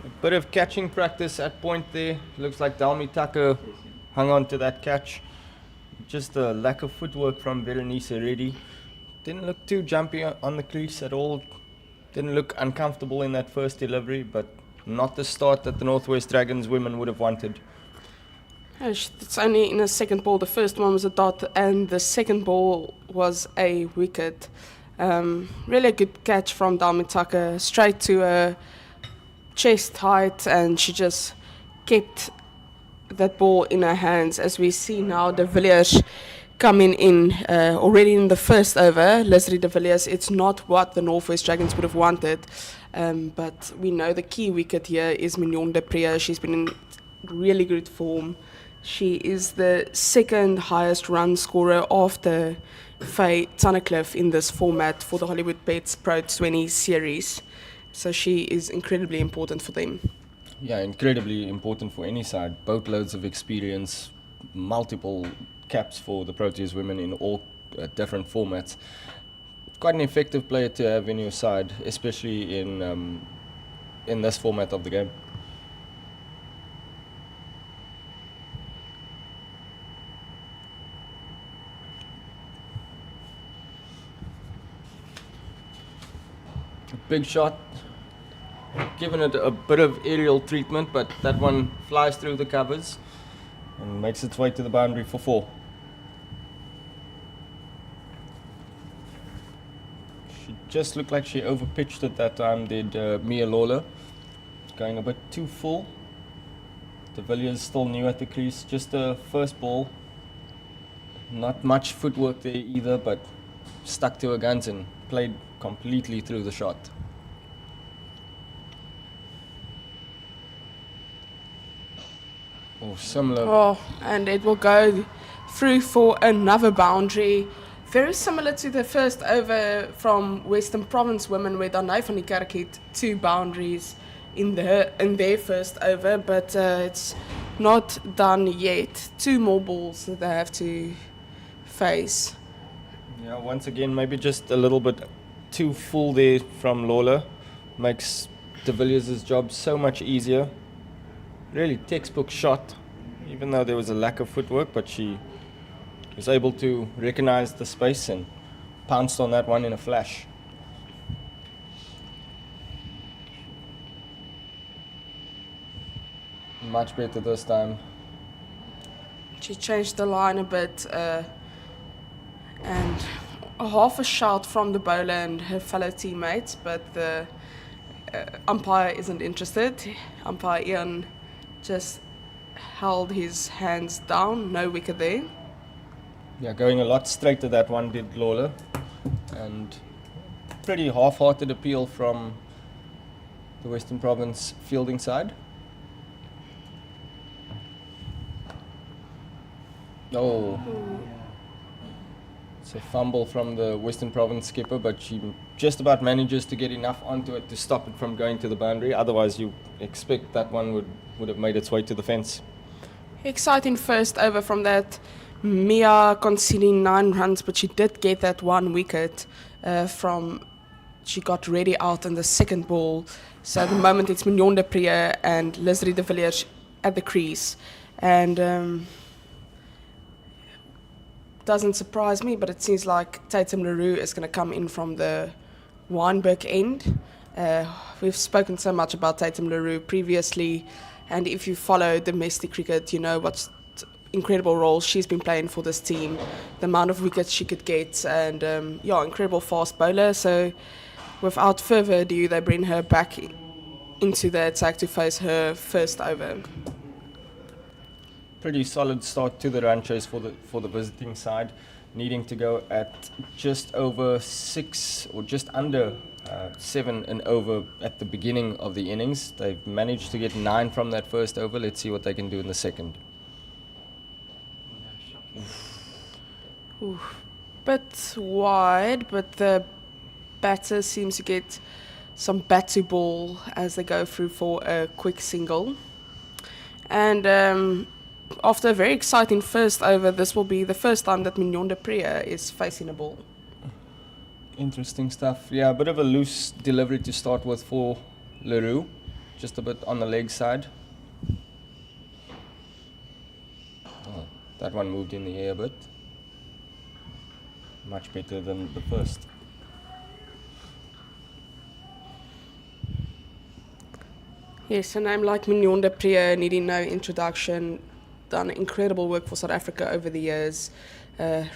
A bit of catching practice at point there. Looks like Dalmi Tucker hung on to that catch. Just a lack of footwork from Berenice Reddy. Didn't look too jumpy on the crease at all. Didn't look uncomfortable in that first delivery, but not the start that the Northwest Dragons women would have wanted. It's only in a second ball. The first one was a dot and the second ball was a wicket. Really a good catch from Dalmi Tucker, straight to her chest height, and she just kept that ball in her hands. As we see now, de Villiers coming in already in the first over. Leslie de Villiers, it's not what the Northwest Dragons would have wanted, but we know the key wicket here is Mignon de Priya. She's been in really good form. She is the second highest run scorer after Faye Tunnicliffe in this format for the Hollywoodbets Pro20 series. So she is incredibly important for them. Yeah, incredibly important for any side. Boatloads of experience, multiple caps for the Proteas women in all different formats. Quite an effective player to have in your side, especially in this format of the game. Big shot. Given it a bit of aerial treatment, but that one flies through the covers and makes its way to the boundary for 4. She just looked like she overpitched it that time, did Mia Lawler. Going a bit too full. De Villiers still new at the crease, just a first ball. Not much footwork there either, but stuck to her guns and played completely through the shot. Oh, similar. Oh, and it will go through for another boundary. Very similar to the first over from Western Province women, where Danai van die Kerk hit 2 boundaries in their first over, but it's not done yet. 2 more balls that they have to face. Yeah, once again, maybe just a little bit too full there from Lawler. Makes de Villiers' job so much easier. Really textbook shot, even though there was a lack of footwork, but she was able to recognize the space and pounced on that one in a flash. Much better this time. She changed the line a bit, and a half a shout from the bowler and her fellow teammates, but the umpire isn't interested. Umpire Ian just held his hands down, no wicket there. Yeah, going a lot straighter that one did Lawler, and pretty half-hearted appeal from the Western Province fielding side. Oh, it's a fumble from the Western Province skipper, but she just about manages to get enough onto it to stop it from going to the boundary. Otherwise, you expect that one would have made its way to the fence. Exciting first over from that. Mia conceding 9 runs, but she did get that 1 wicket she got ready out in the second ball. So at the moment it's Mignon de Priya and Leslie de Villiers at the crease. And doesn't surprise me, but it seems like Tatum LaRue is going to come in from the Weinberg end. We've spoken so much about Tatum LaRue previously, and if you follow domestic cricket, you know what's incredible role she's been playing for this team, the amount of wickets she could get, and incredible fast bowler. So without further ado, they bring her back into the attack to face her first over. Pretty solid start to the run chase for the visiting side, needing to go at just over 6 or just under 7 and over at the beginning of the innings. They've managed to get 9 from that first over. Let's see what they can do in the second. Bit wide, but the batter seems to get some bat to ball as they go through for a quick single. And after a very exciting first over, this will be the first time that Mignon Priya is facing a ball. Interesting stuff. Yeah, a bit of a loose delivery to start with for Leroux. Just a bit on the leg side. Oh, that one moved in the air a bit. Much better than the first. Yes, a name like Mignon Priya needing no introduction, done incredible work for South Africa over the years.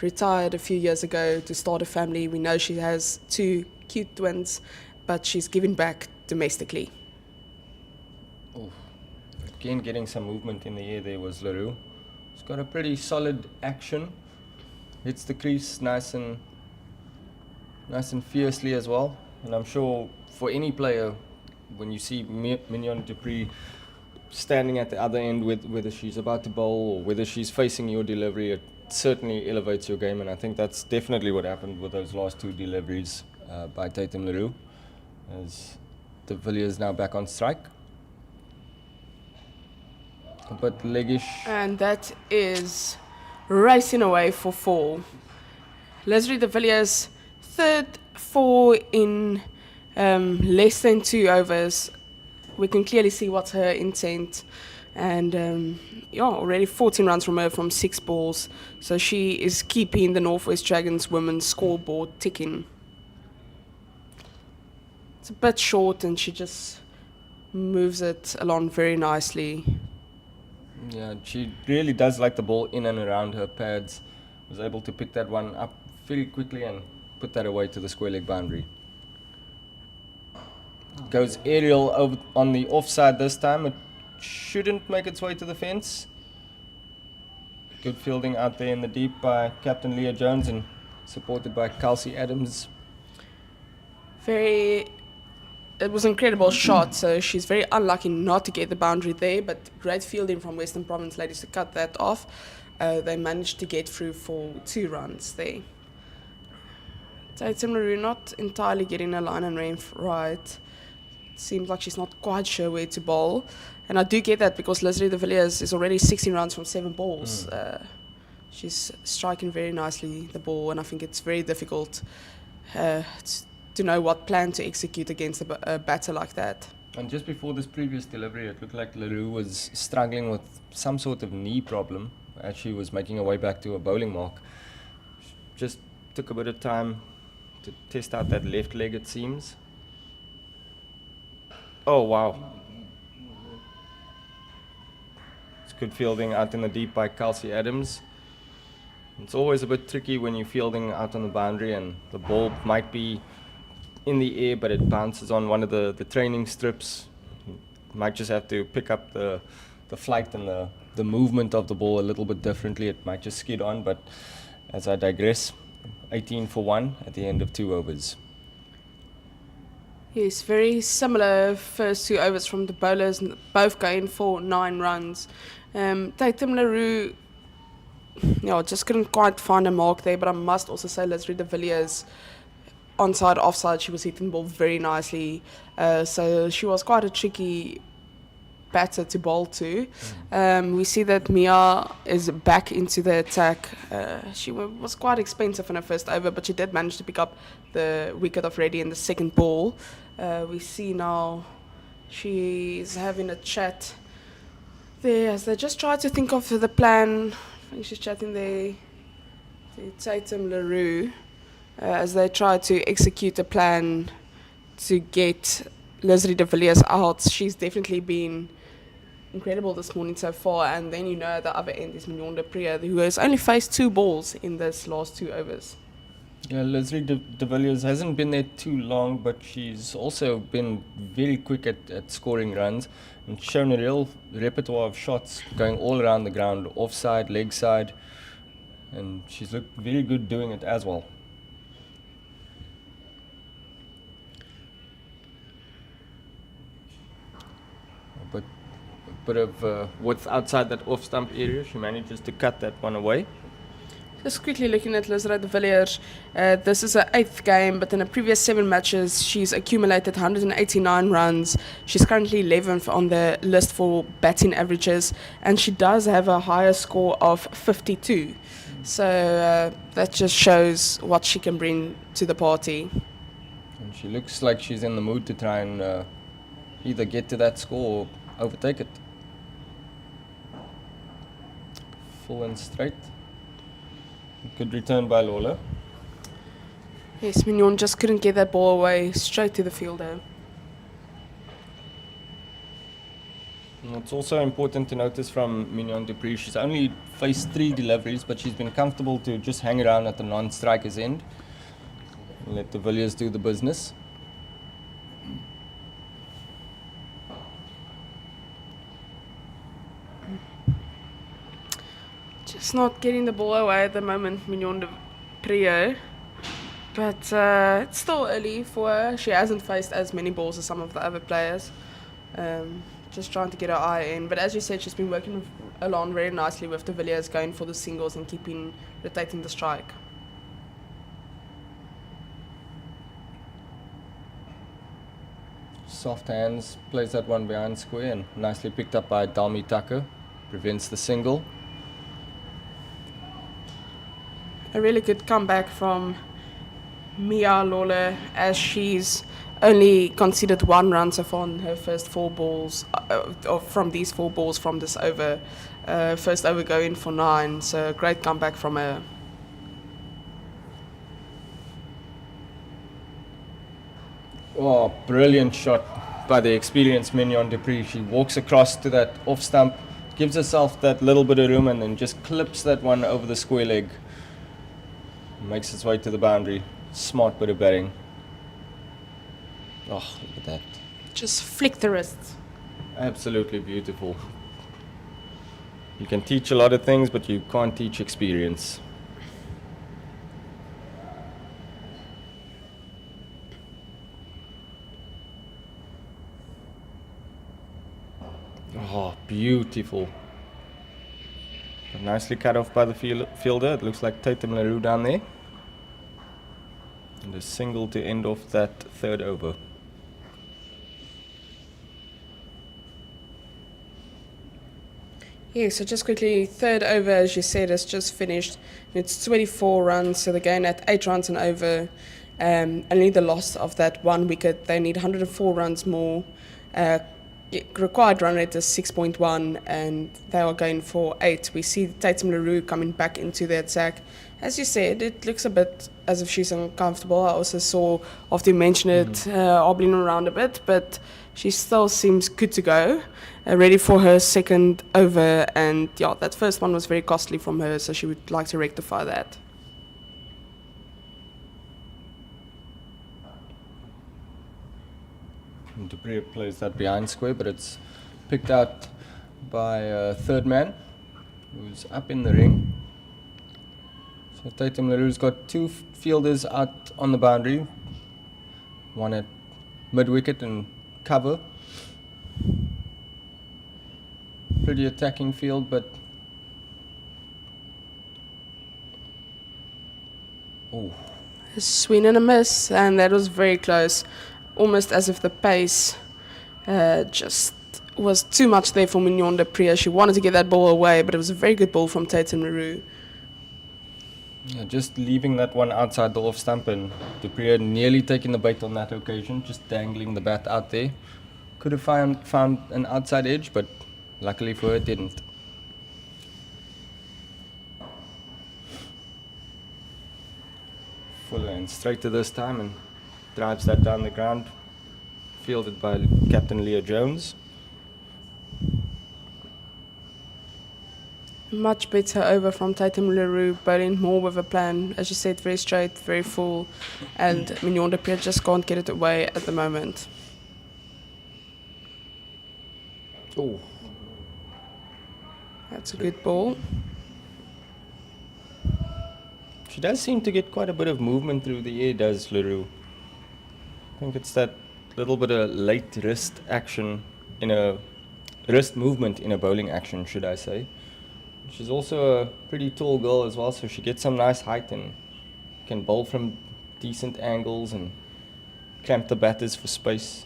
Retired a few years ago to start a family. We know she has 2 cute twins, but she's giving back domestically. Oh, again, getting some movement in the air there was Leroux. He's got a pretty solid action. Hits the crease nice and fiercely as well. And I'm sure for any player, when you see Mignon Dupree standing at the other end, whether she's about to bowl or whether she's facing your delivery, it certainly elevates your game. And I think that's definitely what happened with those last 2 deliveries by Tatum Leroux, as de Villiers now back on strike. A bit leggish. And that is racing away for 4. Leslie de Villiers, third 4 in less than 2 overs. We can clearly see what's her intent. And already 14 runs from her from 6 balls. So she is keeping the Northwest Dragons women's scoreboard ticking. It's a bit short and she just moves it along very nicely. Yeah, she really does like the ball in and around her pads. Was able to pick that one up very quickly and put that away to the square leg boundary. Goes aerial over on the offside this time. It shouldn't make its way to the fence. Good fielding out there in the deep by Captain Leah Jones and supported by Kelsey Adams. It was an incredible shot, so she's very unlucky not to get the boundary there, but great fielding from Western Province ladies to cut that off. They managed to get through for 2 runs there. Tatum Leroux not entirely getting a line and length right. It seems like she's not quite sure where to bowl. And I do get that because Leslie de Villiers is already 16 runs from 7 balls. She's striking very nicely the ball, and I think it's very difficult to know what plan to execute against a batter like that. And just before this previous delivery, it looked like Leroux was struggling with some sort of knee problem as she was making her way back to a bowling mark. Just took a bit of time to test out that left leg, it seems. Oh, wow. It's good fielding out in the deep by Kelsey Adams. It's always a bit tricky when you're fielding out on the boundary and the ball might be in the air, but it bounces on one of the training strips. You might just have to pick up the flight and the movement of the ball a little bit differently. It might just skid on, but as I digress, 18 for 1 at the end of 2 overs. Yes, very similar first 2 overs from the bowlers, both going for 9 runs. Tatum Leroux, just couldn't quite find a mark there, but I must also say Leslie de Villiers, onside, offside, she was hitting the ball very nicely. So she was quite a tricky batter to bowl to. We see that Mia is back into the attack. She was quite expensive in her first over, but she did manage to pick up the wicket of Reddy in the second ball. We see now she's having a chat there as they just try to think of the plan. I think she's chatting there to Tatum Leroux as they try to execute a plan to get Leslie de Villiers out. She's definitely been incredible this morning so far. And then at the other end is Mignon de Pree, who has only faced 2 balls in this last 2 overs. Yeah, Leslie de Villiers hasn't been there too long, but she's also been very quick at scoring runs and shown a real repertoire of shots going all around the ground, offside, leg side, and she's looked very good doing it as well. But a bit of width outside that off stump area, she manages to cut that one away. Just quickly looking at Leslie de Villiers, this is her 8th game, but in the previous 7 matches, she's accumulated 189 runs. She's currently 11th on the list for batting averages, and she does have a higher score of 52. So that just shows what she can bring to the party. And she looks like she's in the mood to try and either get to that score or overtake it. Full and straight. Good return by Lawler. Yes, Mignon just couldn't get that ball away, straight to the fielder. And it's also important to notice from Mignon de Pree, she's only faced 3 deliveries, but she's been comfortable to just hang around at the non-striker's end. Let the Villiers do the business. Just not getting the ball away at the moment, Mignon de Pree. But it's still early for her. She hasn't faced as many balls as some of the other players. Just trying to get her eye in. But as you said, she's been working along very nicely with the Villiers, going for the singles and rotating the strike. Soft hands, plays that one behind square and nicely picked up by Dalmi Tucker. Prevents the single. A really good comeback from Mia Lawler, as she's only conceded 1 run so far on her first 4 balls, from these 4 balls from this over. First over going for 9, so a great comeback from her. Oh, brilliant shot by the experienced Mignon de Pree. She walks across to that off stump, gives herself that little bit of room and then just clips that one over the square leg. Makes its way to the boundary. Smart bit of batting. Oh, look at that. Just flick the wrists. Absolutely beautiful. You can teach a lot of things, but you can't teach experience. Oh, beautiful. But nicely cut off by the fielder. It looks like Tatum LaRue down there. And a single to end off that 3rd over. Yeah, so just quickly, 3rd over, as you said, has just finished. It's 24 runs, so they're going at 8 runs and over. Only the loss of that 1 wicket. They need 104 runs more. Required run rate is 6.1 and they are going for 8. We see Tatum LaRue coming back into the attack. As you said, it looks a bit as if she's uncomfortable. I also saw, after you mentioned it, hobbling around a bit, but she still seems good to go, ready for her 2nd over. And yeah, that first one was very costly from her, so she would like to rectify that. De Pree plays that behind square, but it's picked out by a 3rd man who's up in the ring. So Tatum LaRue's got 2 fielders out on the boundary, one at mid-wicket and cover. Pretty attacking field, but oh, A swing and a miss, and that was very close. Almost as if the pace just was too much there for Mignon de Pree. She wanted to get that ball away, but it was a very good ball from Tatum LaRue. yeah, just leaving that one outside the off stump, and De Pree nearly taking the bait on that occasion, just dangling the bat out there. Could have found an outside edge, but luckily for her, it didn't. Full and straight to this time and drives that down the ground, fielded by Captain Leah Jones. Much better over from Tatum Leroux, but in more with a plan. As you said, very straight, very full, and Mignon de Pierre just can't get it away at the moment. Oh, That's a good ball. she does seem to get quite a bit of movement through the air, does Leroux. I think it's that little bit of late wrist action in a wrist movement in a bowling action, should I say. She's also a pretty tall girl as well, so she gets some nice height and can bowl from decent angles and clamp the batters for space.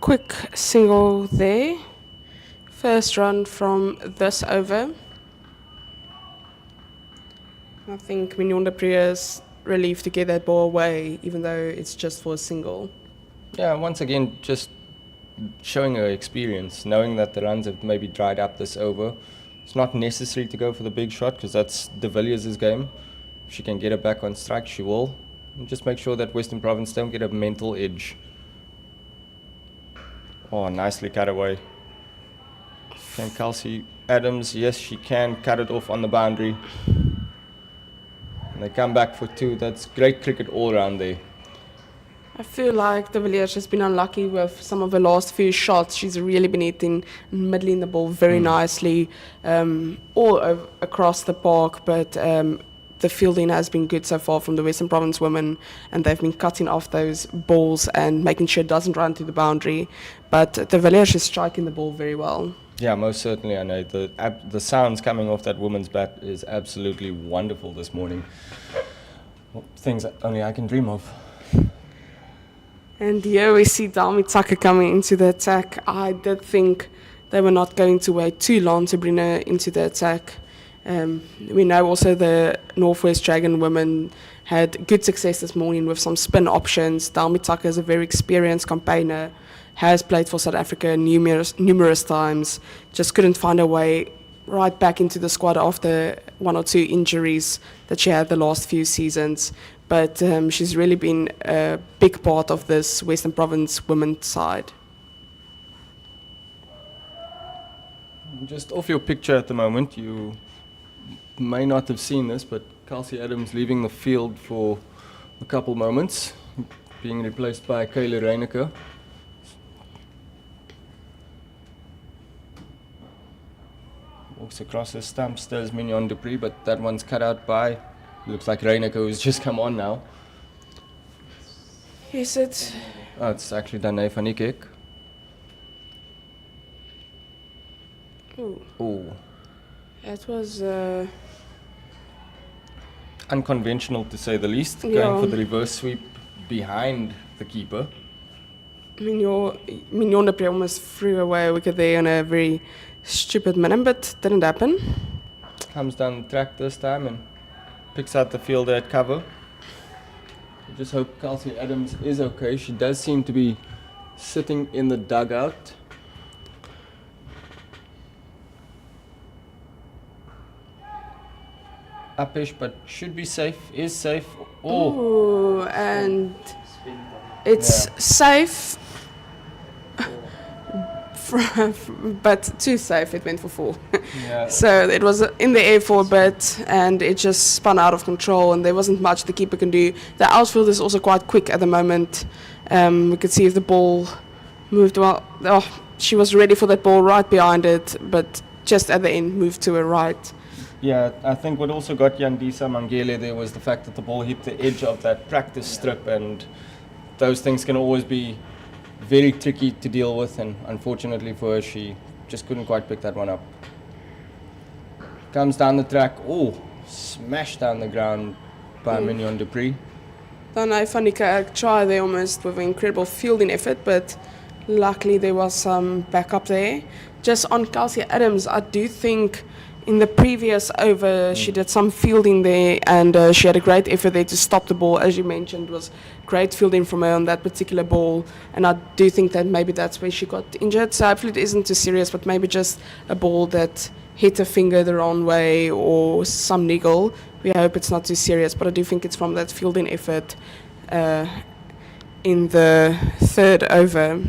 Quick single there. First run from this over. I think Mignon de Pierre's relief to get that ball away, even though it's just for a single. Yeah, once again, just showing her experience, knowing that the runs have maybe dried up this over. It's not necessary to go for the big shot because that's De Villiers' game. If she can get it back on strike, she will. And just make sure that Western Province don't get a mental edge. Oh, nicely cut away. Can Kelsey Adams, yes, she can cut it off on the boundary. And they come back for 2. That's great cricket all around there. I feel like De Villiers has been unlucky with some of her last few shots. She's really been hitting middling the ball very nicely all over, across the park, but the fielding has been good so far from the Western Province women, and they've been cutting off those balls and making sure it doesn't run to the boundary. But De Villiers is striking the ball very well. Yeah, most certainly. I know the sounds coming off that woman's bat is absolutely wonderful this morning. Well, things that only I can dream of. And here we see Dami Tucker coming into the attack. I did think they were not going to wait too long to bring her into the attack. We know also the Northwest Dragon women had good success this morning with some spin options. Dami Tucker is a very experienced campaigner, has played for South Africa numerous times, just couldn't find a way right back into the squad after 1 or 2 injuries that she had the last few seasons. But she's really been a big part of this Western Province women's side. Just off your picture at the moment, you may not have seen this, but Kelsey Adams leaving the field for a couple moments, being replaced by Kayla Reyneke. Walks across the stumps, there's Mignon du Preez, but that one's cut out by, looks like Reyneke, who's just come on now. Is it? Oh, it's actually Danae van Niekerk. Oh. It was... Unconventional to say the least, Yeah. going for the reverse sweep behind the keeper. Mignon de Preez almost threw away a wicket there in a very stupid manner, but didn't happen. Comes down the track this time and picks out the fielder at cover. I just hope Kelsey Adams is okay. She does seem to be sitting in the dugout. Uppish, but should be safe, is safe. Oh, Ooh, and it's safe, but too safe. It went for 4. yeah. So it was in the air for a bit, and it just spun out of control, and there wasn't much the keeper can do. The outfield is also quite quick at the moment. We could see if the ball moved well. Oh, she was ready for that ball right behind it, but just at the end moved to her right. Yeah, I think what also got Yandisa Mangele there was the fact that the ball hit the edge of that practice strip, and those things can always be very tricky to deal with, and unfortunately for her, she just couldn't quite pick that one up. Comes down the track, oh, smashed down the ground by Mignon du Preez. Danae van Niekerk tried there almost with an incredible fielding effort, but luckily there was some backup there. Just on Kelsey Adams, I do think in the previous over she did some fielding there, and she had a great effort there to stop the ball. As you mentioned, was great fielding from her on that particular ball, and I do think that maybe that's where she got injured. So hopefully it isn't too serious, but maybe just a ball that hit her finger the wrong way or some niggle. We hope it's not too serious, but I do think it's from that fielding effort in the third over.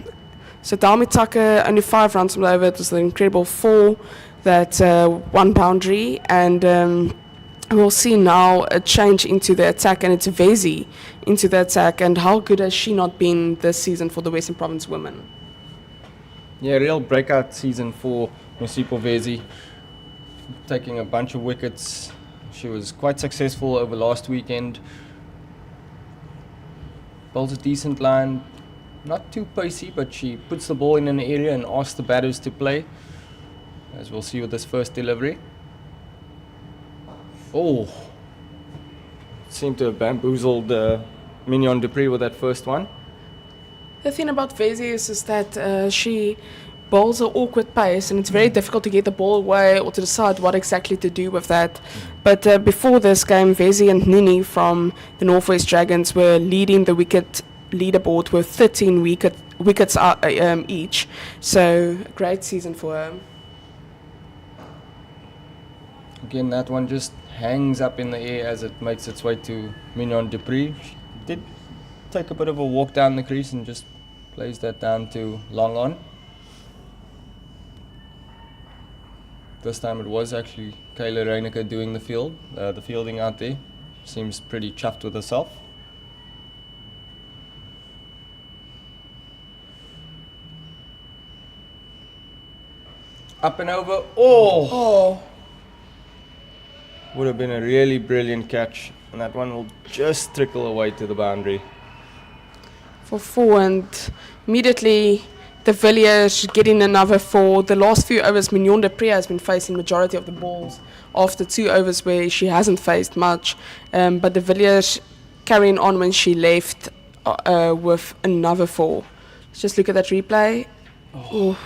So Dalmi Tucker, only 5 runs from the over. It was an incredible 4, that 1 boundary. And we'll see now a change into the attack, and it's Vezi into the attack. And how good has she not been this season for the Western Province women? Yeah, real breakout season for Mosipo Vezi, taking a bunch of wickets. She was quite successful over last weekend. Bowls a decent line, not too pacey, but she puts the ball in an area and asks the batters to play, as we'll see with this first delivery. Oh, seemed to have bamboozled Mignon du Preez with that first one. The thing about Vezi is that she bowls an awkward pace, and it's very difficult to get the ball away or to decide what exactly to do with that. But before this game, Vezi and Nini from the Northwest Dragons were leading the wicket leaderboard with 13 wickets each. So great season for her. Again, that one just hangs up in the air as it makes its way to Mignon du Preez. She did take a bit of a walk down the crease and just plays that down to long on. This time it was actually Kayla Reiniger doing the fielding out there. Seems pretty chuffed with herself. Up and over. Oh! Would have been a really brilliant catch, and that one will just trickle away to the boundary. For 4, and immediately de Villiers getting another 4. The last few overs, Mignon du Preez has been facing majority of the balls after 2 overs where she hasn't faced much. But de Villiers carrying on when she left with another 4. Let's just look at that replay. Oh.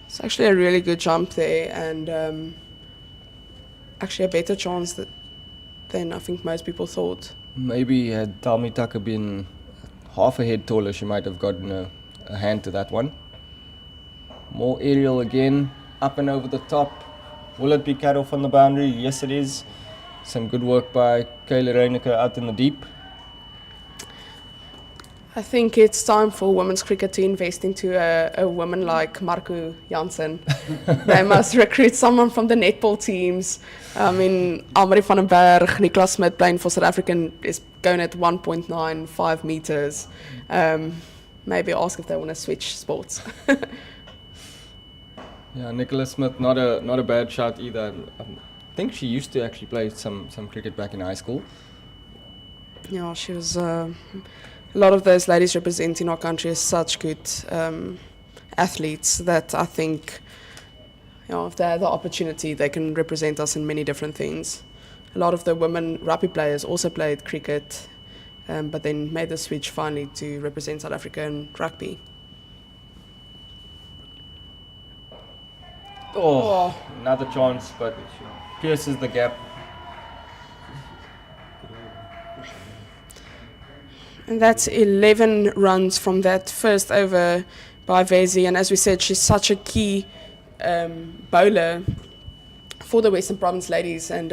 It's actually a really good jump there, and actually a better chance than I think most people thought. Maybe had Dalmi Tucker been half a head taller, she might have gotten a hand to that one. More aerial again, up and over the top. Will it be cut off on the boundary? Yes, it is. Some good work by Kayla Reiniger out in the deep. I think it's time for women's cricket to invest into a woman like Marco Jansen. They must recruit someone from the netball teams. I mean, Amari van den Berg, Niklas Smith playing for South African is going at 1.95 meters. Maybe ask if they want to switch sports. Yeah, Nicola Smith, not a bad shot either. I think she used to actually play some cricket back in high school. Yeah, she was... a lot of those ladies representing our country as such good athletes that I think, if they have the opportunity, they can represent us in many different things. A lot of the women rugby players also played cricket, but then made the switch finally to represent South Africa in rugby. Oh, another chance, but pierces the gap. And that's 11 runs from that first over by Vezi. And as we said, she's such a key bowler for the Western Province ladies. And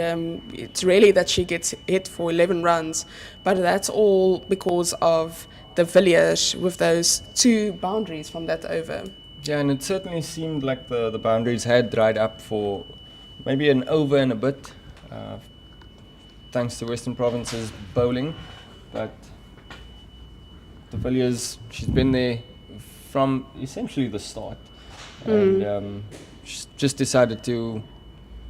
it's really that she gets hit for 11 runs. But that's all because of de Villiers with those 2 boundaries from that over. Yeah, and it certainly seemed like the boundaries had dried up for maybe an over and a bit, thanks to Western Province's bowling. But de Villiers, she's been there from essentially the start, and she's just decided to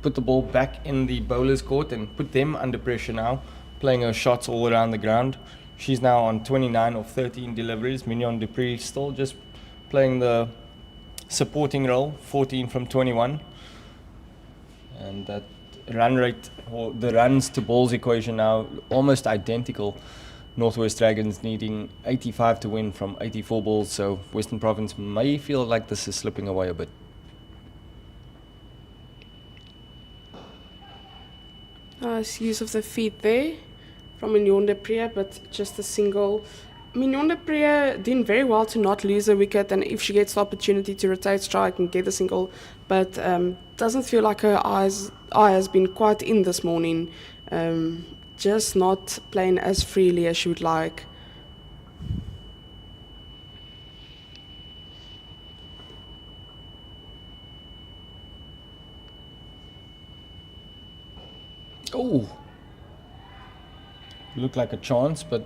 put the ball back in the bowler's court and put them under pressure now, playing her shots all around the ground. She's now on 29 of 13 deliveries. Mignon du Preez still just playing the supporting role, 14 from 21, and that run rate, or the runs to balls equation now almost identical. Northwest Dragons needing 85 to win from 84 balls, so Western Province may feel like this is slipping away a bit. Nice use of the feet there from Mignon du Preez, but just a single. Mignon du Preez doing very well to not lose a wicket, and if she gets the opportunity to rotate strike and get a single, but doesn't feel like her eye has been quite in this morning. Just not playing as freely as she would like. Oh, looked like a chance, but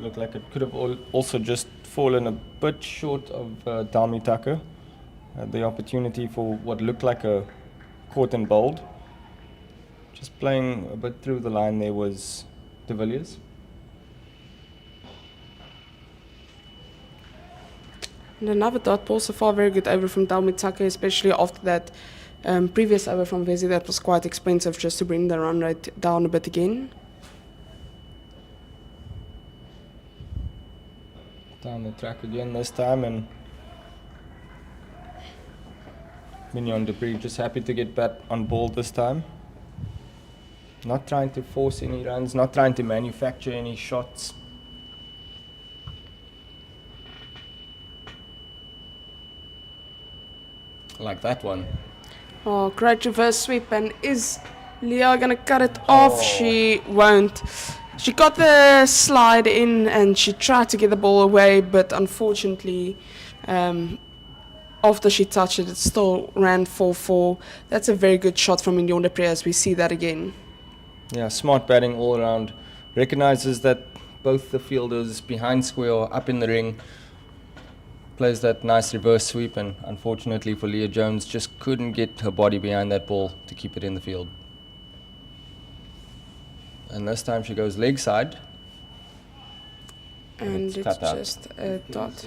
looked like it could have also just fallen a bit short of Dalmi Tucker. Had the opportunity for what looked like a caught and bowled. Just playing a bit through the line there was de Villiers. And another dot ball so far, very good over from Dalmi Tucker, especially after that previous over from Vezi that was quite expensive, just to bring the run rate down a bit again. Down the track again this time, and Mignon Dupree just happy to get back on ball this time. Not trying to force any runs, not trying to manufacture any shots. Like that one. Oh, great reverse sweep, and is Leah gonna cut it off? She won't. She got the slide in and she tried to get the ball away, but unfortunately, after she touched it, it still ran 4-4. That's a very good shot from Mignon Dupree as we see that again. Yeah, smart batting all around. Recognizes that both the fielders behind square or up in the ring. Plays that nice reverse sweep, and unfortunately for Leah Jones, just couldn't get her body behind that ball to keep it in the field. And this time she goes leg side. And it's cut out. just a dot.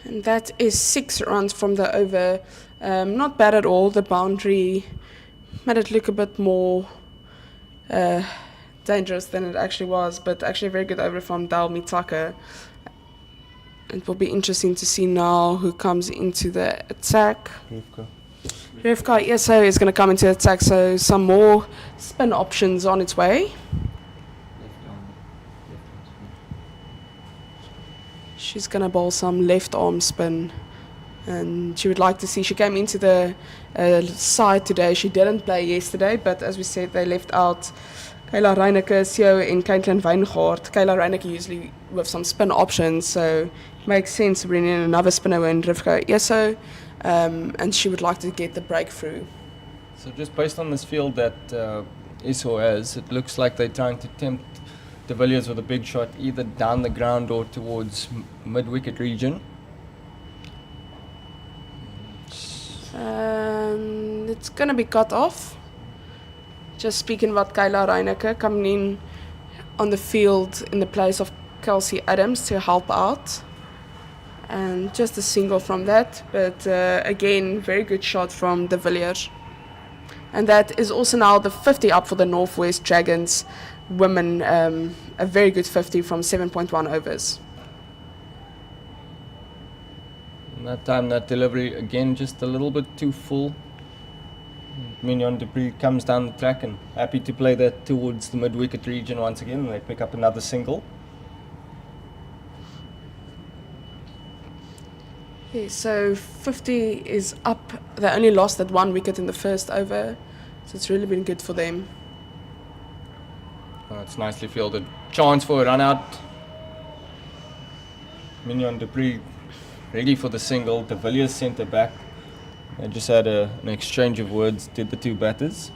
And that is 6 runs from the over. Not bad at all. The boundary made it look a bit more dangerous than it actually was, but actually a very good over from Dalmi Tucker. It will be interesting to see now who comes into the attack. Rivka Eso is going to come into attack, so some more spin options on its way. She's going to bowl some left arm spin, and she would like to see. She came into the side today. She didn't play yesterday, but as we said, they left out Kayla Reineke, Sio, and Caitlin Wyngaard. Kayla Reineke usually with some spin options, so it makes sense to bring in another spinner in Rivka Eso, and she would like to get the breakthrough. So just based on this field that Eso has, it looks like they're trying to tempt de Villiers with a big shot either down the ground or towards mid-wicket region. It's going to be cut off. Just speaking about Kayla Reineke coming in on the field in the place of Kelsey Adams to help out. And just a single from that. But again, very good shot from de Villiers. And that is also now the 50 up for the Northwest Dragons women. A very good 50 from 7.1 overs. And that time, that delivery, again, just a little bit too full. Mignon Dupree comes down the track and happy to play that towards the mid-wicket region once again. They pick up another single. Yeah, so 50 is up. They only lost that 1 wicket in the first over, so it's really been good for them. Oh, it's nicely fielded. Chance for a run out. Mignon Dupree ready for the single. De Villiers centre back. They just had an exchange of words, did the two batters.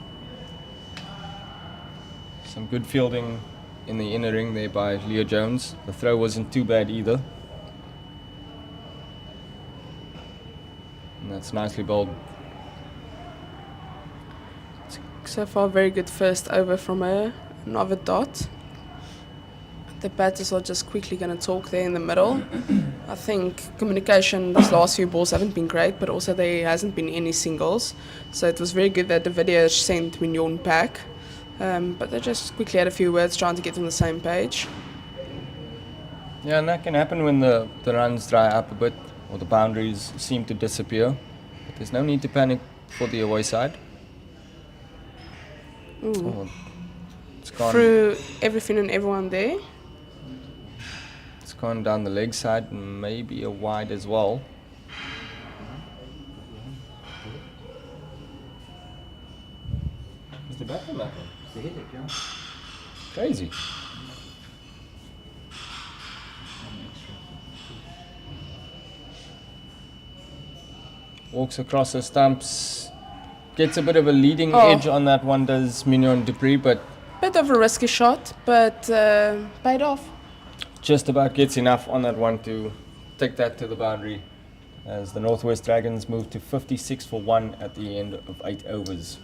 Some good fielding in the inner ring there by Leah Jones. The throw wasn't too bad either. And that's nicely bowled. So far, very good first over from her. Another dot. The batters are just quickly going to talk there in the middle. I think communication these last few balls haven't been great, but also there hasn't been any singles. So it was very good that the video sent Mignon back. But they just quickly had a few words trying to get on the same page. Yeah, and that can happen when the runs dry up a bit or the boundaries seem to disappear. But there's no need to panic for the away side. Oh, it's gone. Through everything and everyone there. It's gone down the leg side and maybe a wide as well. Is the bat on that one? Crazy. Walks across the stumps, gets a bit of a leading edge on that one, does Mignon Dupree, but Bit of a risky shot, but paid off. just about gets enough on that one to take that to the boundary as the Northwest Dragons move to 56 for 1 at the end of 8 overs.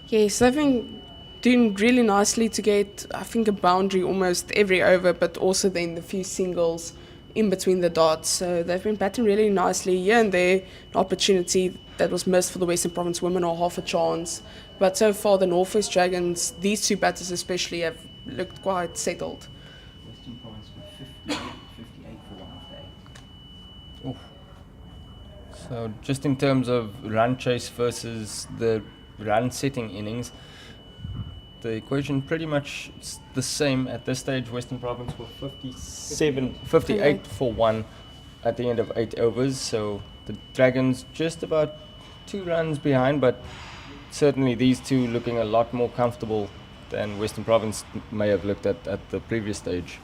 Yes, they've been doing really nicely to get, I think, a boundary almost every over, but also then the few singles in between the dots. So they've been batting really nicely here and there. An opportunity that was missed for the Western Province women or half a chance. But so far, the Northwest Dragons, these two batters especially, have looked quite settled. Western Province with 58 for one off day. So just in terms of run chase versus the run setting innings, the equation pretty much the same at this stage. Western Province were 58 for 1 at the end of 8 overs. So the Dragons just about 2 runs behind, but certainly these two looking a lot more comfortable than Western Province may have looked at the previous stage.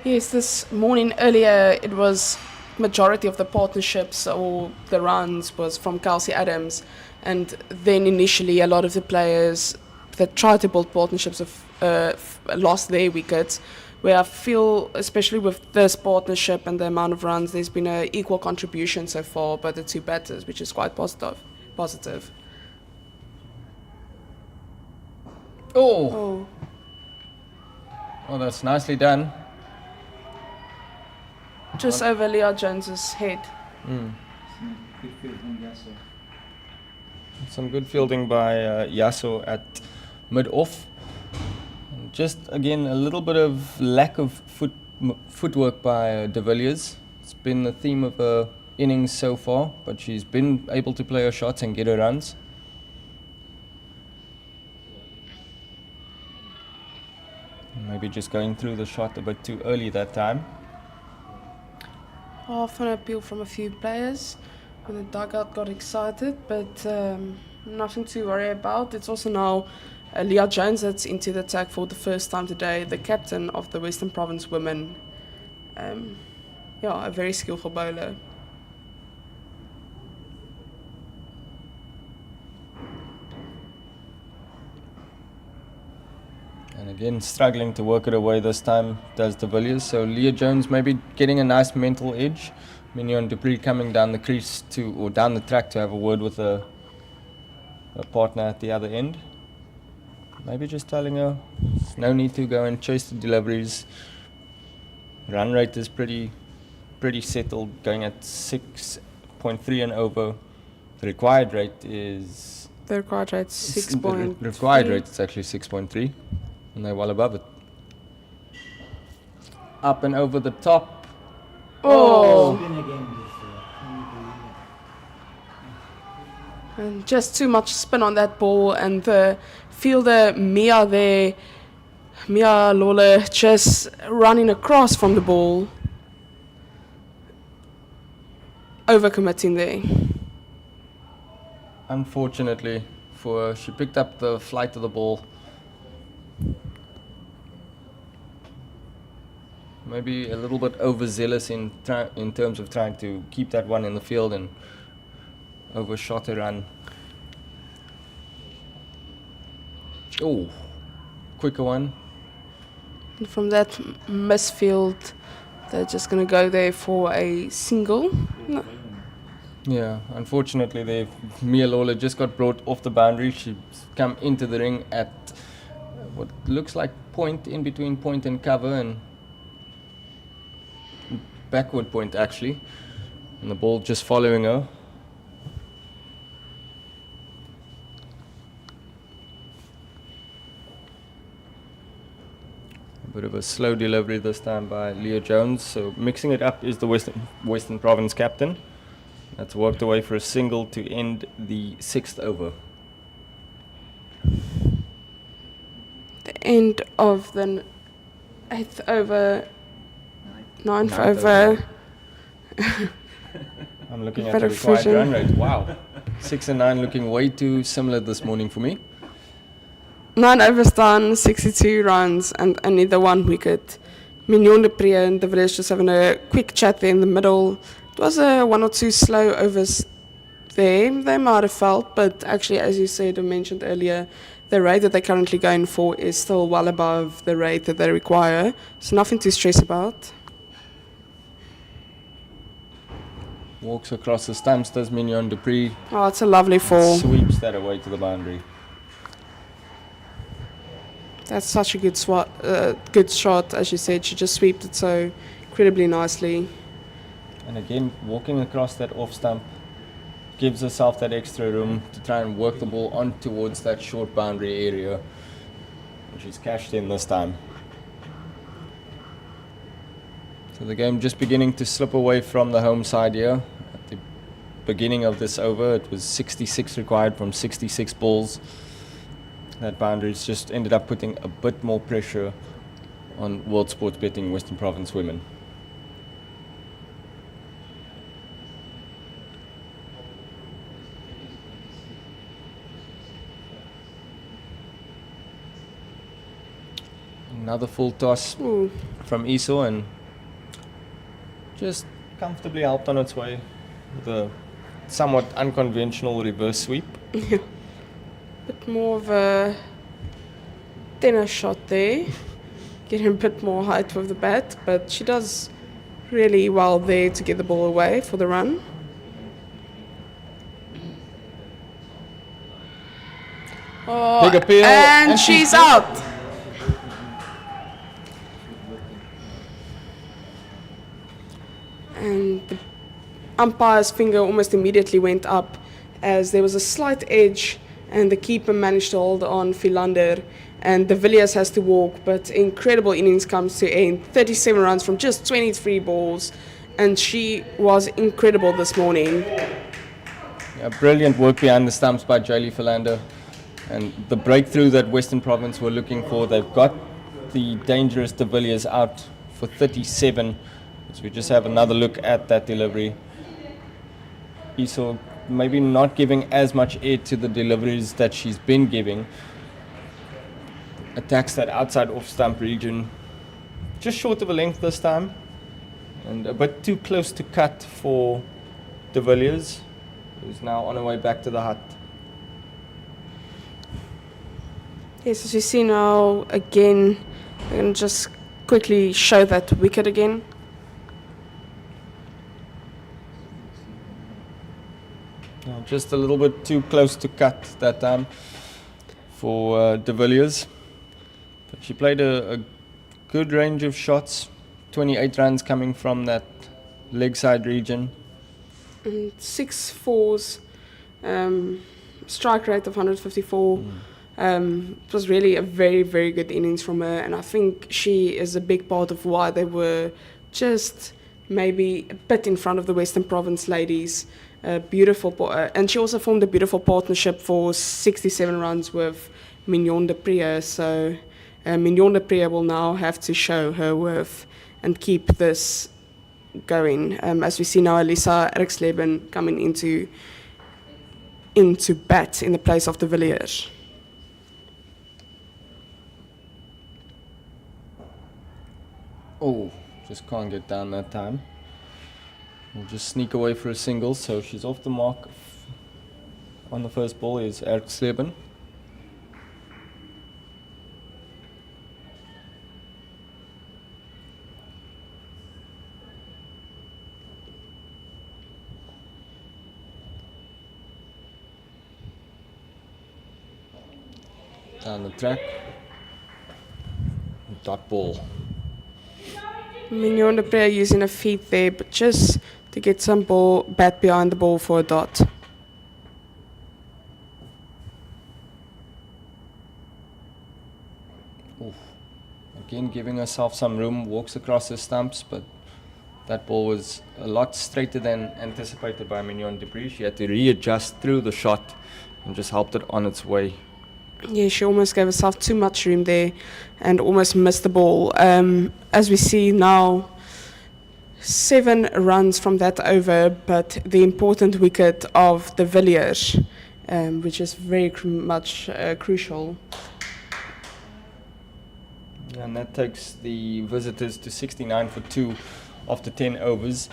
Yes, this morning earlier it was majority of the partnerships or the runs was from Kelsey Adams, and then initially a lot of the players that tried to build partnerships have lost their wickets, where I feel, especially with this partnership and the amount of runs, there's been an equal contribution so far by the two batters, which is quite positive. Oh, that's nicely done. Just over Leah Jones's head. Good field from Yasso. Some good fielding by Yasso at mid-off. And just again a little bit of lack of footwork by De Villiers. It's been the theme of her innings so far, but she's been able to play her shots and get her runs. Maybe just going through the shot a bit too early that time. Half an appeal from a few players when the dugout got excited, but nothing to worry about. It's also now Leah Jones that's into the attack for the first time today, the captain of the Western Province women. A very skillful bowler. And again, struggling to work it away this time does De Villiers. So Leah Jones maybe getting a nice mental edge. Mignon Dupree coming down the crease or down the track to have a word with a partner at the other end. Maybe just telling her no need to go and chase the deliveries. Run rate is pretty settled, going at 6.3 and over. The required rate is... The required rate 6.3. The required rate is actually 6.3. And they're well above it. Up and over the top. Oh! Spin again. And just too much spin on that ball, and the fielder Mia Lawler just running across from the ball. Overcommitting there. Unfortunately for her, she picked up the flight of the ball. Maybe a little bit overzealous in terms of trying to keep that one in the field and overshot her run. Oh, quicker one. And from that misfield, they're just going to go there for a single. No. Yeah, unfortunately, Mia Lawler just got brought off the boundary. She's come into the ring at what looks like point, in between point and cover, and backward point actually, and the ball just following her. A bit of a slow delivery this time by Leah Jones. So mixing it up is the Western Province captain. That's walked away for a single to end the 6th over. The end of the 8th over. 9th over. I'm looking at the required run rate. Wow. 6 and 9 looking way too similar this morning for me. 9 overs done, 62 runs, and only the 1 wicket. Mignon Dupree and De Villiers just having a quick chat there in the middle, It was a 1 or 2 slow overs there. They might have felt, but actually, as you said or mentioned earlier, the rate that they're currently going for is still well above the rate that they require. So nothing to stress about. Walks across the stumps, does Mignon Dupree. Oh, it's a lovely fall. Sweeps that away to the boundary. That's such a good shot, as you said. She just swept it so incredibly nicely. And again, walking across that off stump gives herself that extra room to try and work the ball on towards that short boundary area. And she's cashed in this time. So the game just beginning to slip away from the home side here. At the beginning of this over, it was 66 required from 66 balls. That boundaries just ended up putting a bit more pressure on World Sports Betting Western Province women. Another full toss from Esau, and just comfortably helped on its way with a somewhat unconventional reverse sweep. Bit more of a tennis shot there. Getting a bit more height with the bat, but she does really well there to get the ball away for the run. Oh, Big appeal, and she's out. And the umpire's finger almost immediately went up as there was a slight edge and the keeper managed to hold on Philander, and de Villiers has to walk, but incredible innings comes to end. 37 runs from just 23 balls, and she was incredible this morning. Yeah, brilliant work behind the stumps by Jaylee Philander, and the breakthrough that Western Province were looking for. They've got the dangerous de Villiers out for 37. So we just have another look at that delivery. Esau maybe not giving as much air to the deliveries that she's been giving. Attacks that outside off stump region. Just short of a length this time. And a bit too close to cut for de Villiers, who's now on her way back to the hut. Yes, as you see now, again, I'm going to just quickly show that wicket again. Just a little bit too close to cut that time for de Villiers. But she played a good range of shots, 28 runs coming from that leg side region. And 6 fours, strike rate of 154. It was really a very, very good innings from her, and I think she is a big part of why they were just maybe a bit in front of the Western Province ladies. Beautiful, and she also formed a beautiful partnership for 67 runs with Mignon Dupree. So Mignon Dupree will now have to show her worth and keep this going. As we see now, Elisa Eriksleben coming into bat in the place of de Villiers. Oh, just can't get down that time. We'll just sneak away for a single, so she's off the mark. On the first ball is Eriksleben. Down the track. Dot ball. Mignon Dupree using her feet there, but just to get some bat behind the ball for a dot. Oof. Again, giving herself some room, walks across the stumps, but that ball was a lot straighter than anticipated by Mignon Dupree. She had to readjust through the shot and just helped it on its way. Yeah, she almost gave herself too much room there and almost missed the ball. As we see now, 7 runs from that over, but the important wicket of de Villiers, which is very much crucial. And that takes the visitors to 69 for 2 after 10 overs.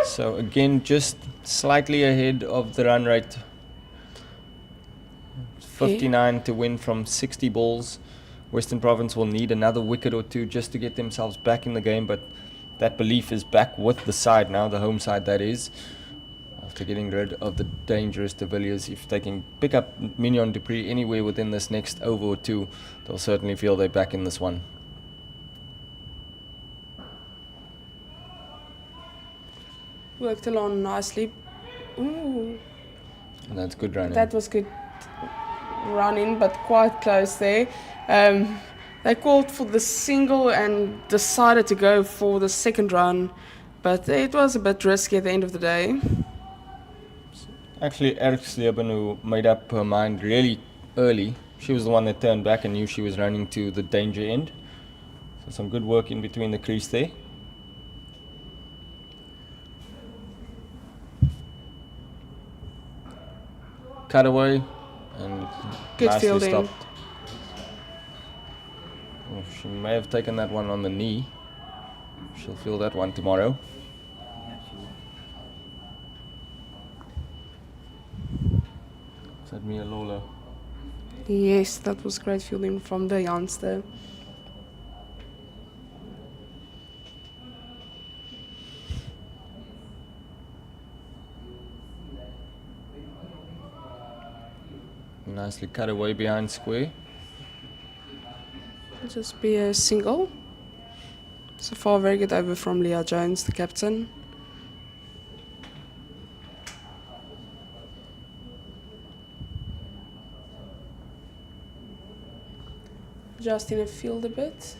So again, just slightly ahead of the run rate. 59 to win from 60 balls. Western Province will need another wicket or two just to get themselves back in the game, but that belief is back with the side now, the home side that is, after getting rid of the dangerous de Villiers. If they can pick up Mignon du Preez anywhere within this next over or two, they'll certainly feel they're back in this one. Worked along nicely. Ooh, And that's good running. that was good running, but quite close there. They called for the single and decided to go for the second run, but it was a bit risky at the end of the day. Actually, Erksleben, who made up her mind really early, she was the one that turned back and knew she was running to the danger end. So some good work in between the crease there. Cutaway and Good nicely fielding. stopped. Oh, she may have taken that one on the knee. She'll feel that one tomorrow. Is that Mia Lola? Yes, that was great fielding from the youngster. Nicely cut away behind square. Just be a single. So far, very good over from Leah Jones, the captain. Just in a field a bit.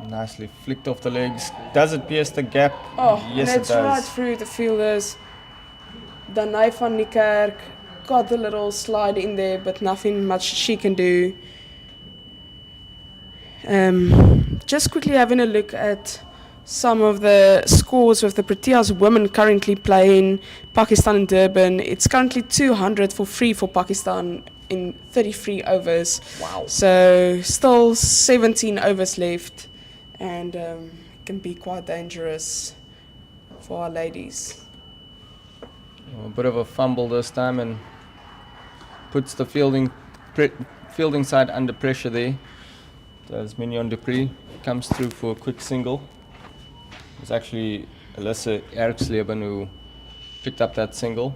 Nicely flicked off the legs. Does it pierce the gap? Oh, yes, and it it's right does. through the fielders. Danai van Niekerk got the little slide in there, but nothing much she can do. Just quickly having a look at some of the scores with the Proteas women currently playing Pakistan in Durban. It's currently 200 for free for Pakistan in 33 overs. Wow. So still 17 overs left, and it can be quite dangerous for our ladies. A bit of a fumble this time and puts the fielding side under pressure there. As Mignon du Preez comes through for a quick single. It's actually Alyssa Erksleben who picked up that single.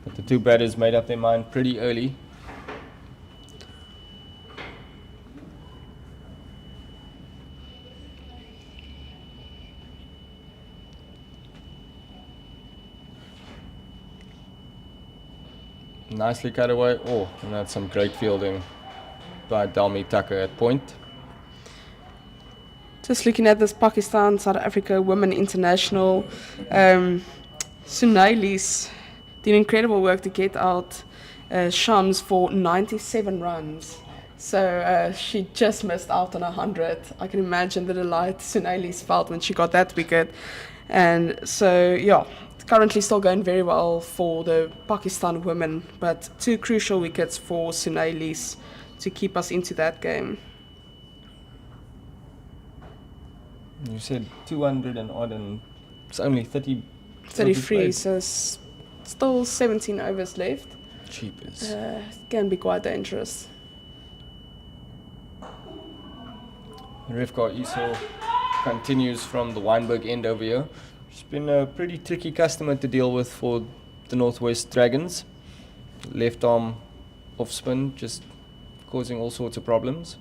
But the two batters made up their mind pretty early. Nicely cut away. Oh, and that's some great fielding by Dalmi Tucker at point. Just looking at this Pakistan South Africa Women International, Sunailis did incredible work to get out Shams for 97 runs. So she just missed out on 100. I can imagine the delight Sunailis felt when she got that wicket. And so, yeah, it's currently still going very well for the Pakistan women, but two crucial wickets for Sunailis to keep us into that game. You said 200 and odd, and it's only 33, so still 17 overs left. Cheapers. It can be quite dangerous. Rivka Iso continues from the Weinberg end over here. She's been a pretty tricky customer to deal with for the Northwest Dragons. Left arm off spin, just causing all sorts of problems.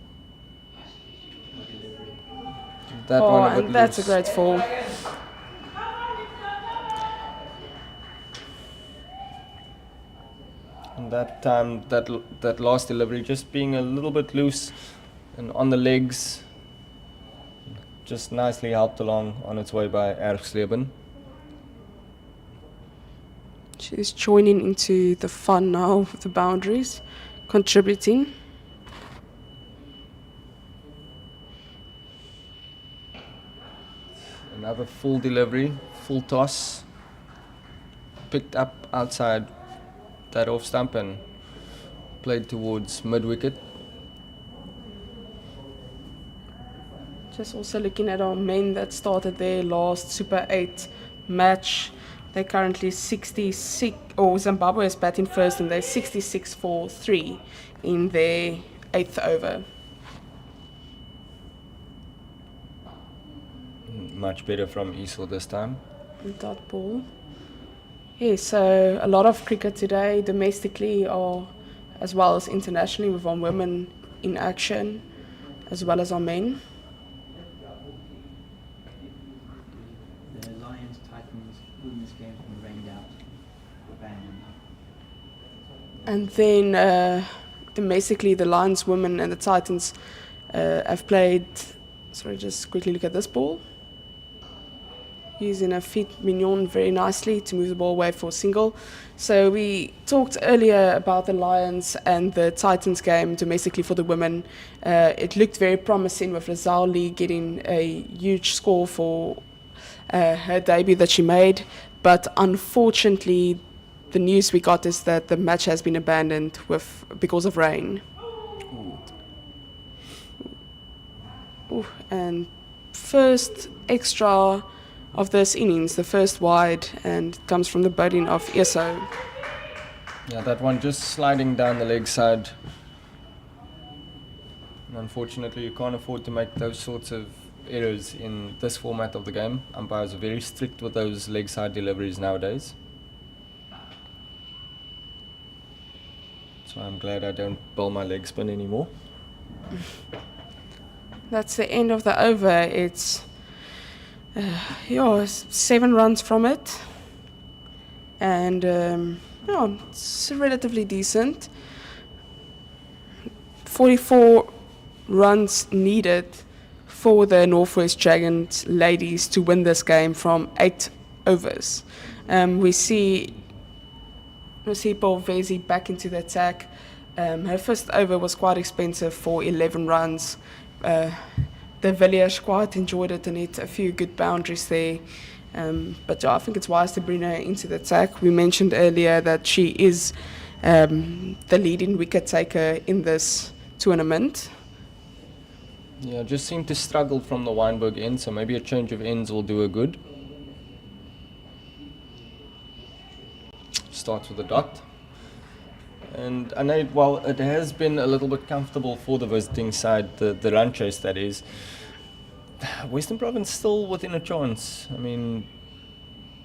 That one a bit and that's a loose. great fall. And that time, that last delivery just being a little bit loose and on the legs, just nicely helped along on its way by Erksleben. She's joining into the fun now with the boundaries, contributing. Another full delivery, full toss. Picked up outside that off stump and played towards mid-wicket. Just also looking at our men that started their last Super 8 match. They're currently 66, or Zimbabwe is batting first, and they're 66 for 3 in their 8th over. Much better from Esau this time. Dot ball. Yeah, so a lot of cricket today, domestically or as well as internationally, with our women in action, as well as our men. The Lions Titans women's game has been rained out. Banned. And then domestically, the Lions women and the Titans have played. Sorry, just quickly look at this ball. Using a feet mignon very nicely to move the ball away for a single. So we talked earlier about the Lions and the Titans game domestically for the women. It looked very promising with Lazal Lee getting a huge score for her debut that she made. But unfortunately, the news we got is that the match has been abandoned because of rain. Ooh, and first extra of this innings, the first wide, and it comes from the batting of Eso. Yeah, that one just sliding down the leg side. And unfortunately, you can't afford to make those sorts of errors in this format of the game. Umpires are very strict with those leg side deliveries nowadays. So I'm glad I don't bowl my leg spin anymore. That's the end of the over. It's 7 runs from it, and it's relatively decent. 44 runs needed for the Northwest Dragons ladies to win this game from 8 overs. We see Paul Vezi back into the attack. Her first over was quite expensive for 11 runs. The Villiers quite enjoyed it and hit a few good boundaries there. But I think it's wise to bring her into the attack. We mentioned earlier that she is the leading wicket taker in this tournament. Yeah, just seemed to struggle from the Weinberg end, so maybe a change of ends will do her good. Starts with a dot. And I know, while it has been a little bit comfortable for the visiting side, the run chase that is, Western Province still within a chance. I mean,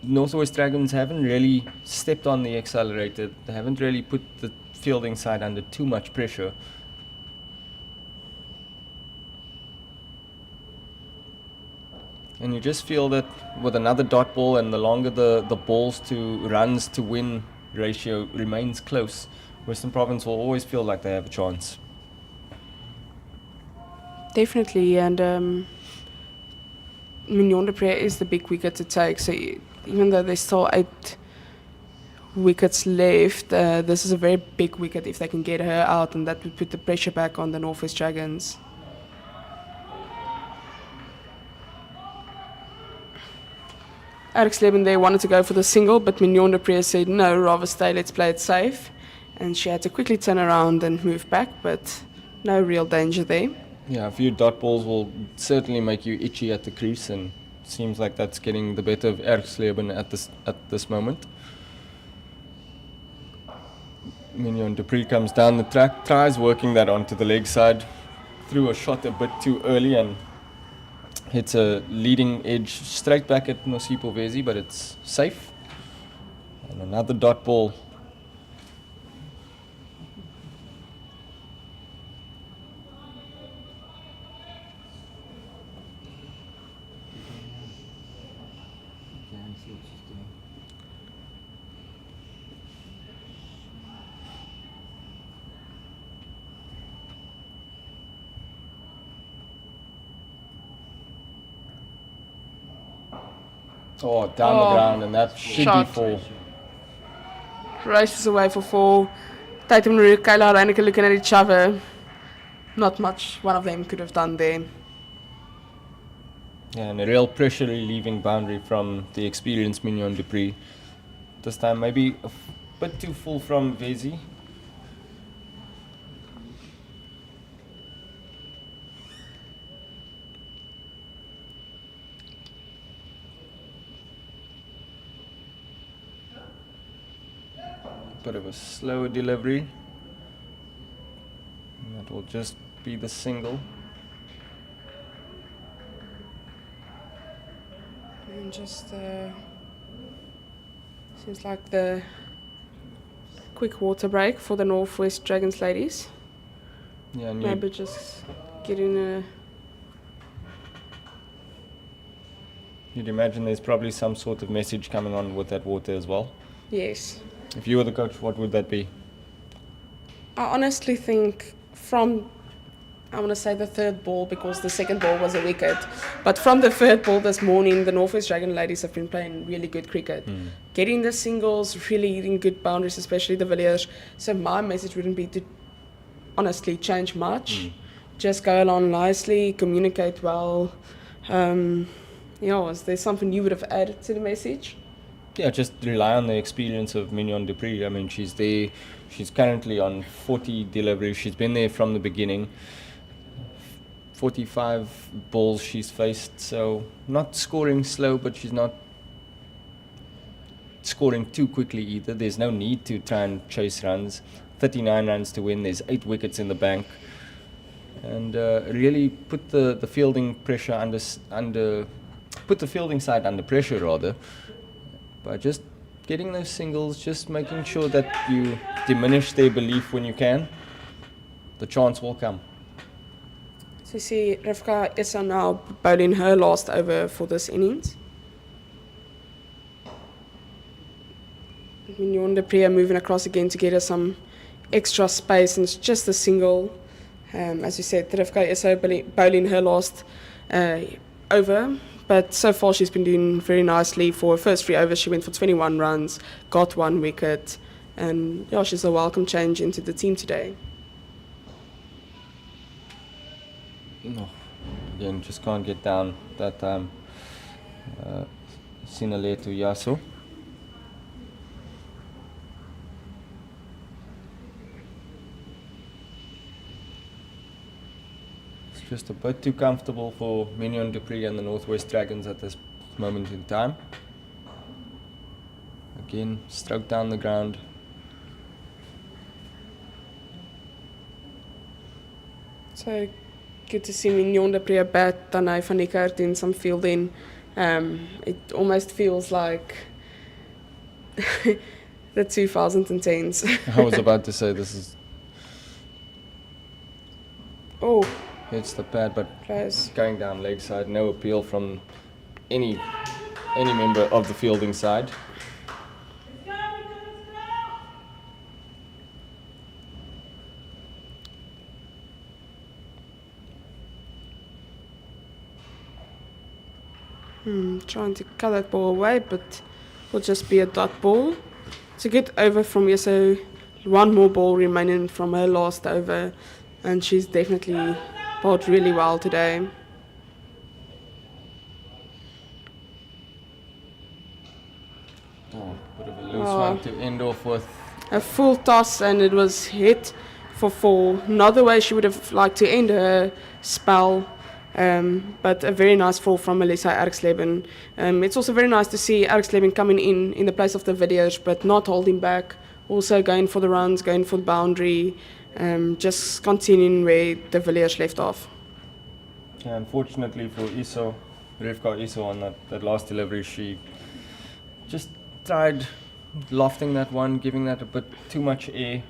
Northwest Dragons haven't really stepped on the accelerator. They haven't really put the fielding side under too much pressure. And you just feel that with another dot ball and the longer the balls to runs to win ratio remains close, Western Province will always feel like they have a chance. Definitely, and Mignon de Pre is the big wicket to take, so even though there's still 8 wickets left, this is a very big wicket if they can get her out, and that would put the pressure back on the Northwest Dragons. Alex Leben there wanted to go for the single, but Mignon de Pre said no, rather stay, let's play it safe. And she had to quickly turn around and move back, but no real danger there. Yeah, a few dot balls will certainly make you itchy at the crease, and seems like that's getting the better of Erksleben at this moment. Mignon de Pre comes down the track, tries working that onto the leg side, threw a shot a bit too early and hits a leading edge straight back at Nosipo Vezi, but it's safe. And another dot ball. Oh, down the ground, and that should shot. be 4. Races away for 4. Tatum and Kayla Reineke looking at each other. Not much one of them could have done there. Yeah, and a real pressure relieving boundary from the experienced Mignon Dupree. This time maybe a bit too full from Vezi. Bit of a slower delivery. And that will just be the single. And just seems like the quick water break for the Northwest Dragons ladies. Yeah, and Maybe just getting a. you'd imagine there's probably some sort of message coming on with that water as well. Yes. If you were the coach, what would that be? I honestly think I want to say the third ball, because the second ball was a wicket. But from the third ball this morning, the Northwest Dragon ladies have been playing really good cricket. Getting the singles, really hitting good boundaries, especially the Villiers. So my message wouldn't be to honestly change much. Just go along nicely, communicate well. Is there something you would have added to the message? Yeah, just rely on the experience of Mignon Dupree. I mean, she's there. She's currently on 40 deliveries. She's been there from the beginning. 45 balls she's faced. So not scoring slow, but she's not scoring too quickly either. There's no need to try and chase runs. 39 runs to win. There's 8 wickets in the bank. And really put the fielding pressure put the fielding side under pressure rather. By just getting those singles, just making sure that you diminish their belief when you can, the chance will come. So you see Rivka Issa now bowling her last over for this innings. Mignon Dupree moving across again to get her some extra space, and it's just a single. As you said, Rivka Issa bowling her last over. But so far she's been doing very nicely. For her first 3 overs, she went for 21 runs, got 1 wicket, and she's a welcome change into the team today. No, again, just can't get down that time. Sinale to Yaso. Just a bit too comfortable for Mignon Dupree and the Northwest Dragons at this moment in time. Again, stroke down the ground. So good to see Mignon Dupree bat, Tanay van Niekerk doing some fielding. It almost feels like the 2010s. I was about to say this is... Oh. Hits the pad, but Close. Going down leg side, no appeal from any member of the fielding side. Trying to cut that ball away, but will just be a dot ball. It's a good over from Yeso. 1 more ball remaining from her last over, and she's definitely bowled really well today. Bit of a loose one to end off with. A full toss, and it was hit for 4. Not the way she would have liked to end her spell, but a very nice fall from Melissa Erksleben. It's also very nice to see Erksleben coming in the place of the Villiers, but not holding back, also going for the runs, going for the boundary, just continuing where the Villiers left off. Yeah, unfortunately for Rivka Iso on that last delivery, she just tried lofting that one, giving that a bit too much air,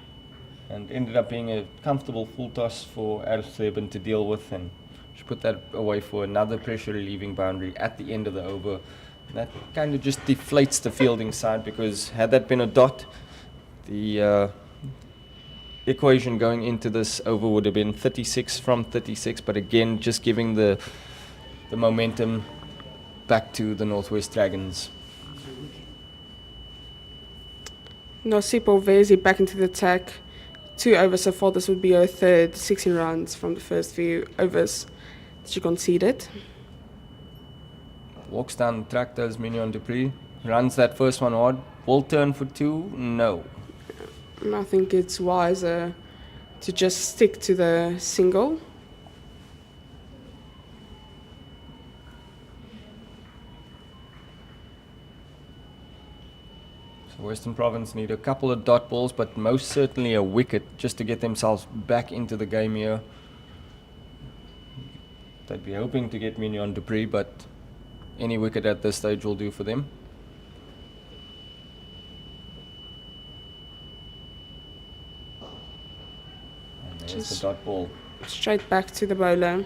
and ended up being a comfortable full toss for Erksleben to deal with, and she put that away for another pressure relieving boundary at the end of the over. And that kind of just deflates the fielding side, because had that been a dot, the equation going into this over would have been 36 from 36, but again, just giving the momentum back to the Northwest Dragons. Nosipo Vezi back into the attack. 2 overs so far. This would be her third, 16 runs from the first few overs she conceded. Walks down the track, does Mignon Dupree. Runs that first one hard. Will turn for 2? No. And I think it's wiser to just stick to the single. So Western Province need a couple of dot balls, but most certainly a wicket just to get themselves back into the game here. They'd be hoping to get Mignon Dupree, but any wicket at this stage will do for them. And there's Just the dot ball. straight back to the bowler.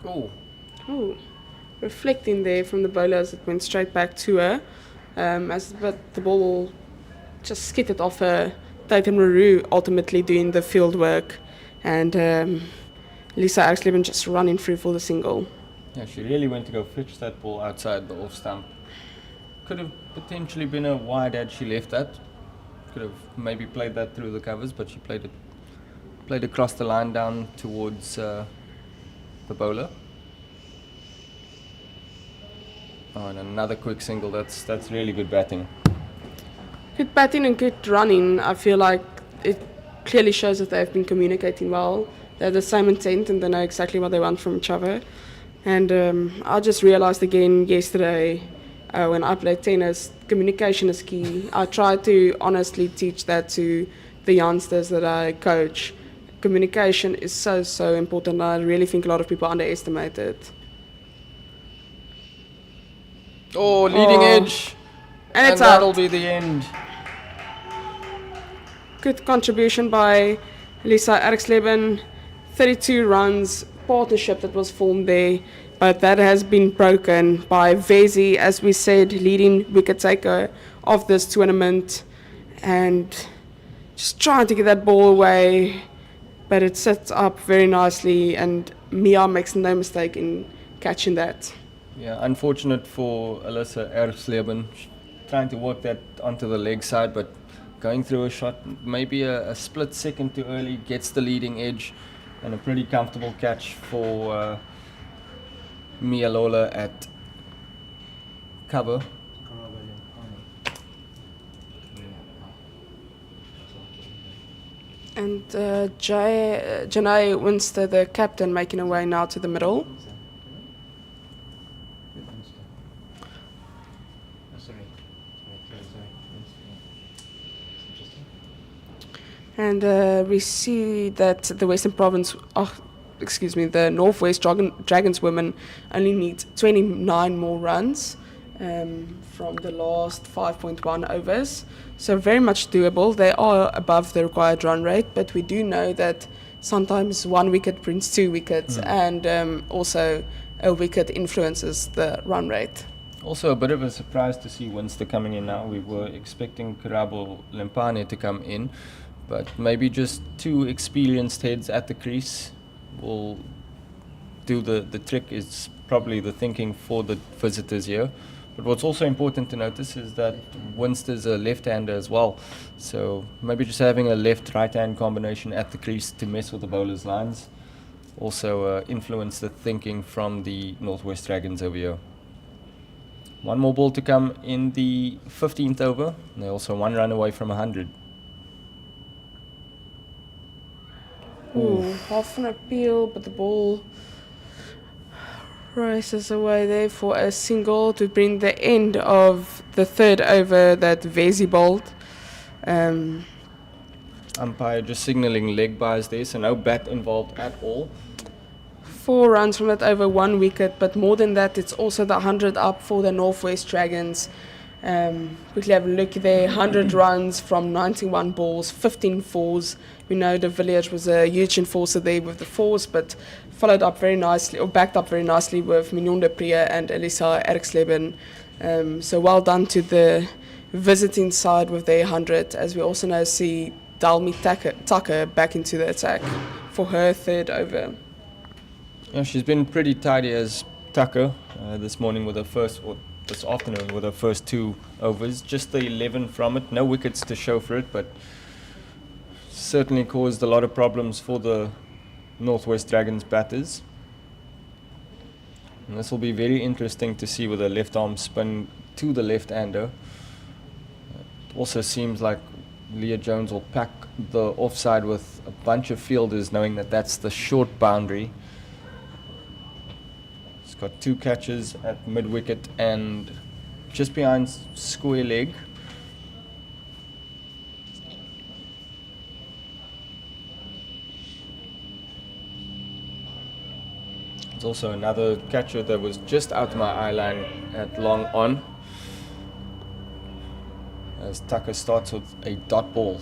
Oh, Oh, reflecting there from the bowler as it went straight back to her. But the ball will just skidded off her. Tatum Ruru ultimately doing the field work, and Lisa Erksleben just running through for the single. yeah, she really went to go fetch that ball outside the off stump. Could have potentially been a wide had she left that. Could have maybe played that through the covers, but she played across the line down towards the bowler. Oh, and another quick single. That's really good batting. Good batting and good running. I feel like it clearly shows that they've been communicating well. They have the same intent and they know exactly what they want from each other. And I just realized again yesterday when I played tennis, communication is key. I try to honestly teach that to the youngsters that I coach. Communication is so important. I really think a lot of people underestimate it. Oh, leading edge. And it's that'll out. be the end. Good contribution by Lisa Erksleben. 32 runs, partnership that was formed there, but that has been broken by Vezi, as we said, leading wicket taker of this tournament, and just trying to get that ball away, but it sets up very nicely, and Mia makes no mistake in catching that. Yeah, unfortunate for Alyssa Erksleben, trying to work that onto the leg side, but going through a shot, maybe a split second too early, gets the leading edge, and a pretty comfortable catch for Mia Lola at cover. And Janae Winster, the captain, making her way now to the middle. And we see that the Western Province, the Northwest Dragons women only need 29 more runs from the last 5.1 overs. So very much doable. They are above the required run rate, but we do know that sometimes 1 wicket brings 2 wickets, and also a wicket influences the run rate. Also a bit of a surprise to see Winster coming in now. We were expecting Karabo Lempane to come in, but maybe just 2 experienced heads at the crease will do the trick, is probably the thinking for the visitors here. But what's also important to notice is that Winster's a left-hander as well, so maybe just having a left-right-hand combination at the crease to mess with the bowler's lines also influence the thinking from the Northwest Dragons over here. 1 more ball to come in the 15th over. They're also 1 run away from 100. Ooh, half an appeal, but the ball races away there for a single to bring the end of the 3rd over that Vezi bowled. Umpire just signalling leg byes there, so no bat involved at all. 4 runs from that over, 1 wicket, but more than that, it's also the 100 up for the Northwest Dragons. Quickly have a look there, 100 runs from 91 balls, 15 fours. We know the Village was a huge enforcer there with the fours, but followed up very nicely, or backed up very nicely with Mignon de Priya and Elisa Erksleben. So well done to the visiting side with their 100, as we also now see Dalmi Tucker back into the attack for her third over. Yeah, she's been pretty tidy as Tucker this morning with her first, or this afternoon with her first 2 overs. Just the 11 from it, no wickets to show for it, but certainly caused a lot of problems for the Northwest Dragons batters. And this will be very interesting to see with a left arm spin to the left-hander. It also seems like Leah Jones will pack the offside with a bunch of fielders, knowing that that's the short boundary. He's got 2 catches at mid-wicket and just behind square leg. There's also another catcher that was just out of my eye line at long on, as Tucker starts with a dot ball.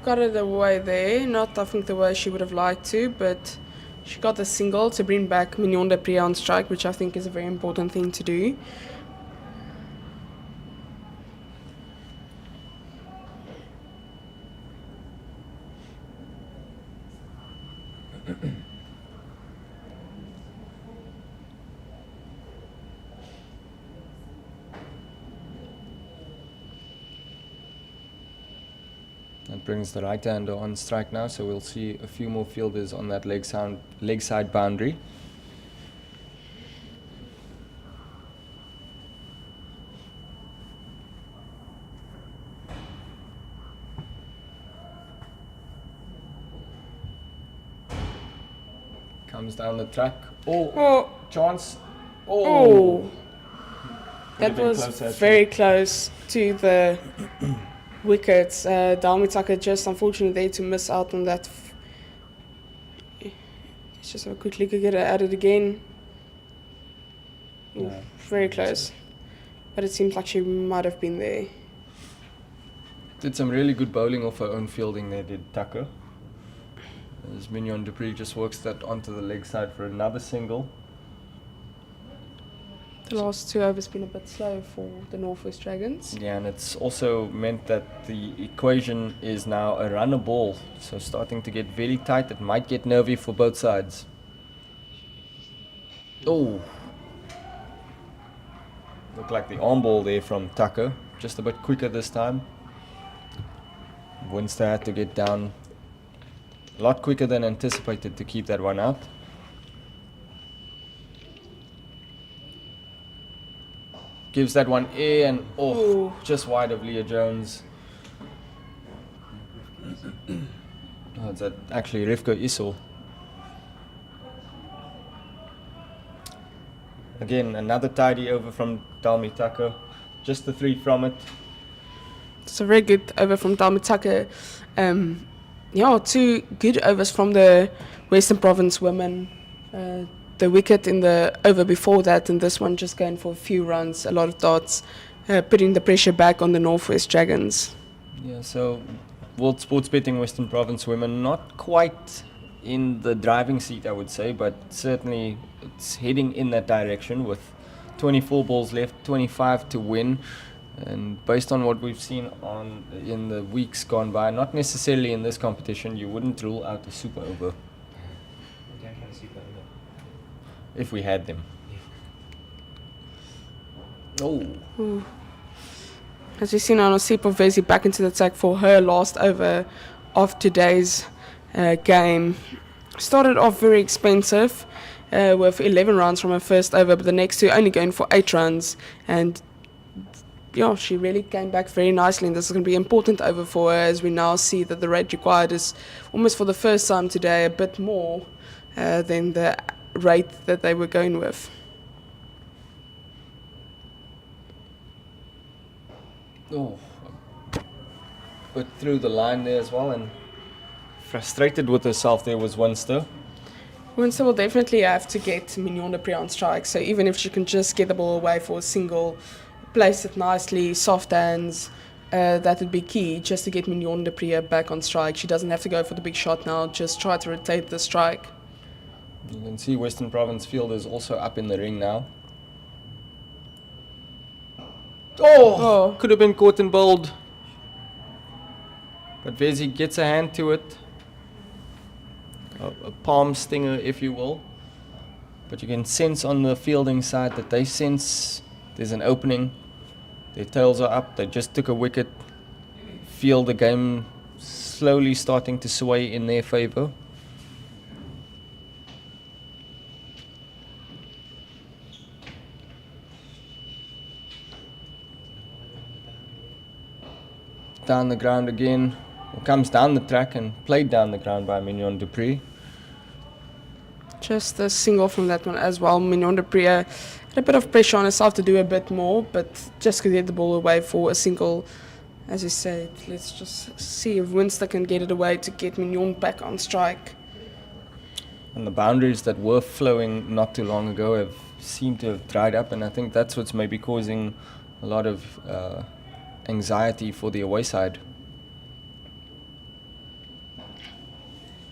Got it away there, not I think the way she would have liked to, but she got the single to bring back Mignon de Prix on strike, which I think is a very important thing to do. That brings the right-hander on strike now, so we'll see a few more fielders on that leg side boundary. Comes down the track. Oh. Chance. Oh. That been was close, actually. very close to the wickets. Dalmi Tucker just unfortunately there to miss out on that. Let's just have a quick look at it again. Ooh, very close. But it seems like she might have been there. Did some really good bowling off her own fielding there, did Tucker. As Mignon de Prix just works that onto the leg side for another single. The last 2 overs been a bit slow for the Northwest Dragons. Yeah, and it's also meant that the equation is now a runner ball. So starting to get very tight. It might get nervy for both sides. Oh. Looked like the arm ball there from Tucker. Just a bit quicker this time. Winster had to get down a lot quicker than anticipated to keep that one out. Gives that one air and just wide of Leah Jones. Oh, it's actually Rivka Issel. Again, another tidy over from Dalmi Tucker. Just the 3 from it. It's a very good over from Dalmi Tucker. 2 good overs from the Western Province women. The wicket in the over before that, and this one just going for a few runs, a lot of dots, putting the pressure back on the Northwest Dragons. Yeah, so World Sports Betting Western Province women not quite in the driving seat, I would say, but certainly it's heading in that direction with 24 balls left, 25 to win. And based on what we've seen in the weeks gone by, not necessarily in this competition, you wouldn't rule out a super over. If we had them. Oh. As we've seen, Anosipo Vesi back into the attack for her last over of today's game. Started off very expensive with 11 runs from her first over, but the next 2 only going for 8 runs. And she really came back very nicely, and this is going to be an important over for her, as we now see that the rate required is almost for the first time today a bit more than the rate that they were going with. But through the line there as well, and frustrated with herself there was Winster. Winster will definitely have to get Mignon de Prix on strike, so even if she can just get the ball away for a single, place it nicely, soft hands, that would be key just to get Mignon du Preez back on strike. She doesn't have to go for the big shot now, just try to rotate the strike. You can see Western Province fielders also up in the ring now. Oh! Could have been caught and bowled. But Vezi gets a hand to it. A palm stinger, if you will. But you can sense on the fielding side that they sense there's an opening. Their tails are up. They just took a wicket. Feel the game slowly starting to sway in their favour. Down the ground again. Comes down the track and played down the ground by Mignon du Preez. Just a single from that one as well. Mignon du Preez had a bit of pressure on herself to do a bit more, but just could get the ball away for a single. As you said, let's just see if Winster can get it away to get Mignon back on strike. And the boundaries that were flowing not too long ago have seemed to have dried up, and I think that's what's maybe causing a lot of anxiety for the away side.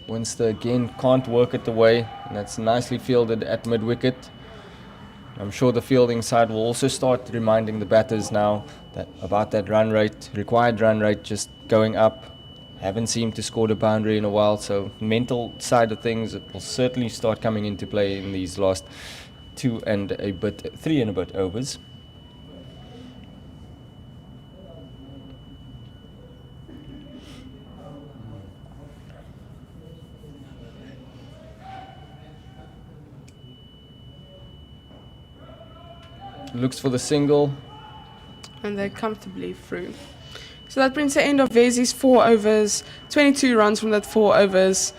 Winster again can't work it away, and that's nicely fielded at mid-wicket. I'm sure the fielding side will also start reminding the batters now about that run rate, required run rate just going up. Haven't seemed to score the boundary in a while, so mental side of things it will certainly start coming into play in these last 3 and a bit overs. Looks for the single. And they're comfortably through. So that brings the end of Vezi's 4 overs, 22 runs from that 4 overs,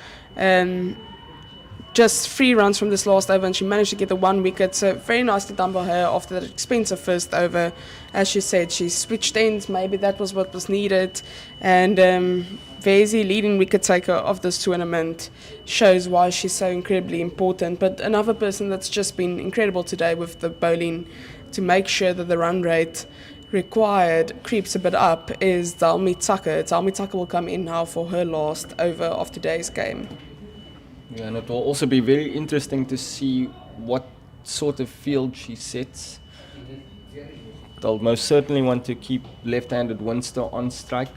just 3 runs from this last over, and she managed to get the 1 wicket. So very nicely done by her after that expensive first over. As she said, she switched ends, maybe that was what was needed. And Vezi, leading wicket taker of this tournament, shows why she's so incredibly important. But another person that's just been incredible today with the bowling to make sure that the run rate required creeps a bit up is Dalmi Tucker. Dalmi Tucker will come in now for her last over of today's game. Yeah, and it will also be very interesting to see what sort of field she sets. They'll most certainly want to keep left-handed Winster on strike.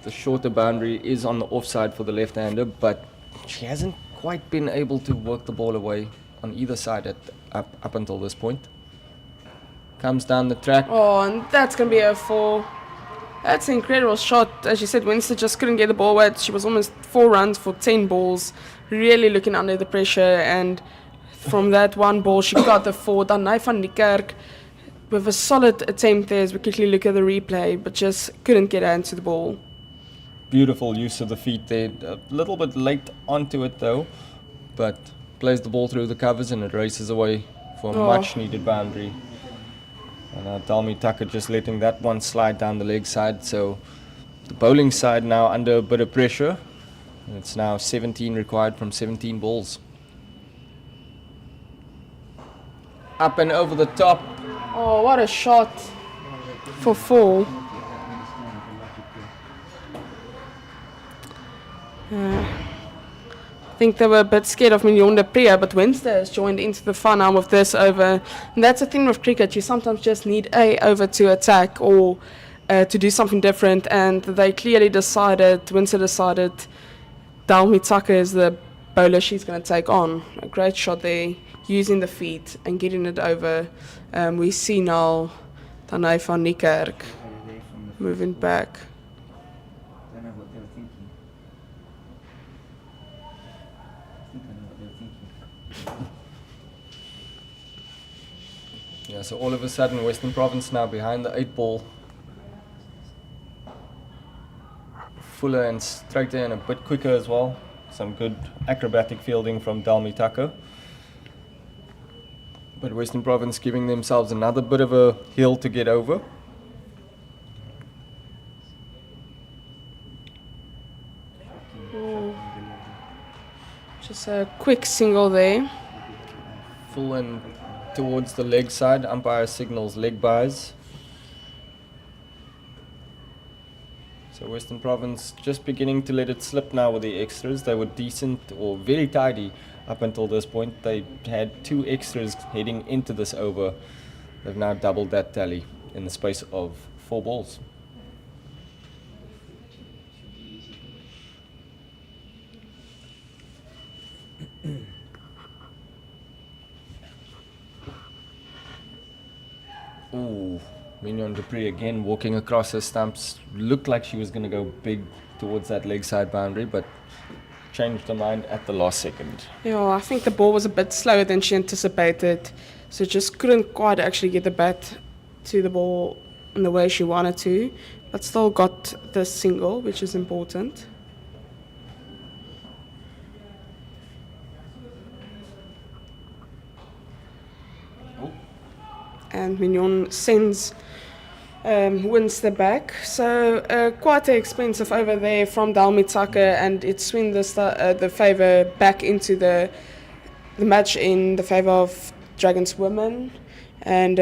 The shorter boundary is on the offside for the left-hander, but she hasn't quite been able to work the ball away on either side up until this point. Comes down the track. Oh, and that's going to be a 4. That's an incredible shot. As you said, Winster just couldn't get the ball away. She was almost 4 runs for 10 balls, really looking under the pressure. And from that 1 ball, she got the 4. Danai van Niekerk with a solid attempt there as we quickly look at the replay, but just couldn't get her into the ball. Beautiful use of the feet there. A little bit late onto it though, but plays the ball through the covers and it races away for a much needed boundary. And Dalmi Tucker just letting that one slide down the leg side. So the bowling side now under a bit of pressure. And it's now 17 required from 17 balls. Up and over the top. Oh, what a shot for 4. I think they were a bit scared of Mignon du Preez, but Winster has joined into the fun now with this over. And that's the thing with cricket, you sometimes just need a over to attack or to do something different, and they clearly decided, Winster decided, Dalmi Tucker is the bowler she's going to take on. A great shot there, using the feet and getting it over. We see now Danai van Niekerk moving back. Yeah, so all of a sudden Western Province now behind the 8 ball. Fuller and straighter and a bit quicker as well. Some good acrobatic fielding from Dalmi Tucker. But Western Province giving themselves another bit of a hill to get over. Just a quick single there. Full and towards the leg side. Umpire signals leg buys. So Western Province just beginning to let it slip now with the extras. They were decent or very tidy up until this point. They had 2 extras heading into this over. They've now doubled that tally in the space of 4 balls. Ooh, Mignon du Preez again walking across her stumps. Looked like she was going to go big towards that leg side boundary, but changed her mind at the last second. Yeah, I think the ball was a bit slower than she anticipated, so just couldn't quite actually get the bat to the ball in the way she wanted to, but still got the single, which is important. And Mignon sends Winster back. So quite expensive over there from Dalmi Tucker, and it swings the favour back into the match in the favour of Dragons women. And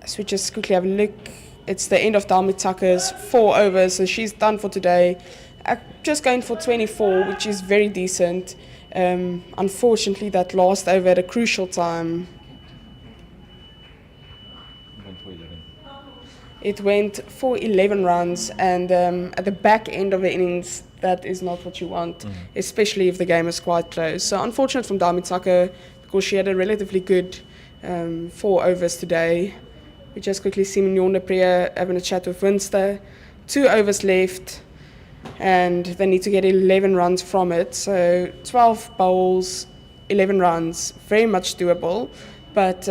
so we just quickly have a look. It's the end of Dalmi Tucker's 4 overs, so she's done for today. Just going for 24, which is very decent. Unfortunately, that last over at a crucial time. It went for 11 runs, and at the back end of the innings, that is not what you want, especially if the game is quite close. So unfortunate from Dalmi Tucker, because she had a relatively good 4 overs today. We just quickly see Mignon du Preez having a chat with Winster. 2 overs left, and they need to get 11 runs from it. So 12 bowls, 11 runs, very much doable. But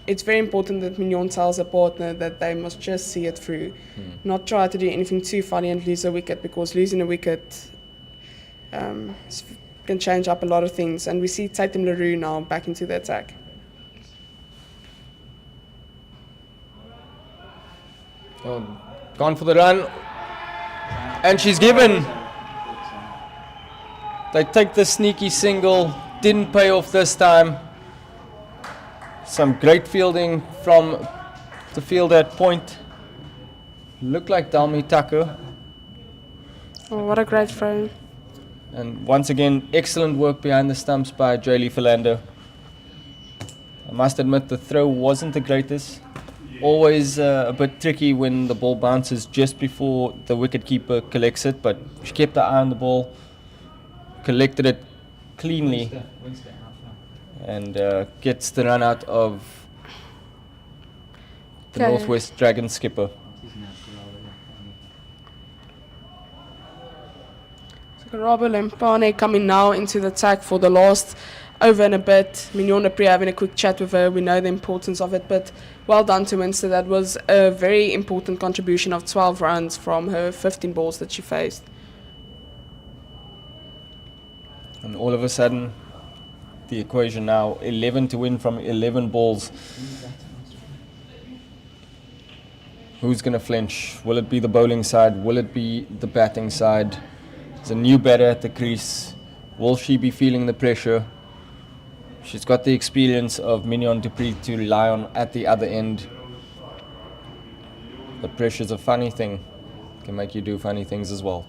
it's very important that Mignon tells her partner that they must just see it through, not try to do anything too funny and lose a wicket, because losing a wicket can change up a lot of things. And we see Tatum LaRue now back into the attack. Gone for the run, and she's given. They take the sneaky single, didn't pay off this time. Some great fielding from the field at point. Looked like Dalmi Tucker. Oh, what a great throw. And once again, excellent work behind the stumps by Jaylee Philander. I must admit the throw wasn't the greatest. Always a bit tricky when the ball bounces just before the wicketkeeper collects it, but she kept her eye on the ball, collected it cleanly, and gets the run out of the Northwest Dragons skipper. So Robert Lempane coming now into the attack for the last over and a bit. Mignon du Preez having a quick chat with her. We know the importance of it, but well done to Winster. That was a very important contribution of 12 runs from her 15 balls that she faced. And all of a sudden, the equation now 11 to win from 11 balls. Who's going to flinch? Will it be the bowling side? Will it be the batting side? There's a new batter at the crease. Will she be feeling the pressure? She's got the experience of Mignon du Preez to rely on at the other end. But pressure's a funny thing. It can make you do funny things as well.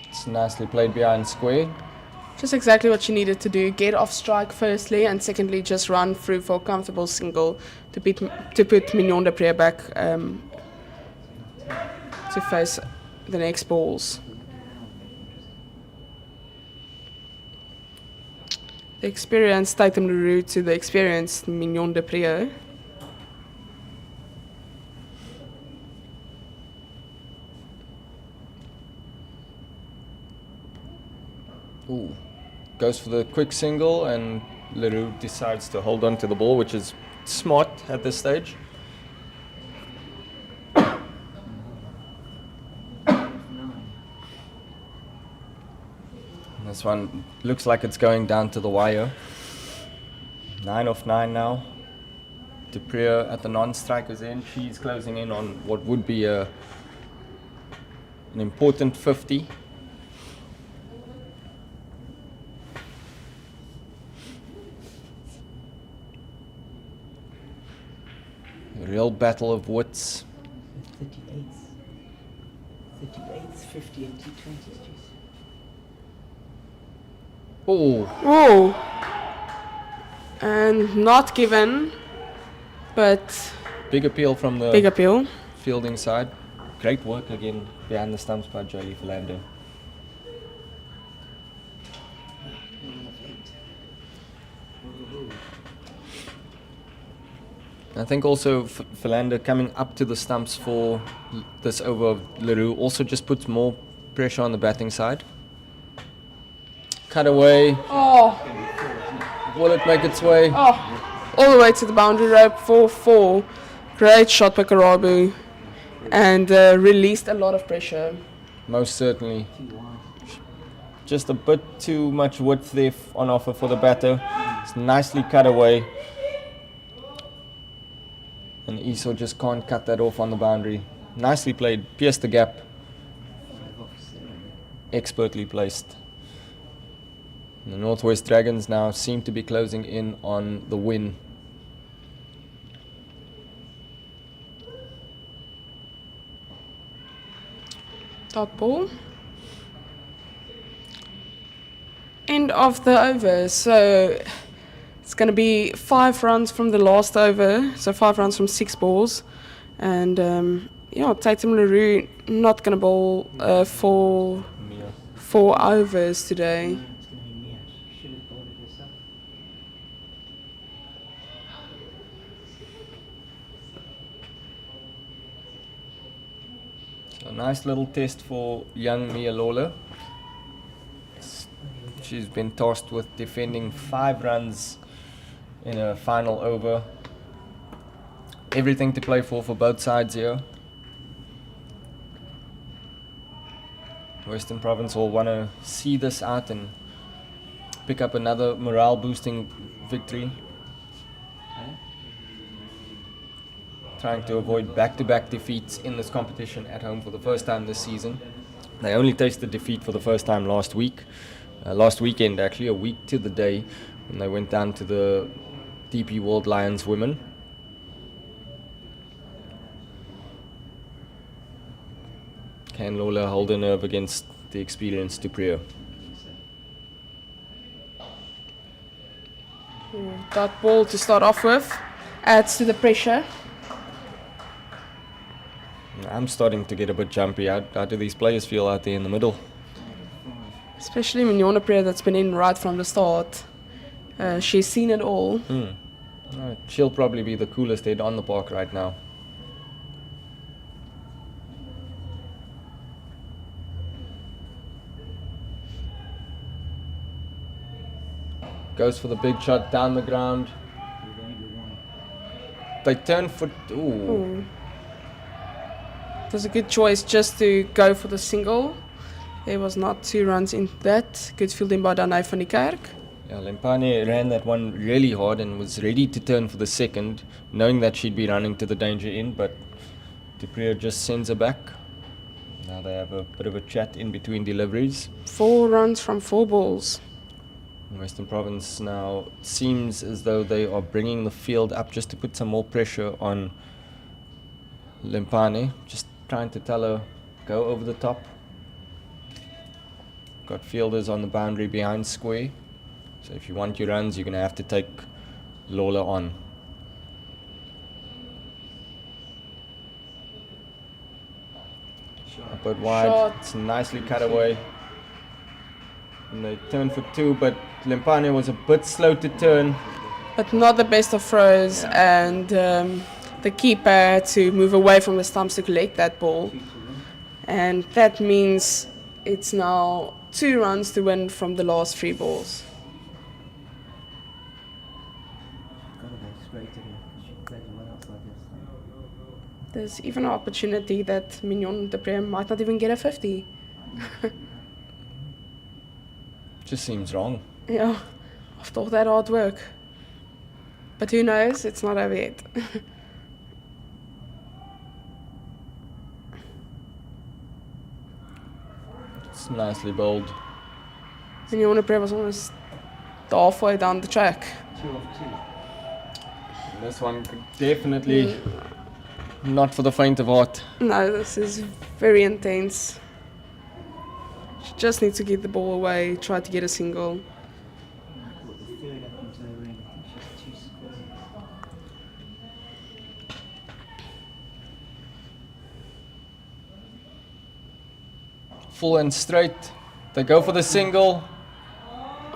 It's nicely played behind square. Just exactly what she needed to do. Get off strike firstly, and secondly just run through for a comfortable single to put Mignon du Preez back to face the next balls. The experienced Tatum LaRue to the experienced Mignon du Preez. Ooh. Goes for the quick single, and LaRue decides to hold on to the ball, which is smart at this stage. This one looks like it's going down to the wire. 9 off 9 now. Du Preez at the non-strikers end. She's closing in on what would be an important 50. Real battle of wits. 38s, 50 and T20s. Oh, Oh, and not given, but big appeal from the big appeal. fielding side. Great work again behind the stumps by Jolie Philander. I think also Philander coming up to the stumps for this over of LaRue also just puts more pressure on the batting side. Cut away. Oh, Will it make its way? all the way to the boundary rope for 4. Great shot by Karabu, and released a lot of pressure. Most certainly. Just a bit too much width there on offer for the batter. It's nicely cut away. And Esau just can't cut that off on the boundary. Nicely played. Pierced the gap. Expertly placed. The Northwest Dragons now seem to be closing in on the win. Dot ball. End of the over. So it's going to be 5 runs from the last over. So 5 runs from 6 balls. And Tatum LaRue not going to bowl for 4 overs today. It's going to be Mia. She should have bought it herself. A nice little test for young Mia Lawler. She's been tasked with defending 5 runs in a final over. Everything to play for both sides here. Western Province will want to see this out and pick up another morale boosting victory. Trying to avoid back-to-back defeats in this competition at home for the first time this season. They only tasted defeat for the first time last weekend actually, a week to the day, when they went down to the DP World Lions women. Can Lola hold a nerve against the experienced Dupree? Dot ball to start off with. Adds to the pressure. I'm starting to get a bit jumpy. How do these players feel out there in the middle? Especially Mignon Dupree that's been in right from the start. She's seen it all. She'll probably be the coolest head on the park right now. Goes for the big shot down the ground. They turn for... Ooh. It was a good choice just to go for the single. There was not 2 runs in that. Good fielding by Danai van die Kerk. Yeah, Lempane ran that one really hard and was ready to turn for the second, knowing that she'd be running to the danger end, but Dupree just sends her back. Now they have a bit of a chat in between deliveries. 4 runs from 4 balls. Western Province now seems as though they are bringing the field up just to put some more pressure on Lempane. Just trying to tell her, go over the top. Got fielders on the boundary behind square. So if you want your runs, you're going to have to take Lola on. Up it wide. Shot. It's nicely cut away. And they turn for 2, but Lempane was a bit slow to turn. But not the best of throws, and the keeper had to move away from the stumps to collect that ball. And that means it's now 2 runs to win from the last 3 balls. Gotta go straight to her. She played well outside yesterday. There's even an opportunity that Mignon Dupree might not even get a 50. Just seems wrong. Yeah, after all that hard work. But who knows, it's not over yet. It's nicely bowled. Mignon Dupree was almost halfway down the track. 2 off 2. This one could definitely not for the faint of heart. No, this is very intense. She just needs to get the ball away, try to get a single. Put the third up into the ring. I think she's 2 scores. Full and straight. They go for the single,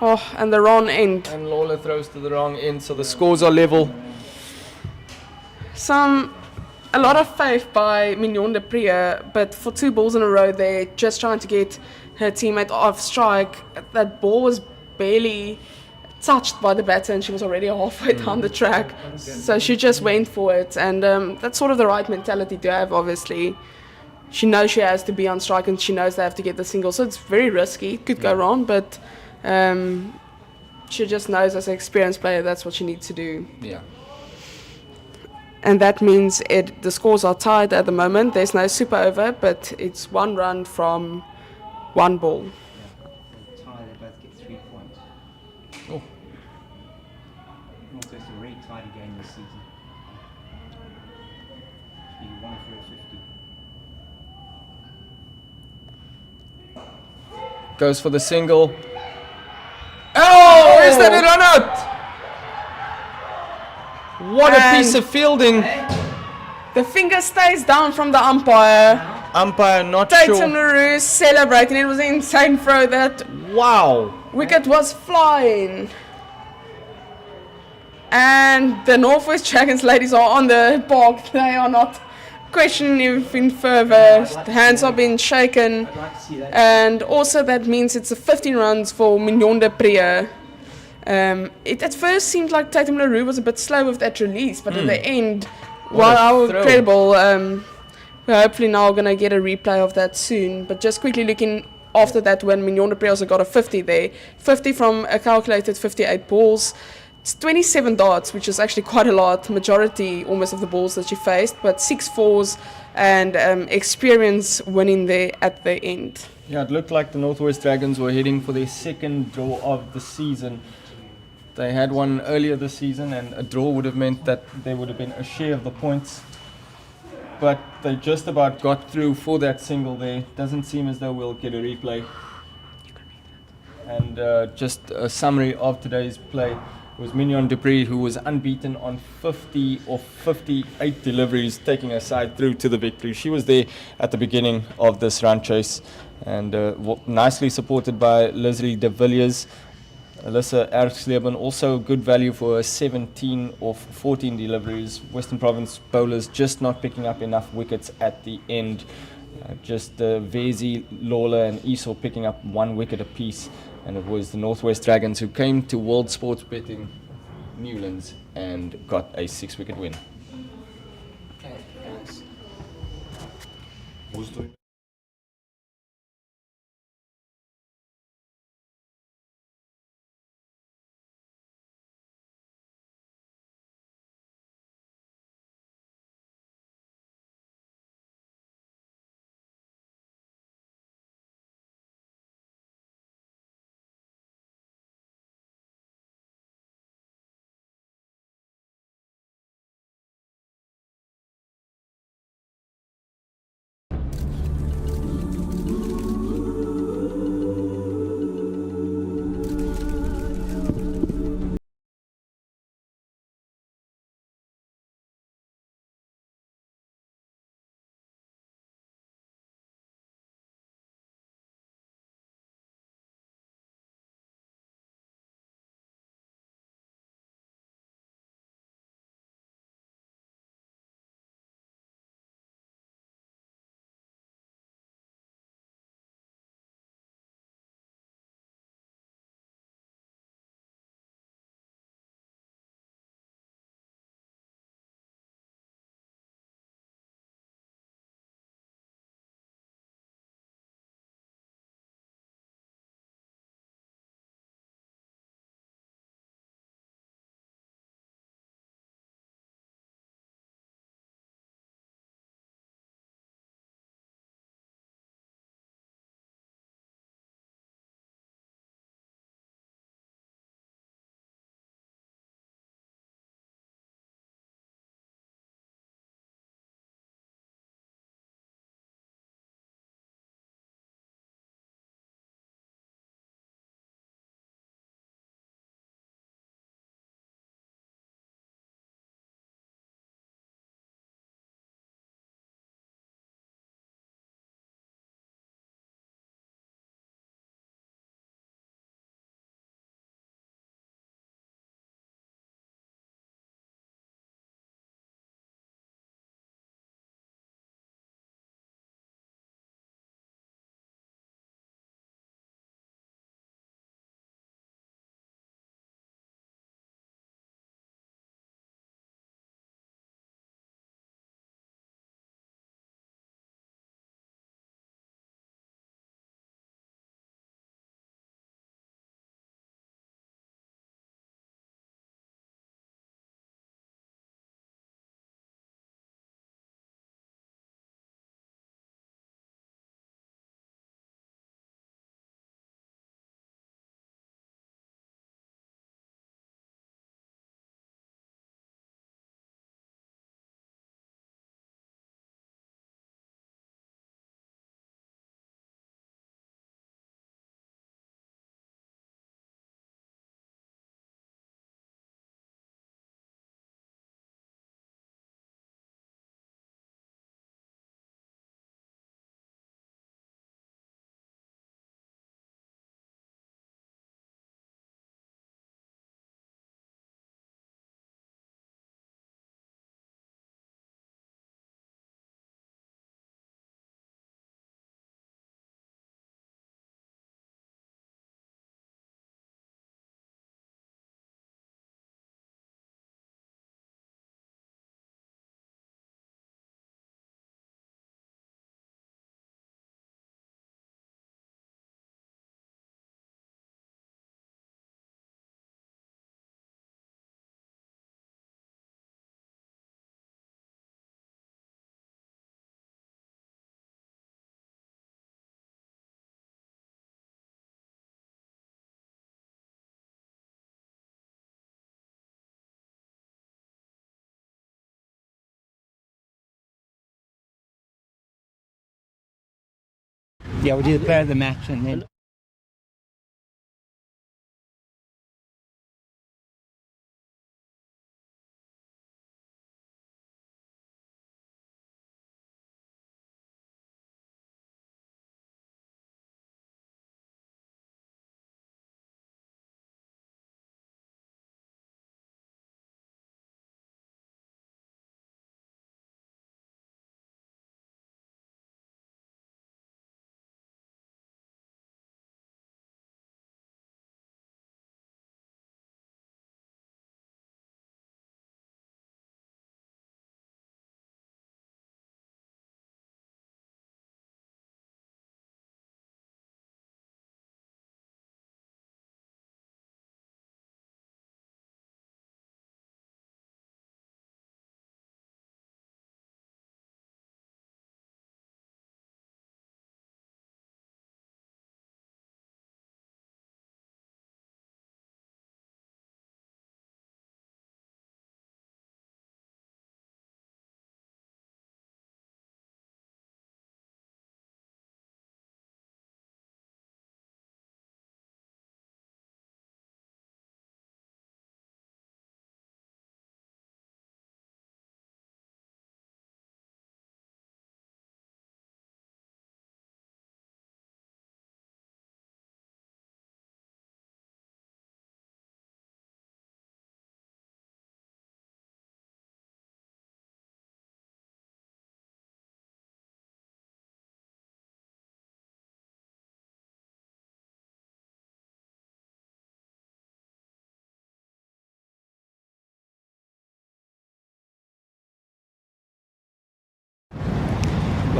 Oh, and the wrong end. and Lawler throws to the wrong end, so the scores are level. A lot of faith by Mignon de Prieur, but for 2 balls in a row, they're just trying to get her teammate off strike. That ball was barely touched by the batter, and she was already halfway down the track. So she just went for it, and that's sort of the right mentality to have, obviously. She knows she has to be on strike, and she knows they have to get the single, so it's very risky. It could go wrong, but she just knows as an experienced player that's what she needs to do. Yeah. And that means the scores are tied at the moment. There's no super over, but it's 1 run from 1 ball. They tie, they both get 3 points. Oh. Also, it's a very tidy game this season. You won for a 50. Goes for the single. Oh, is that a run out? What a And piece of fielding. the finger stays down from the umpire. Umpire not Tatum sure. LaRue celebrating. It was an insane throw. That Wow. wicket was flying. And the Northwest Dragons ladies are on the park. They are not questioning anything further. The hands are being shaken. I'd like to see that. And also that means it's a 15 runs for Mignon de Prieur. It at first seemed like Tatum LaRue was a bit slow with that release, but at the end, What a wow, throw. incredible. We're hopefully now going to get a replay of that soon. But just quickly looking after that, when Mignon de Prieur also got a 50 there, 50 from a calculated 58 balls. It's 27 darts, which is actually quite a lot, majority almost of the balls that she faced, but 6 fours and experience winning there at the end. Yeah, it looked like the Northwest Dragons were heading for their second draw of the season. They had one earlier this season, and a draw would have meant that there would have been a share of the points. But they just about got through for that single there. Doesn't seem as though we'll get a replay. And just a summary of today's play. It was Mignon de Prieur who was unbeaten on 50 or 58 deliveries, taking her side through to the victory. She was there at the beginning of this run chase, and nicely supported by Leslie de Villiers. Alyssa Erksleben also good value for her 17 of 14 deliveries. Western Province bowlers just not picking up enough wickets at the end. Just Vezi, Lawler and Esau picking up 1 wicket apiece. And it was the Northwest Dragons who came to World Sports Betting Newlands and got a 6-wicket win. Okay, guys. Yeah, we'll do the player of the match and then.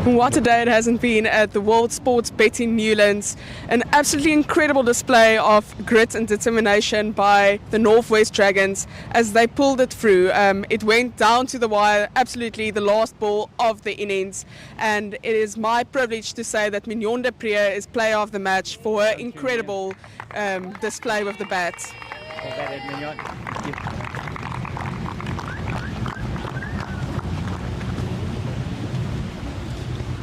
What a day it hasn't been at the World Sports Betting Newlands. An absolutely incredible display of grit and determination by the Northwest Dragons as they pulled it through. It went down to the wire, absolutely the last ball of the innings. And it is my privilege to say that Mignon de Prier is player of the match for her incredible display with the bat.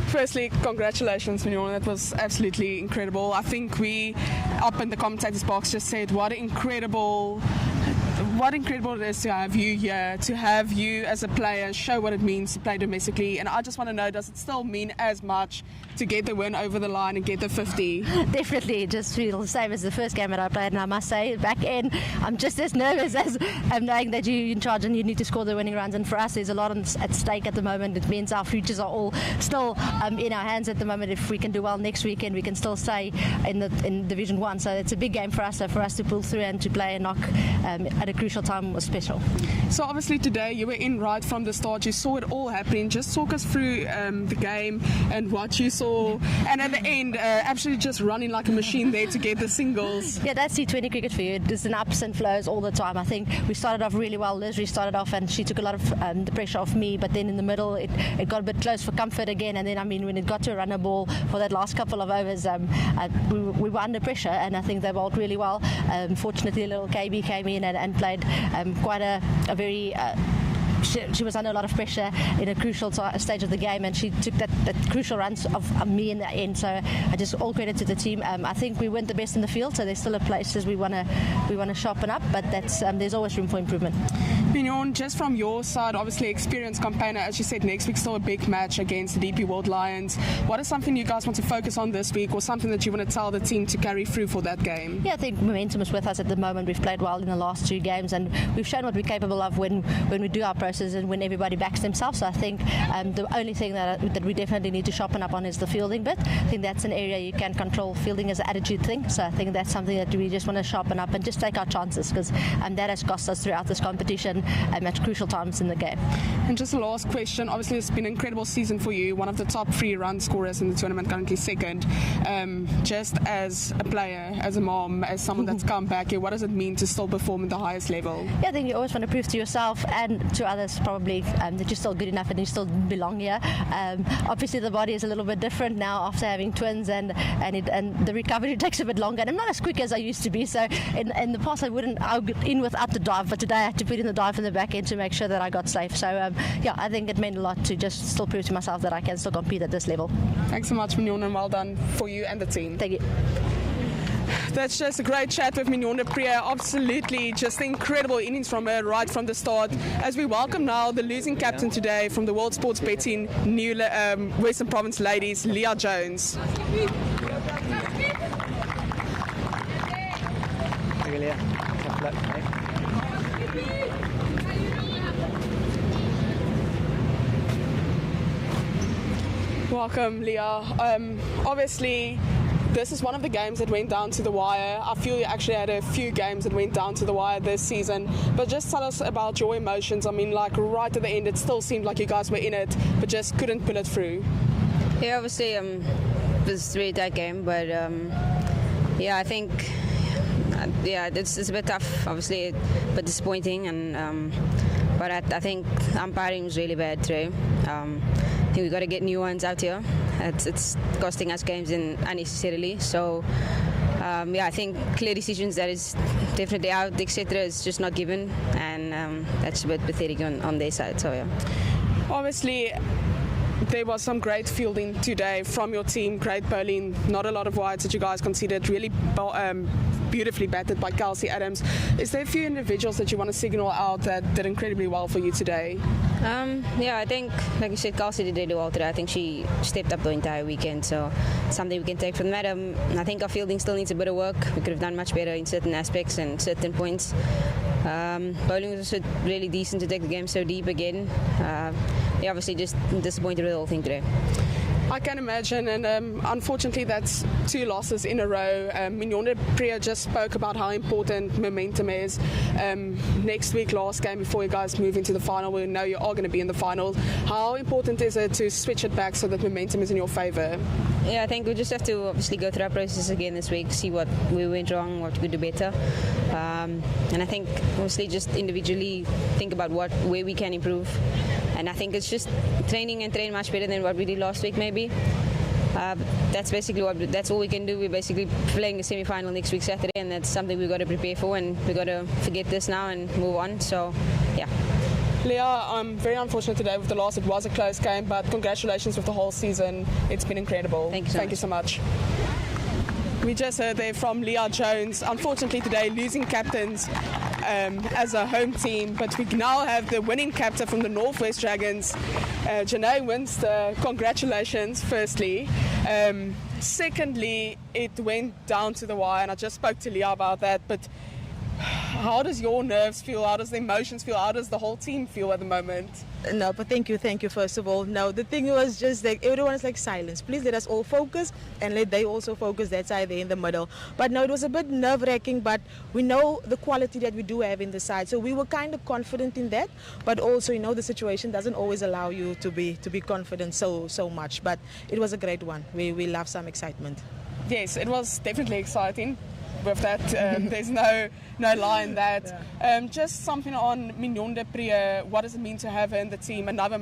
Firstly, congratulations, Mignon. That was absolutely incredible. I think we, up in the commentators box, just said what incredible it is to have you here, to have you as a player show what it means to play domestically. And I just want to know, does it still mean as much to get the win over the line and get the 50? Definitely, it just feels the same as the first game that I played, and I must say, back in, I'm just as nervous as knowing that you're in charge and you need to score the winning runs. And for us, there's a lot at stake at the moment. It means our futures are all still in our hands at the moment. If we can do well next weekend, we can still stay in Division 1. So it's a big game for us. So for us to pull through and to play a knock at a crucial time was special. So obviously today you were in right from the start. You saw it all happening. Just talk us through the game and what you saw. And at the end, absolutely just running like a machine there to get the singles. Yeah, that's T20 cricket for you. There's an ups and flows all the time. I think we started off really well. Liz started off and she took a lot of the pressure off me, but then in the middle it got a bit close for comfort again. And then, I mean, when it got to a runner ball for that last couple of overs, we were under pressure, and I think they bowled really well. Fortunately, little KB came in and played quite a very... She was under a lot of pressure in a crucial stage of the game, and she took that crucial runs of me in the end. So I just all credit to the team. I think we weren't the best in the field, so there's still a places we want to sharpen up, but that's there's always room for improvement. Mignon, just from your side, obviously experienced campaigner, as you said, next week's still a big match against the DP World Lions. What is something you guys want to focus on this week, or something that you want to tell the team to carry through for that game? Yeah, I think momentum is with us at the moment. We've played well in the last 2 games, and we've shown what we're capable of when we do our process and when everybody backs themselves. So I think the only thing that we definitely need to sharpen up on is the fielding bit. I think that's an area you can control. Fielding is an attitude thing, so I think that's something that we just want to sharpen up and just take our chances, because that has cost us throughout this competition at crucial times in the game. And just a last question, obviously it's been an incredible season for you, one of the top 3 run scorers in the tournament, currently second. Just as a player, as a mom, as someone that's come back here, what does it mean to still perform at the highest level? Yeah, I think you always want to prove to yourself and to others probably that you're still good enough and you still belong here. Obviously the body is a little bit different now after having twins, and the recovery takes a bit longer, and I'm not as quick as I used to be. So in the past I would in without the dive, but today I had to put in the dive myself in the back end to make sure that I got safe. So yeah, I think it meant a lot to just still prove to myself that I can still compete at this level. Thanks so much, Mignon, and well done for you and the team. Thank you. That's just a great chat with Mignon de Priya. Absolutely just incredible innings from her right from the start. As we welcome now the losing captain today from the World Sports Betting Western Province ladies, Leah Jones. Welcome, Leah. Obviously, this is one of the games that went down to the wire. I feel you actually had a few games that went down to the wire this season. But just tell us about your emotions. I mean, like right at the end, it still seemed like you guys were in it, but just couldn't pull it through. Yeah, obviously, it was a really tight game, but yeah, I think it's a bit tough, obviously, but disappointing. And but I think umpiring was really bad today. I think we've got to get new ones out here. It's costing us games unnecessarily. So yeah, I think clear decisions that is definitely out, etc. is just not given, and that's a bit pathetic on their side. So yeah. Obviously, there was some great fielding today from your team, great bowling, not a lot of wides that you guys conceded, really beautifully batted by Kelsey Adams. Is there a few individuals that you want to signal out that did incredibly well for you today? Yeah, I think, like you said, Kelsey did really well today. I think she stepped up the entire weekend, so something we can take from that. I think our fielding still needs a bit of work. We could have done much better in certain aspects and certain points. Bowling was also really decent to take the game so deep again. Yeah, obviously just disappointed with the whole thing today. I can imagine, and unfortunately that's 2 losses in a row. Mignon de Priya just spoke about how important momentum is. Next week, last game before you guys move into the final, we know you are going to be in the final. How important is it to switch it back so that momentum is in your favour? Yeah, I think we just have to obviously go through our process again this week, see what we went wrong, what we could do better. And I think obviously just individually think about where we can improve. And I think it's just training and train much better than what we did last week maybe. That's basically that's all we can do. We're basically playing the semi-final next week Saturday, and that's something we've got to prepare for, and we've got to forget this now and move on. So yeah. Leah, I'm very unfortunate today with the loss. It was a close game, but congratulations with the whole season. It's been incredible. Thank you so much. We just heard there from Leah Jones. Unfortunately today, losing captains as a home team, but we now have the winning captain from the Northwest Dragons, Janae Winster. Congratulations, firstly. Secondly, it went down to the wire, and I just spoke to Leah about that, but how does your nerves feel? How does the emotions feel? How does the whole team feel at the moment? No, but thank you first of all. No, the thing was just like everyone is like silence. Please let us all focus and let they also focus that side there in the middle. But no, it was a bit nerve-wracking, but we know the quality that we do have in the side. So we were kind of confident in that, but also, you know, the situation doesn't always allow you to be confident so much. But it was a great one. We love some excitement. Yes, it was definitely exciting. With that, there's no lie in that. Yeah. Just something on Mignon de Priya. What does it mean to have her in the team? Another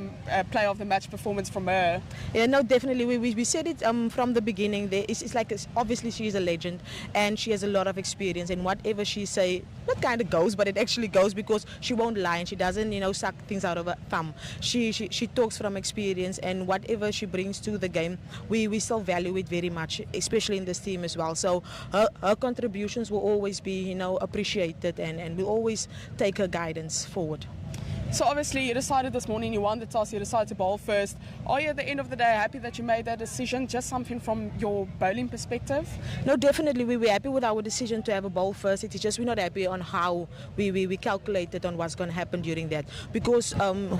player of the match performance from her. Yeah, no, definitely. We said it from the beginning. It's like obviously she is a legend and she has a lot of experience. And whatever she say, not kind of goes, but it actually goes because she won't lie and she doesn't, you know, suck things out of her thumb. She talks from experience, and whatever she brings to the game, we still value it very much, especially in this team as well. So her contributions will always be, you know, appreciated, and we'll always take her guidance forward. So obviously you decided this morning, you won the toss, you decided to bowl first. Are you at the end of the day happy that you made that decision? Just something from your bowling perspective? No, definitely we were happy with our decision to have a bowl first. It's just we're not happy on how we calculated on what's going to happen during that, because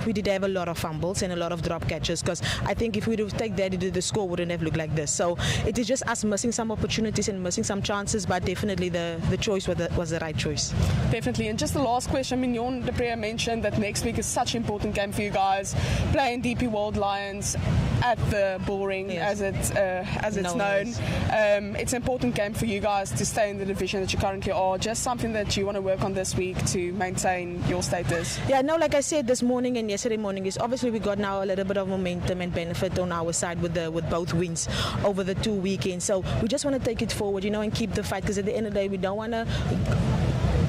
we did have a lot of fumbles and a lot of drop catches, because I think if we would take that, the score wouldn't have looked like this. So it is just us missing some opportunities and missing some chances, but definitely the choice was the right choice. Definitely. And just the last question, Mignon de Priya mentioned that next week is such an important game for you guys, playing DP World Lions at the Bullring, yes, as it's known. It's an important game for you guys to stay in the division that you currently are. Just something that you want to work on this week to maintain your status. Yeah, no, like I said this morning and yesterday morning, is obviously we got now a little bit of momentum and benefit on our side with both wins over the 2 weekends. So we just want to take it forward, you know, and keep the fight, because at the end of the day we don't want to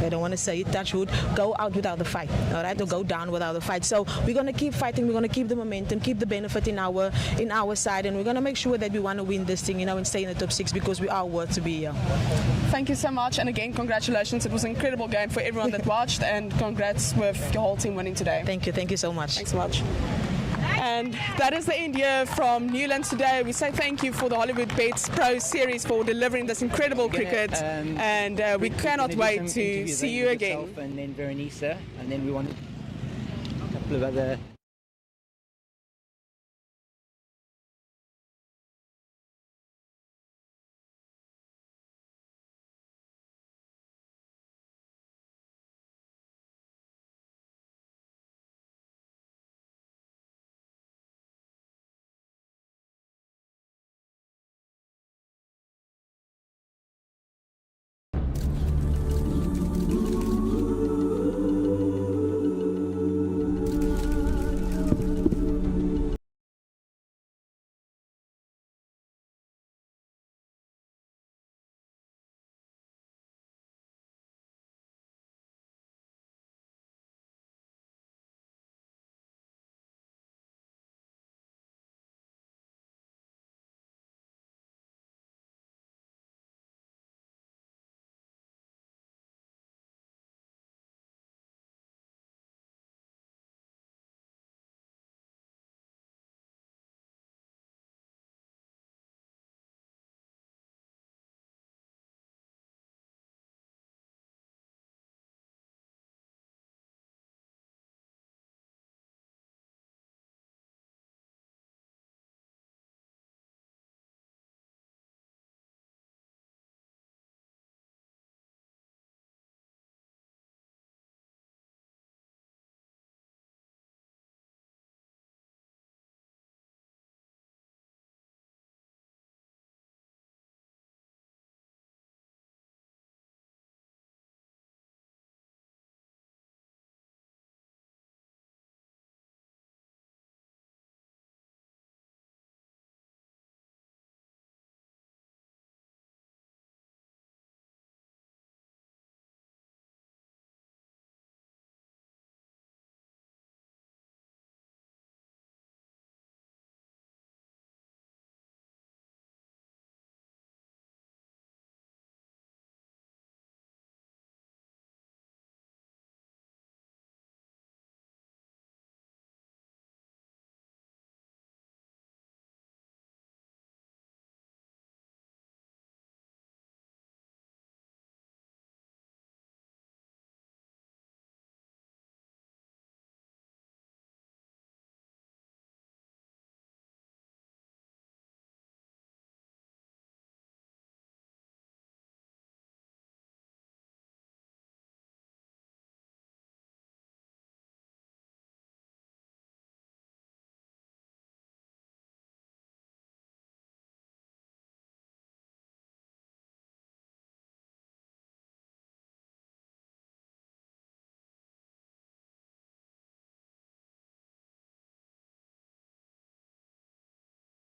I don't want to say it, touch wood, go out without the fight, all right, or go down without the fight. So we're going to keep fighting, we're going to keep the momentum, keep the benefit in our side, and we're going to make sure that we want to win this thing, and stay in the top 6 because we are worth to be here. Thank you so much, and again, congratulations. It was an incredible game for everyone that watched, and congrats with your whole team winning today. Thank you so much. Thanks so much. And that is the end here from Newlands today. We say thank you for the Hollywoodbets Pro Series for delivering this incredible cricket, and we cannot wait to see you again. And then Veronisa, and then we want a couple of other